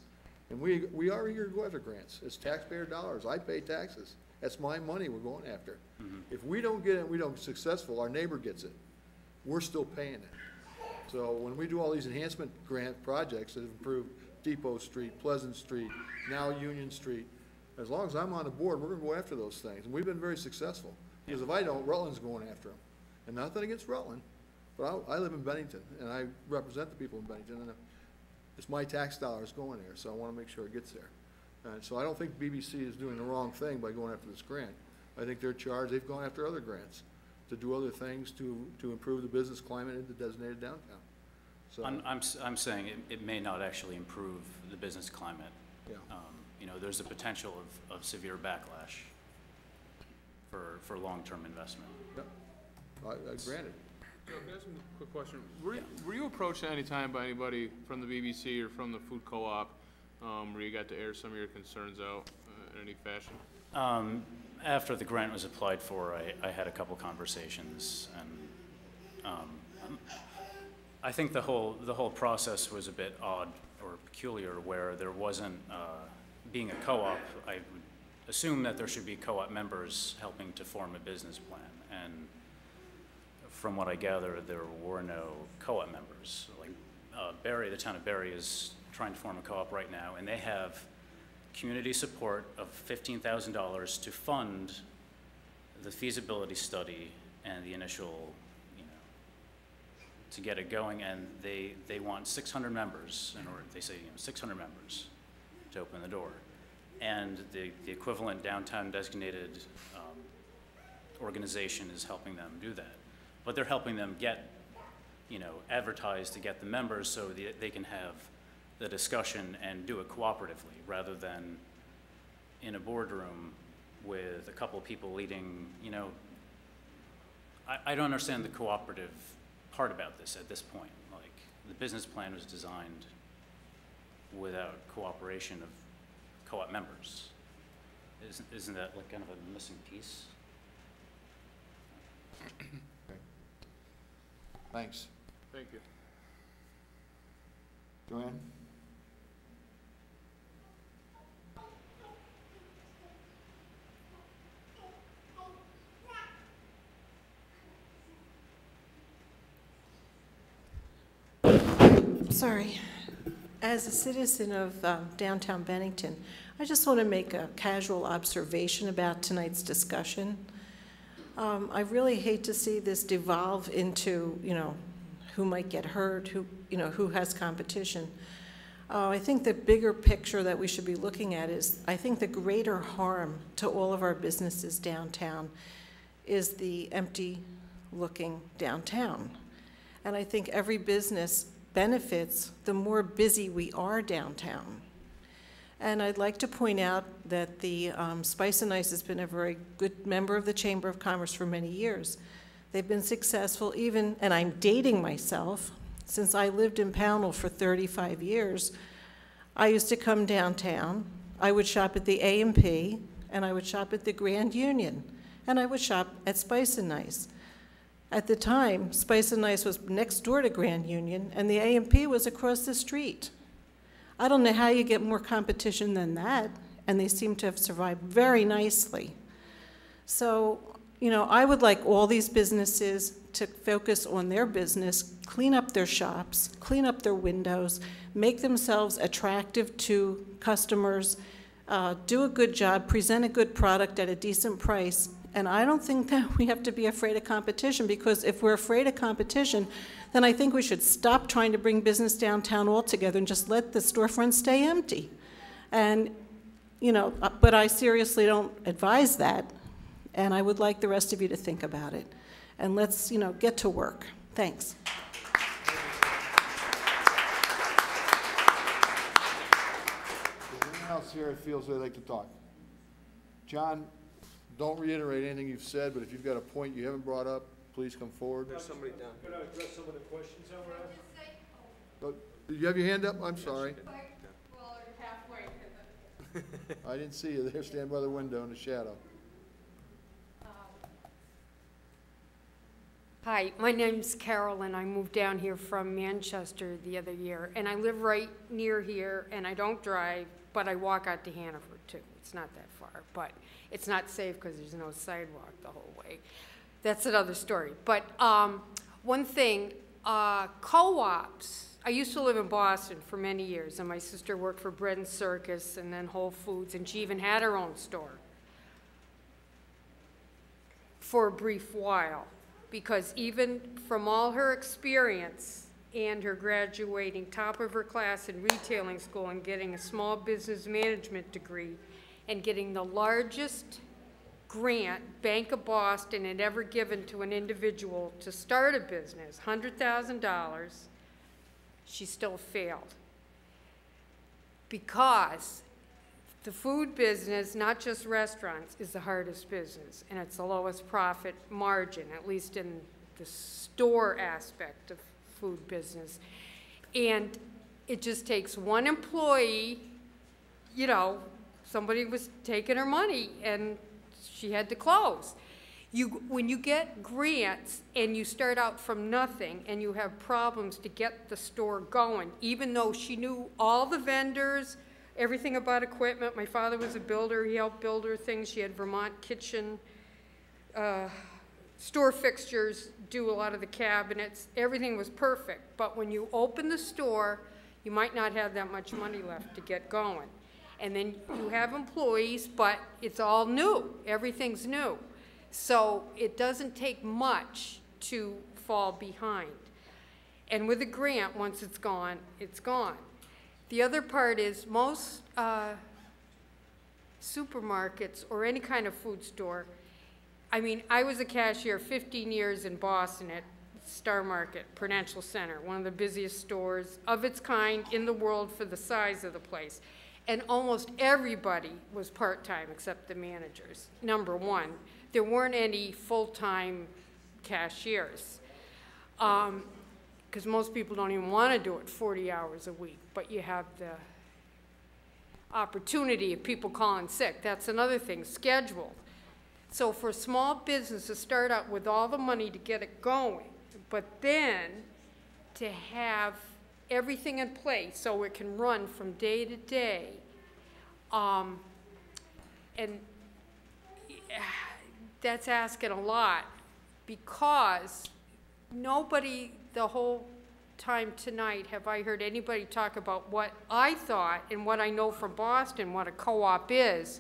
And we are eager to go after grants. It's taxpayer dollars. I pay taxes. That's my money we're going after. If we don't get it, we don't successful, our neighbor gets it. We're still paying it. So when we do all these enhancement grant projects that have improved Depot Street, Pleasant Street, now Union Street, as long as I'm on the board, we're gonna go after those things. And we've been very successful. Because if I don't, Rutland's going after them. And nothing against Rutland, but I live in Bennington, and I represent the people in Bennington, and it's my tax dollars going there, so I wanna make sure it gets there. And so I don't think BBC is doing the wrong thing by going after this grant. I think they're charged, they've gone after other grants to do other things to improve the business climate in the designated downtown. So, I'm saying it may not actually improve the business climate. Yeah. You know, there's a potential of severe backlash for long-term investment. Yep. Granted. Joe, can I ask you a quick question? Were you approached at any time by anybody from the BBC or from the food co-op where you got to air some of your concerns out in any fashion? After the grant was applied for, I had a couple conversations, and I think the whole process was a bit odd or peculiar, where there wasn't, being a co-op, I would assume that there should be co-op members helping to form a business plan, and from what I gather, there were no co-op members. Like Barry, the town of Barry is trying to form a co-op right now, and they have community support of $15,000 to fund the feasibility study and the initial, to get it going, and they want 600 members in order, they say 600 members to open the door. And the equivalent downtown designated organization is helping them do that. But they're helping them get, advertised to get the members so they can have the discussion and do it cooperatively rather than in a boardroom with a couple of people leading, I don't understand the cooperative part about this at this point. Like, the business plan was designed without cooperation of co-op members. Isn't that like kind of a missing piece? Okay. Thanks. Thank you. Joanne? Sorry. As a citizen of downtown Bennington, I just want to make a casual observation about tonight's discussion. I really hate to see this devolve into, who might get hurt, who has competition. I think the bigger picture that we should be looking at is, I think the greater harm to all of our businesses downtown is the empty-looking downtown. And I think every business benefits the more busy we are downtown. And I'd like to point out that the Spice and Ice has been a very good member of the Chamber of Commerce for many years. They've been successful even, and I'm dating myself, since I lived in Pownell for 35 years. I used to come downtown, I would shop at the A&P, and I would shop at the Grand Union, and I would shop at Spice and Ice. At the time, Spice and Ice was next door to Grand Union, and the A&P was across the street. I don't know how you get more competition than that, and they seem to have survived very nicely. So, I would like all these businesses to focus on their business, clean up their shops, clean up their windows, make themselves attractive to customers, do a good job, present a good product at a decent price. And I don't think that we have to be afraid of competition, because if we're afraid of competition, then I think we should stop trying to bring business downtown altogether and just let the storefronts stay empty. And, but I seriously don't advise that, and I would like the rest of you to think about it. And let's, get to work. Thanks. Anyone else here feels they'd like to talk? John? Don't reiterate anything you've said, but if you've got a point you haven't brought up, please come forward. There's somebody down. Could I address some of the questions that were asked? Did you have your hand up? I'm sorry. I didn't see you there. Stand by the window in the shadow. Hi, my name's Carol, and I moved down here from Manchester the other year, and I live right near here, and I don't drive, but I walk out to Hannaford too. It's not that far, but it's not safe because there's no sidewalk the whole way. That's another story. But one thing, co-ops, I used to live in Boston for many years, and my sister worked for Bread and Circus and then Whole Foods, and she even had her own store for a brief while. Because even from all her experience and her graduating top of her class in retailing school and getting a small business management degree and getting the largest grant Bank of Boston had ever given to an individual to start a business, $100,000, she still failed. Because the food business, not just restaurants, is the hardest business, and it's the lowest profit margin, at least in the store aspect of food business. And it just takes one employee, somebody was taking her money and she had to close. When you get grants and you start out from nothing and you have problems to get the store going, even though she knew all the vendors, everything about equipment. My father was a builder. He helped build her things. She had Vermont kitchen store fixtures, do a lot of the cabinets, everything was perfect. But when you open the store, you might not have that much money left to get going. And then you have employees, but it's all new, everything's new. So it doesn't take much to fall behind. And with a grant, once it's gone, it's gone. The other part is most supermarkets or any kind of food store, I mean, I was a cashier 15 years in Boston at Star Market, Prudential Center, one of the busiest stores of its kind in the world for the size of the place. And almost everybody was part-time except the managers, number one. There weren't any full-time cashiers. Because most people don't even want to do it 40 hours a week, but you have the opportunity of people calling sick. That's another thing, scheduled. So for a small business to start out with all the money to get it going, but then to have everything in place so it can run from day to day, and that's asking a lot, because nobody the whole time tonight have I heard anybody talk about what I thought and what I know from Boston, what a co-op is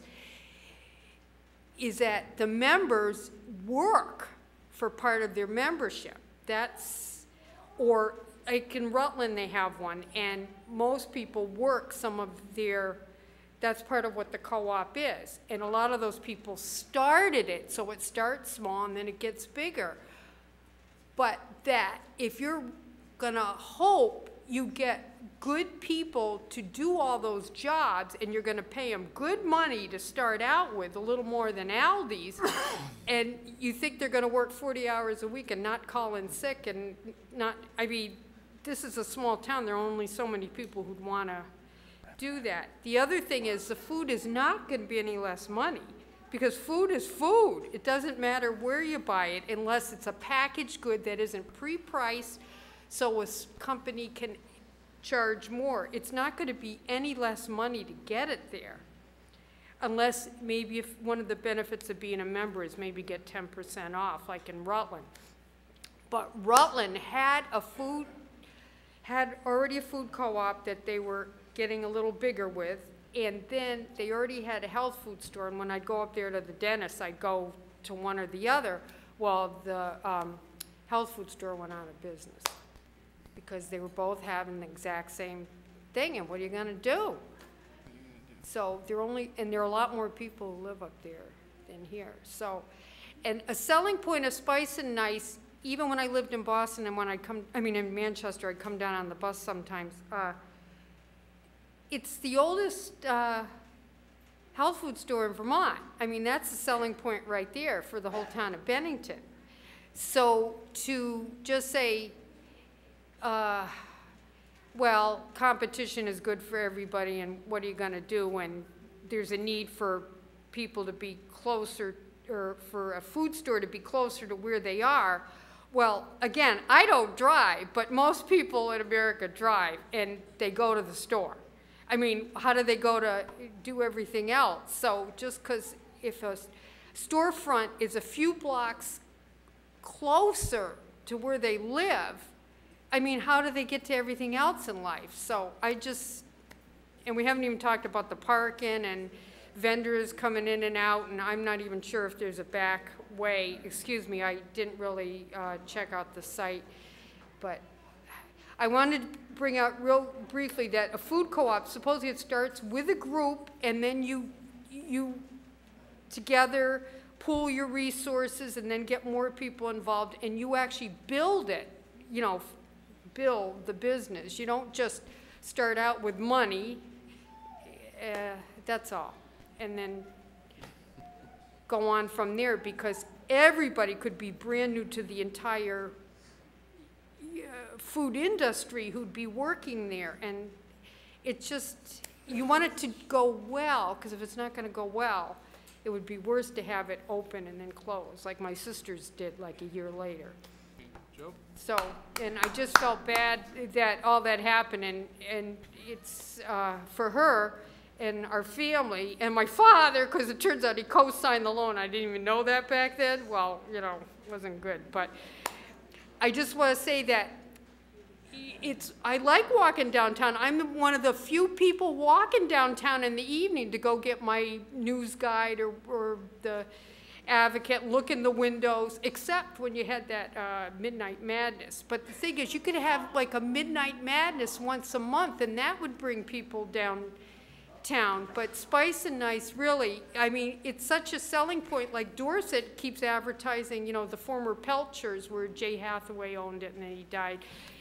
that the members work for part of their membership. Or like in Rutland they have one, and most people work some of their, that's part of what the co-op is. And a lot of those people started it, so it starts small and then it gets bigger. But that if you're gonna hope you get good people to do all those jobs and you're gonna pay them good money to start out with, a little more than Aldi's, and you think they're gonna work 40 hours a week and not call in sick and not, I mean, this is a small town, there are only so many people who'd wanna do that. The other thing is the food is not gonna be any less money, because food is food. It doesn't matter where you buy it unless it's a packaged good that isn't pre-priced so a company can charge more. It's not going to be any less money to get it there, unless maybe if one of the benefits of being a member is maybe get 10% off, like in Rutland. But Rutland had already a food co-op that they were getting a little bigger with, and then they already had a health food store, and when I'd go up there to the dentist, I'd go to one or the other. Well, the health food store went out of business because they were both having the exact same thing, and what are you gonna do? So there are a lot more people who live up there than here. So, and a selling point of Spice and Nice, even when I lived in Boston and when in Manchester, I'd come down on the bus sometimes, it's the oldest health food store in Vermont. I mean, that's a selling point right there for the whole town of Bennington. So to just say, well, competition is good for everybody, and what are you going to do when there's a need for people to be closer, or for a food store to be closer to where they are? Well, again, I don't drive, but most people in America drive, and they go to the store. I mean, how do they go to do everything else? So just because if a storefront is a few blocks closer to where they live, I mean, how do they get to everything else in life? So and we haven't even talked about the parking and vendors coming in and out, and I'm not even sure if there's a back way. Excuse me, I didn't really check out the site, but I wanted to bring out real briefly that a food co-op, supposedly it starts with a group, and then you together pool your resources and then get more people involved, and you actually build it, build the business. You don't just start out with money, that's all, and then go on from there, because everybody could be brand new to the entire food industry who'd be working there, and it's just, you want it to go well, because if it's not going to go well, it would be worse to have it open and then close, like my sisters did like a year later. Joe? So, and I just felt bad that all that happened, and it's, for her, and our family, and my father, because it turns out he co-signed the loan. I didn't even know that back then. Well, you know, it wasn't good. But I just want to say that I like walking downtown. I'm one of the few people walking downtown in the evening to go get my news guide or the Advocate, look in the windows, except when you had that Midnight Madness. But the thing is, you could have like a Midnight Madness once a month, and that would bring people downtown. But Spice and Nice, really, I mean, it's such a selling point. Like Dorset keeps advertising, you know, the former Pelchers, where Jay Hathaway owned it and then he died.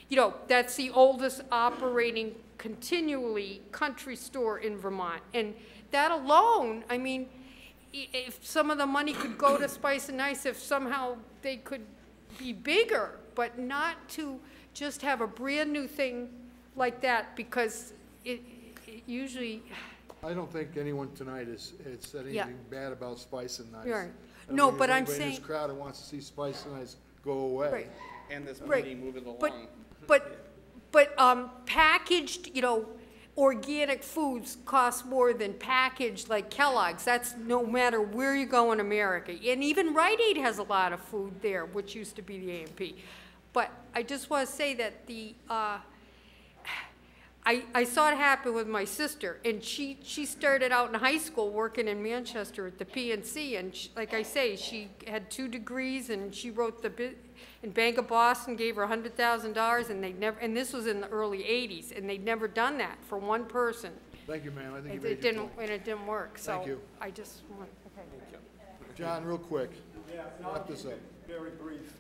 You know, that's the oldest operating continually country store in Vermont. And that alone, I mean, if some of the money could go to Spice and Nice, if somehow they could be bigger, but not to just have a brand new thing like that, because it usually. I don't think anyone tonight has said anything bad about Spice and Nice. Right. No, but I'm saying. Anybody in this crowd who wants to see Spice and Nice go away. Right. And this meeting moving along. But packaged, you know, organic foods cost more than packaged like Kellogg's. That's no matter where you go in America. And even Rite Aid has a lot of food there, which used to be the A&P. But I just want to say that I saw it happen with my sister, and she started out in high school working in Manchester at the PNC, and like I say, she had 2 degrees, and she wrote and Bank of Boston gave her $100,000, and and this was in the early 80s, and they'd never done that for one person. Thank you, ma'am. I think it didn't work. So Thank you. I just want, okay. John, real quick. Yeah, wrap this up. Very brief.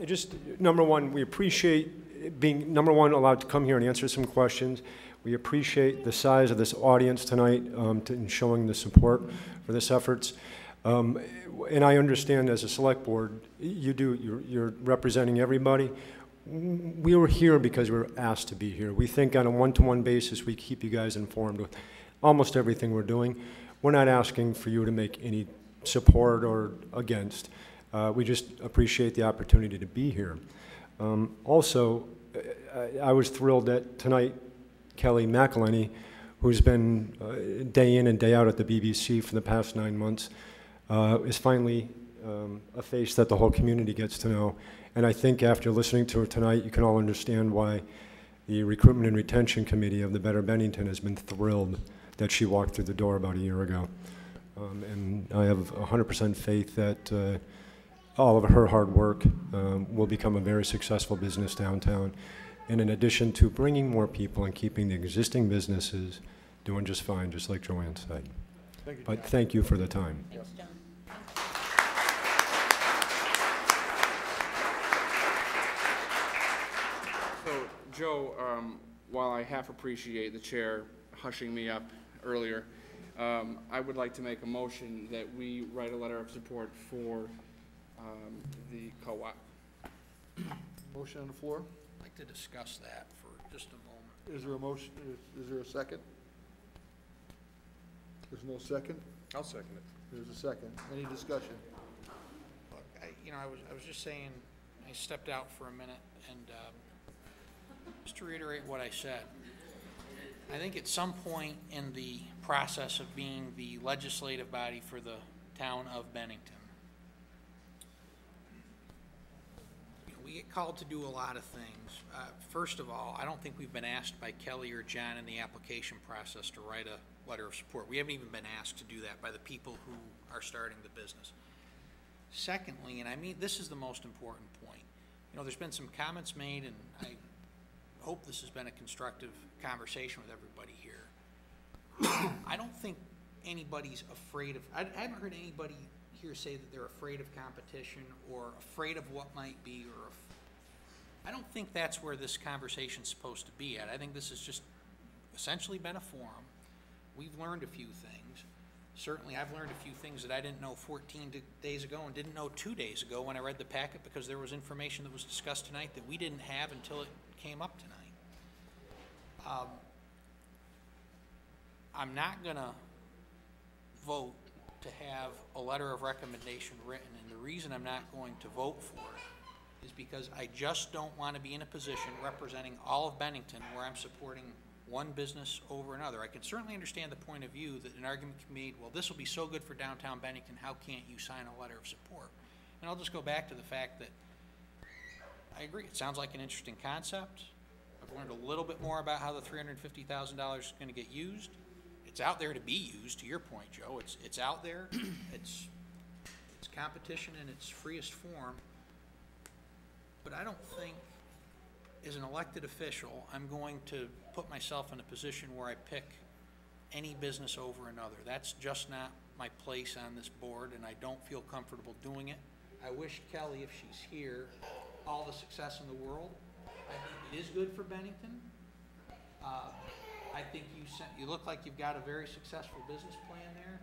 Just, number one, we appreciate being, number one, allowed to come here and answer some questions. We appreciate the size of this audience tonight in showing the support for this efforts. And I understand as a select board, you're representing everybody. We were here because we were asked to be here. We think on a one-to-one basis, we keep you guys informed with almost everything we're doing. We're not asking for you to make any support or against. We just appreciate the opportunity to be here. Also, I was thrilled that tonight, Kelly McElhenney, who's been day in and day out at the BBC for the past 9 months, is finally a face that the whole community gets to know. And I think after listening to her tonight, you can all understand why the Recruitment and Retention Committee of the Better Bennington has been thrilled that she walked through the door about a year ago. And I have 100% faith that all of her hard work will become a very successful business downtown. And in addition to bringing more people and keeping the existing businesses doing just fine, just like Joanne said. Thank you, but thank you for the time. Thanks, John. So, Joe, while I half appreciate the chair hushing me up earlier, I would like to make a motion that we write a letter of support for the co-op. Motion on the floor? I'd like to discuss that for just a moment. Is there a motion? Is there a second? There's no second? I'll second it. There's a second. Any discussion? Look, I was just saying, I stepped out for a minute, and just to reiterate what I said, I think at some point in the process of being the legislative body for the town of Bennington, we get called to do a lot of things. First of all, I don't think we've been asked by Kelly or John in the application process to write a letter of support. We haven't even been asked to do that by the people who are starting the business. Secondly, and I mean, this is the most important point. You know, there's been some comments made, and I hope this has been a constructive conversation with everybody here. I don't think anybody's afraid of, I haven't heard anybody here say that they're afraid of competition or afraid of what might be, or I don't think that's where this conversation's supposed to be at. I think this has just essentially been a forum. We've learned a few things. Certainly, I've learned a few things that I didn't know 14 days ago and didn't know 2 days ago when I read the packet, because there was information that was discussed tonight that we didn't have until it came up tonight. I'm not going to vote to have a letter of recommendation written, and the reason I'm not going to vote for it is because I just don't want to be in a position representing all of Bennington where I'm supporting one business over another. I can certainly understand the point of view that an argument can be made, well, this will be so good for downtown Bennington, how can't you sign a letter of support? And I'll just go back to the fact that I agree, it sounds like an interesting concept. I've learned a little bit more about how the $350,000 is going to get used. It's out there to be used, to your point, Joe. It's out there. It's competition in its freest form. But I don't think, as an elected official, I'm going to put myself in a position where I pick any business over another. That's just not my place on this board, and I don't feel comfortable doing it. I wish Kelly, if she's here, all the success in the world. I think it is good for Bennington. I think you look like you've got a very successful business plan there.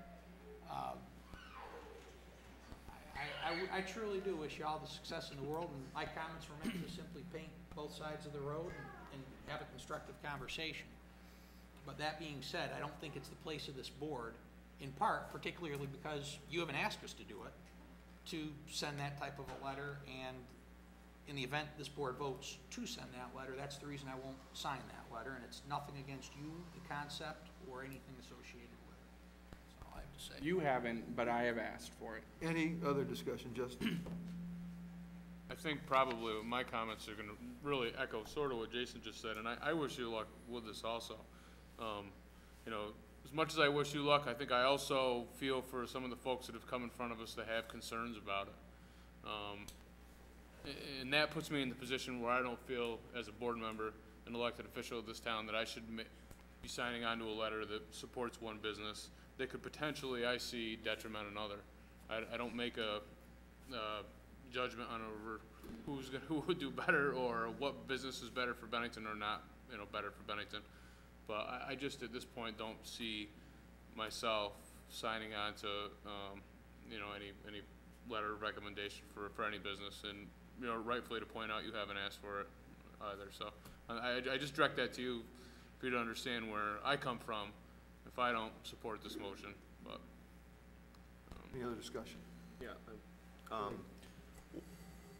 I truly do wish you all the success in the world, and my comments were meant to simply paint both sides of the road and have a constructive conversation. But that being said, I don't think it's the place of this board, in part, particularly because you haven't asked us to do it, to send that type of a letter, and in the event this board votes to send that letter, that's the reason I won't sign that letter, and it's nothing against you, the concept, or anything associated with it. That's all I have to say. You haven't, but I have asked for it. Any other discussion, Justin? I think probably my comments are going to really echo sort of what Jason just said, and I wish you luck with this also. You know, as much as I wish you luck, I think I also feel for some of the folks that have come in front of us that have concerns about it. And that puts me in the position where I don't feel, as a board member, an elected official of this town, that I should be signing on to a letter that supports one business that could potentially, I see, detriment another. I don't make a judgment on who would do better or what business is better for Bennington or not, you know, better for Bennington. But I just at this point don't see myself signing on to you know, any letter of recommendation for any business. And you know, rightfully to point out, you haven't asked for it either. So I just direct that to you for you to understand where I come from if I don't support this motion. But any other discussion? Yeah.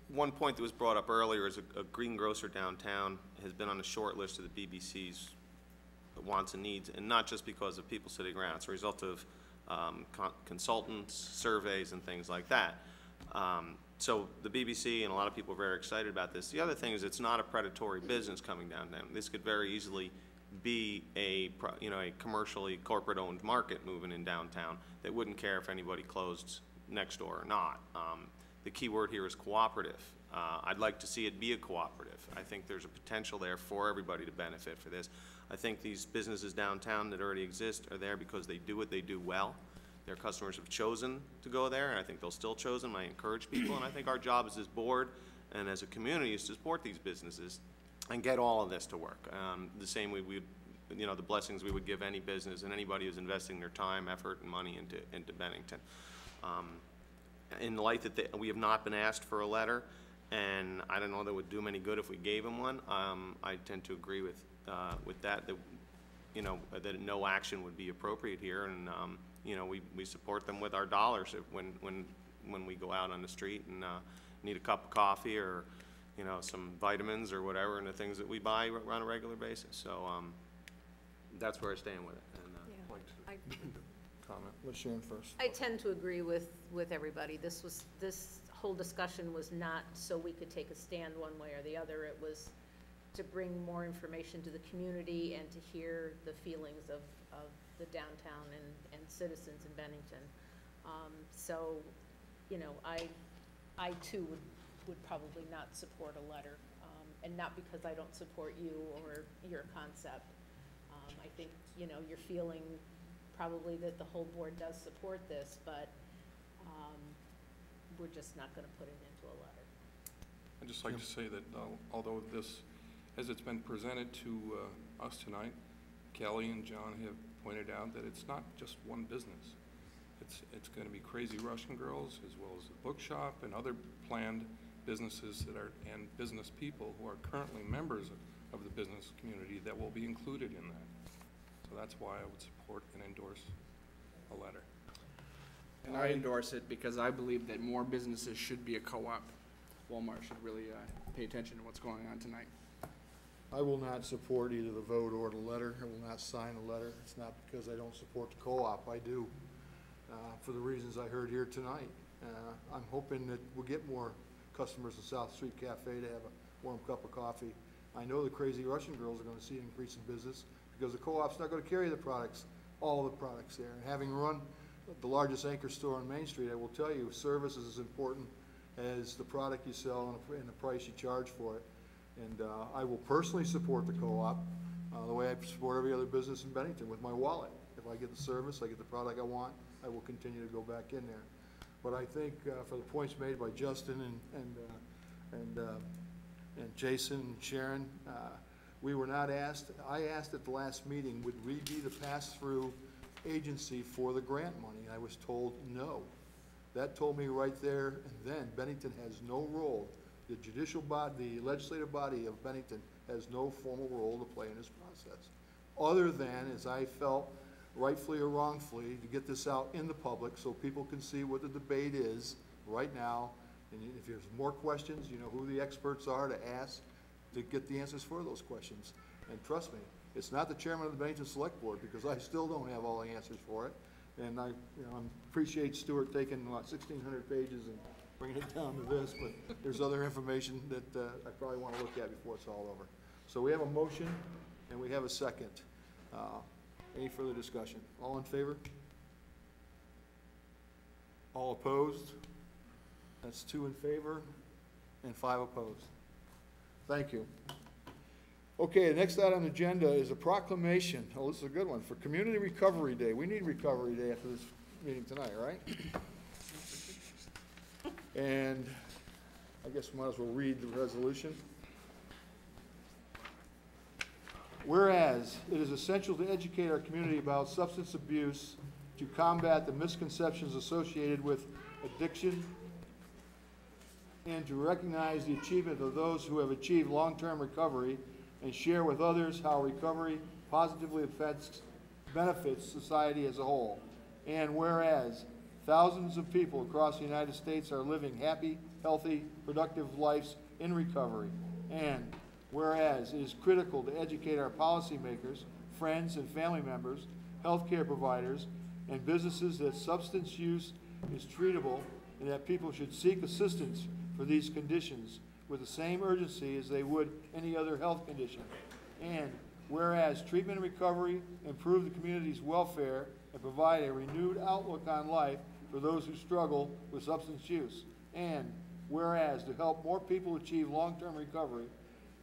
One point that was brought up earlier is a greengrocer downtown has been on the short list of the BBC's wants and needs, and not just because of people sitting around. It's a result of consultants, surveys, and things like that. So the BBC and a lot of people are very excited about this. The other thing is it's not a predatory business coming downtown. This could very easily be a commercially corporate-owned market moving in downtown that wouldn't care if anybody closed next door or not. The key word here is cooperative. I'd like to see it be a cooperative. I think there's a potential there for everybody to benefit for this. I think these businesses downtown that already exist are there because they do what they do well. Their customers have chosen to go there, and I think they'll still choose them. I encourage people, and I think our job as this board and as a community is to support these businesses and get all of this to work. The same way we, you know, the blessings we would give any business and anybody who's investing their time, effort, and money into Bennington. In the light that we have not been asked for a letter, and I don't know that would do them any good if we gave them one. I tend to agree with that. You know, that no action would be appropriate here, and you know, we support them with our dollars when we go out on the street and need a cup of coffee or, you know, some vitamins or whatever, and the things that we buy on a regular basis. So that's where I stand with it. And, comment. Let's Sharon first. I tend to agree with everybody. This whole discussion was not so we could take a stand one way or the other. It was to bring more information to the community and to hear the feelings of the downtown and citizens in Bennington. So, you know, I too would probably not support a letter, and not because I don't support you or your concept. I think, you know, you're feeling probably that the whole board does support this, but we're just not going to put it into a letter. I'd just like to say that although this, as it's been presented to us tonight, Kelly and John have pointed out that it's not just one business. It's going to be Crazy Russian Girls as well as the bookshop and other planned businesses that are, and business people who are currently members of the business community that will be included in that. So that's why I would support and endorse a letter. And I endorse it because I believe that more businesses should be a co-op. Walmart should really pay attention to what's going on tonight. I will not support either the vote or the letter. I will not sign a letter. It's not because I don't support the co-op. I do, for the reasons I heard here tonight. I'm hoping that we'll get more customers in South Street Cafe to have a warm cup of coffee. I know the Crazy Russian girls are going to see an increase in business because the co-op's not going to carry the products, all of the products there. And having run the largest anchor store on Main Street, I will tell you, service is as important as the product you sell and the price you charge for it. And I will personally support the co-op the way I support every other business in Bennington with my wallet. If I get the service, I get the product I want, I will continue to go back in there. But I think for the points made by Justin and Jason and Sharon, we were not asked. I asked at the last meeting, would we be the pass-through agency for the grant money? And I was told no. That told me right there and then Bennington has no role. The judicial body, the legislative body of Bennington has no formal role to play in this process, other than, as I felt, rightfully or wrongfully, to get this out in the public so people can see what the debate is right now. And if there's more questions, you know who the experts are to ask to get the answers for those questions. And trust me, it's not the chairman of the Bennington Select Board, because I still don't have all the answers for it. And I appreciate Stuart taking about 1,600 pages and bringing it down to this, but there's other information that I probably want to look at before it's all over. So we have a motion and we have a second. Any further discussion? All in favor? All opposed? That's 2 in favor and 5 opposed. Thank you. Okay, the next item on the agenda is a proclamation. Oh, this is a good one. For Community Recovery Day. We need Recovery Day after this meeting tonight, right? And I guess we might as well read the resolution. Whereas it is essential to educate our community about substance abuse to combat the misconceptions associated with addiction and to recognize the achievement of those who have achieved long-term recovery and share with others how recovery positively benefits society as a whole. And whereas thousands of people across the United States are living happy, healthy, productive lives in recovery. And whereas it is critical to educate our policymakers, friends and family members, healthcare providers, and businesses that substance use is treatable and that people should seek assistance for these conditions with the same urgency as they would any other health condition. And whereas treatment and recovery improve the community's welfare and provide a renewed outlook on life for those who struggle with substance use. And whereas to help more people achieve long-term recovery,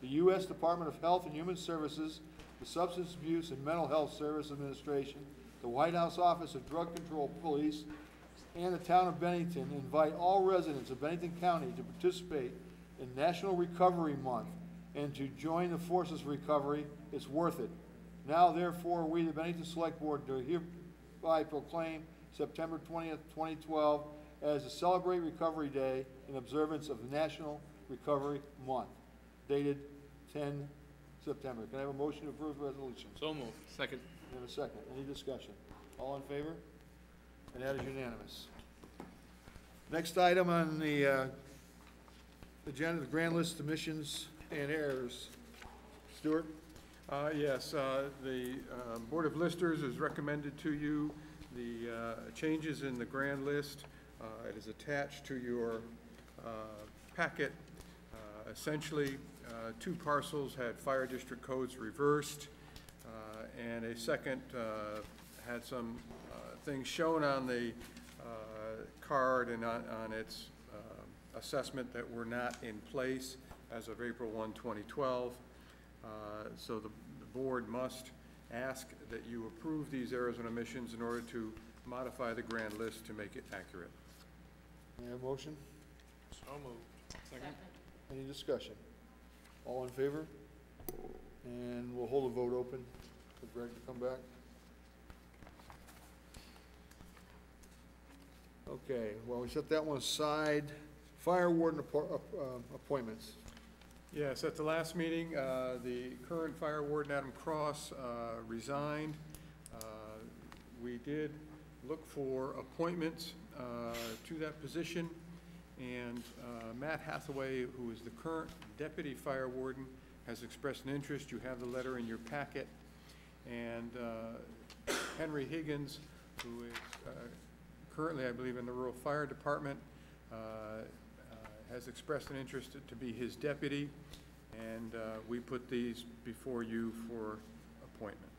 the U.S. Department of Health and Human Services, the Substance Abuse and Mental Health Service Administration, the White House Office of Drug Control Police, and the town of Bennington invite all residents of Bennington County to participate in National Recovery Month and to join the forces of recovery. It's worth it. Now, therefore, we, the Bennington Select Board, do hereby proclaim September 20th, 2012 as a Celebrate Recovery Day in observance of the National Recovery Month, dated 10 September. Can I have a motion to approve the resolution? So moved. Second. We have a second. Any discussion? All in favor? And that is unanimous. Next item on the agenda, the grand list of omissions and errors. Stuart? Yes, the Board of Listers has recommended to you the changes in the grand list. It is attached to your packet. Essentially, 2 parcels had fire district codes reversed, and a second had some things shown on the card and on its assessment that were not in place as of April 1, 2012. So the board must ask that you approve these errors and omissions in order to modify the grand list to make it accurate. May I have a motion? So moved. Second. Any discussion? All in favor? And we'll hold a vote open for Greg to come back. Okay, well, we set that one aside. Fire warden appointments. Yes, at the last meeting, the current fire warden, Adam Cross, resigned. We did look for appointments to that position, and Matt Hathaway, who is the current deputy fire warden, has expressed an interest. You have the letter in your packet. And Henry Higgins, who is currently, I believe, in the Rural Fire Department, has expressed an interest to be his deputy, and we put these before you for appointment.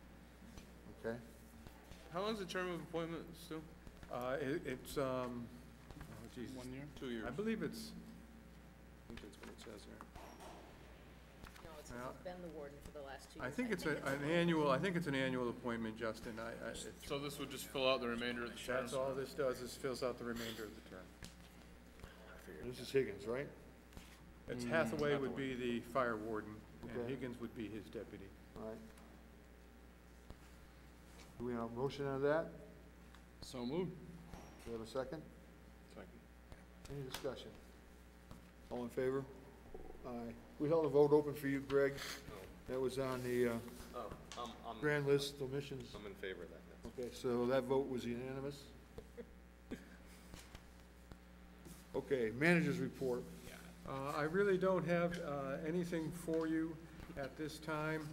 Okay. How long's the term of appointment, Stu? It's, oh, geez. 1 year? 2 years? I believe it's, I think that's what it says here. No, it's been the warden for the last 2 years. I think it's an annual, I think it's an annual appointment, Justin. So this would just fill out the remainder of the term? That's all this does, is fills out the remainder of the term. This is Higgins, right? It's Hathaway would be the fire warden, and Okay. Higgins would be his deputy. All right. Do we have a motion on that? So moved. Do we have a second? Second. Any discussion? All in favor? Aye. We held a vote open for you, Greg. That was on the grand list omissions. I'm in favor of that. Okay, so that vote was unanimous? Okay, managers report. I really don't have anything for you at this time.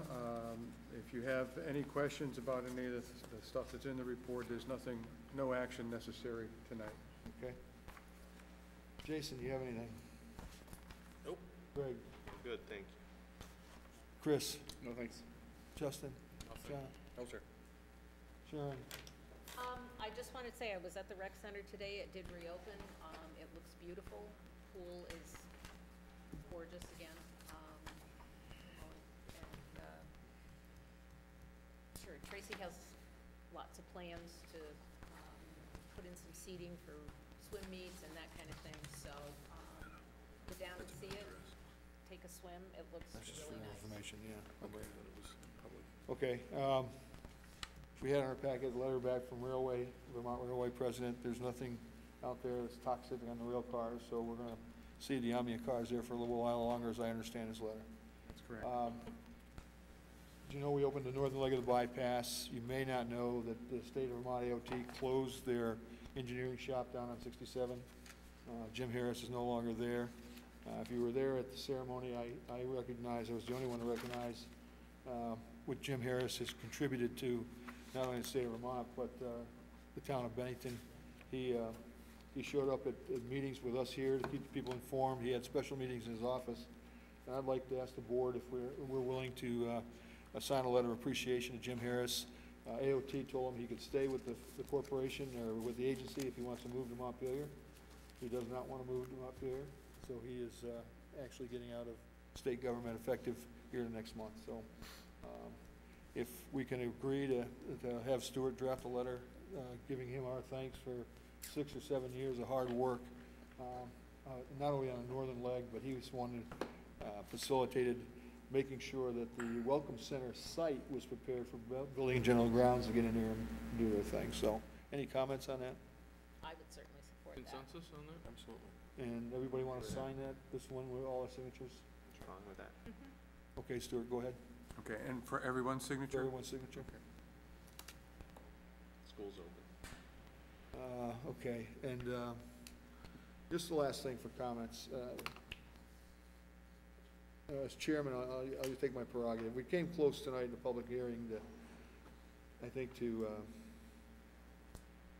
If you have any questions about any of the stuff that's in the report, there's nothing, no action necessary tonight. Okay. Jason, do you have anything? Nope. Greg? Good, thank you. Chris? No, thanks. Justin? John? No, sir. Sharon? I just wanted to say, I was at the rec center today. It did reopen. It looks beautiful. Pool is gorgeous again. Sure, Tracy has lots of plans to put in some seating for swim meets and that kind of thing. So go down and see it. Take a swim. It looks really nice. Information, yeah. Okay, then it was public. Okay, we had in our packet a letter back from Vermont Railway President. There's nothing out there that's toxic on the rail cars, so we're gonna see the Omnia cars there for a little while longer, as I understand his letter. That's correct. Do you know we opened the northern leg of the bypass? You may not know that the state of Vermont AOT closed their engineering shop down on 67. Jim Harris is no longer there. If you were there at the ceremony, I recognize, I was the only one to recognize what Jim Harris has contributed to not only the state of Vermont, but the town of Bennington. He showed up at meetings with us here to keep people informed. He had special meetings in his office. And I'd like to ask the board if we're willing to assign a letter of appreciation to Jim Harris. AOT told him he could stay with the corporation or with the agency if he wants to move to Montpelier. He does not want to move to Montpelier, so he is actually getting out of state government effective here the next month. So if we can agree to have Stuart draft a letter giving him our thanks for 6 or 7 years of hard work, not only on the northern leg, but he was one that facilitated making sure that the Welcome Center site was prepared for building and general grounds to get in there and do their thing. So, any comments on that? I would certainly support that. Consensus on that? Absolutely. And everybody want to sign that, this one with all our signatures? Strong with that. Okay, Stuart, go ahead. Okay, and for everyone's For signature? everyone's signature. School's open. Okay, and just the last thing for comments. As chairman, I'll just take my prerogative. We came close tonight in the public hearing to, I think, to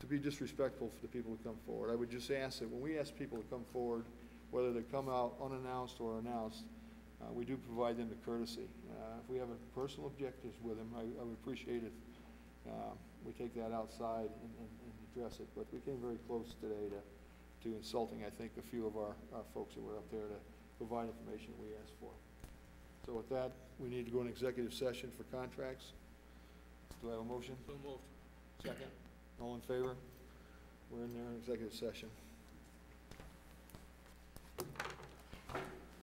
be disrespectful for the people who come forward. I would just ask that when we ask people to come forward, whether they come out unannounced or announced, we do provide them the courtesy. If we have a personal objectives with them, I would appreciate if we take that outside and address it. But we came very close today to insulting, I think, a few of our folks that were up there to provide information we asked for. So with that, we need to go in executive session for contracts. Do I have a motion? So moved. Second? All in favor? We're in there in executive session.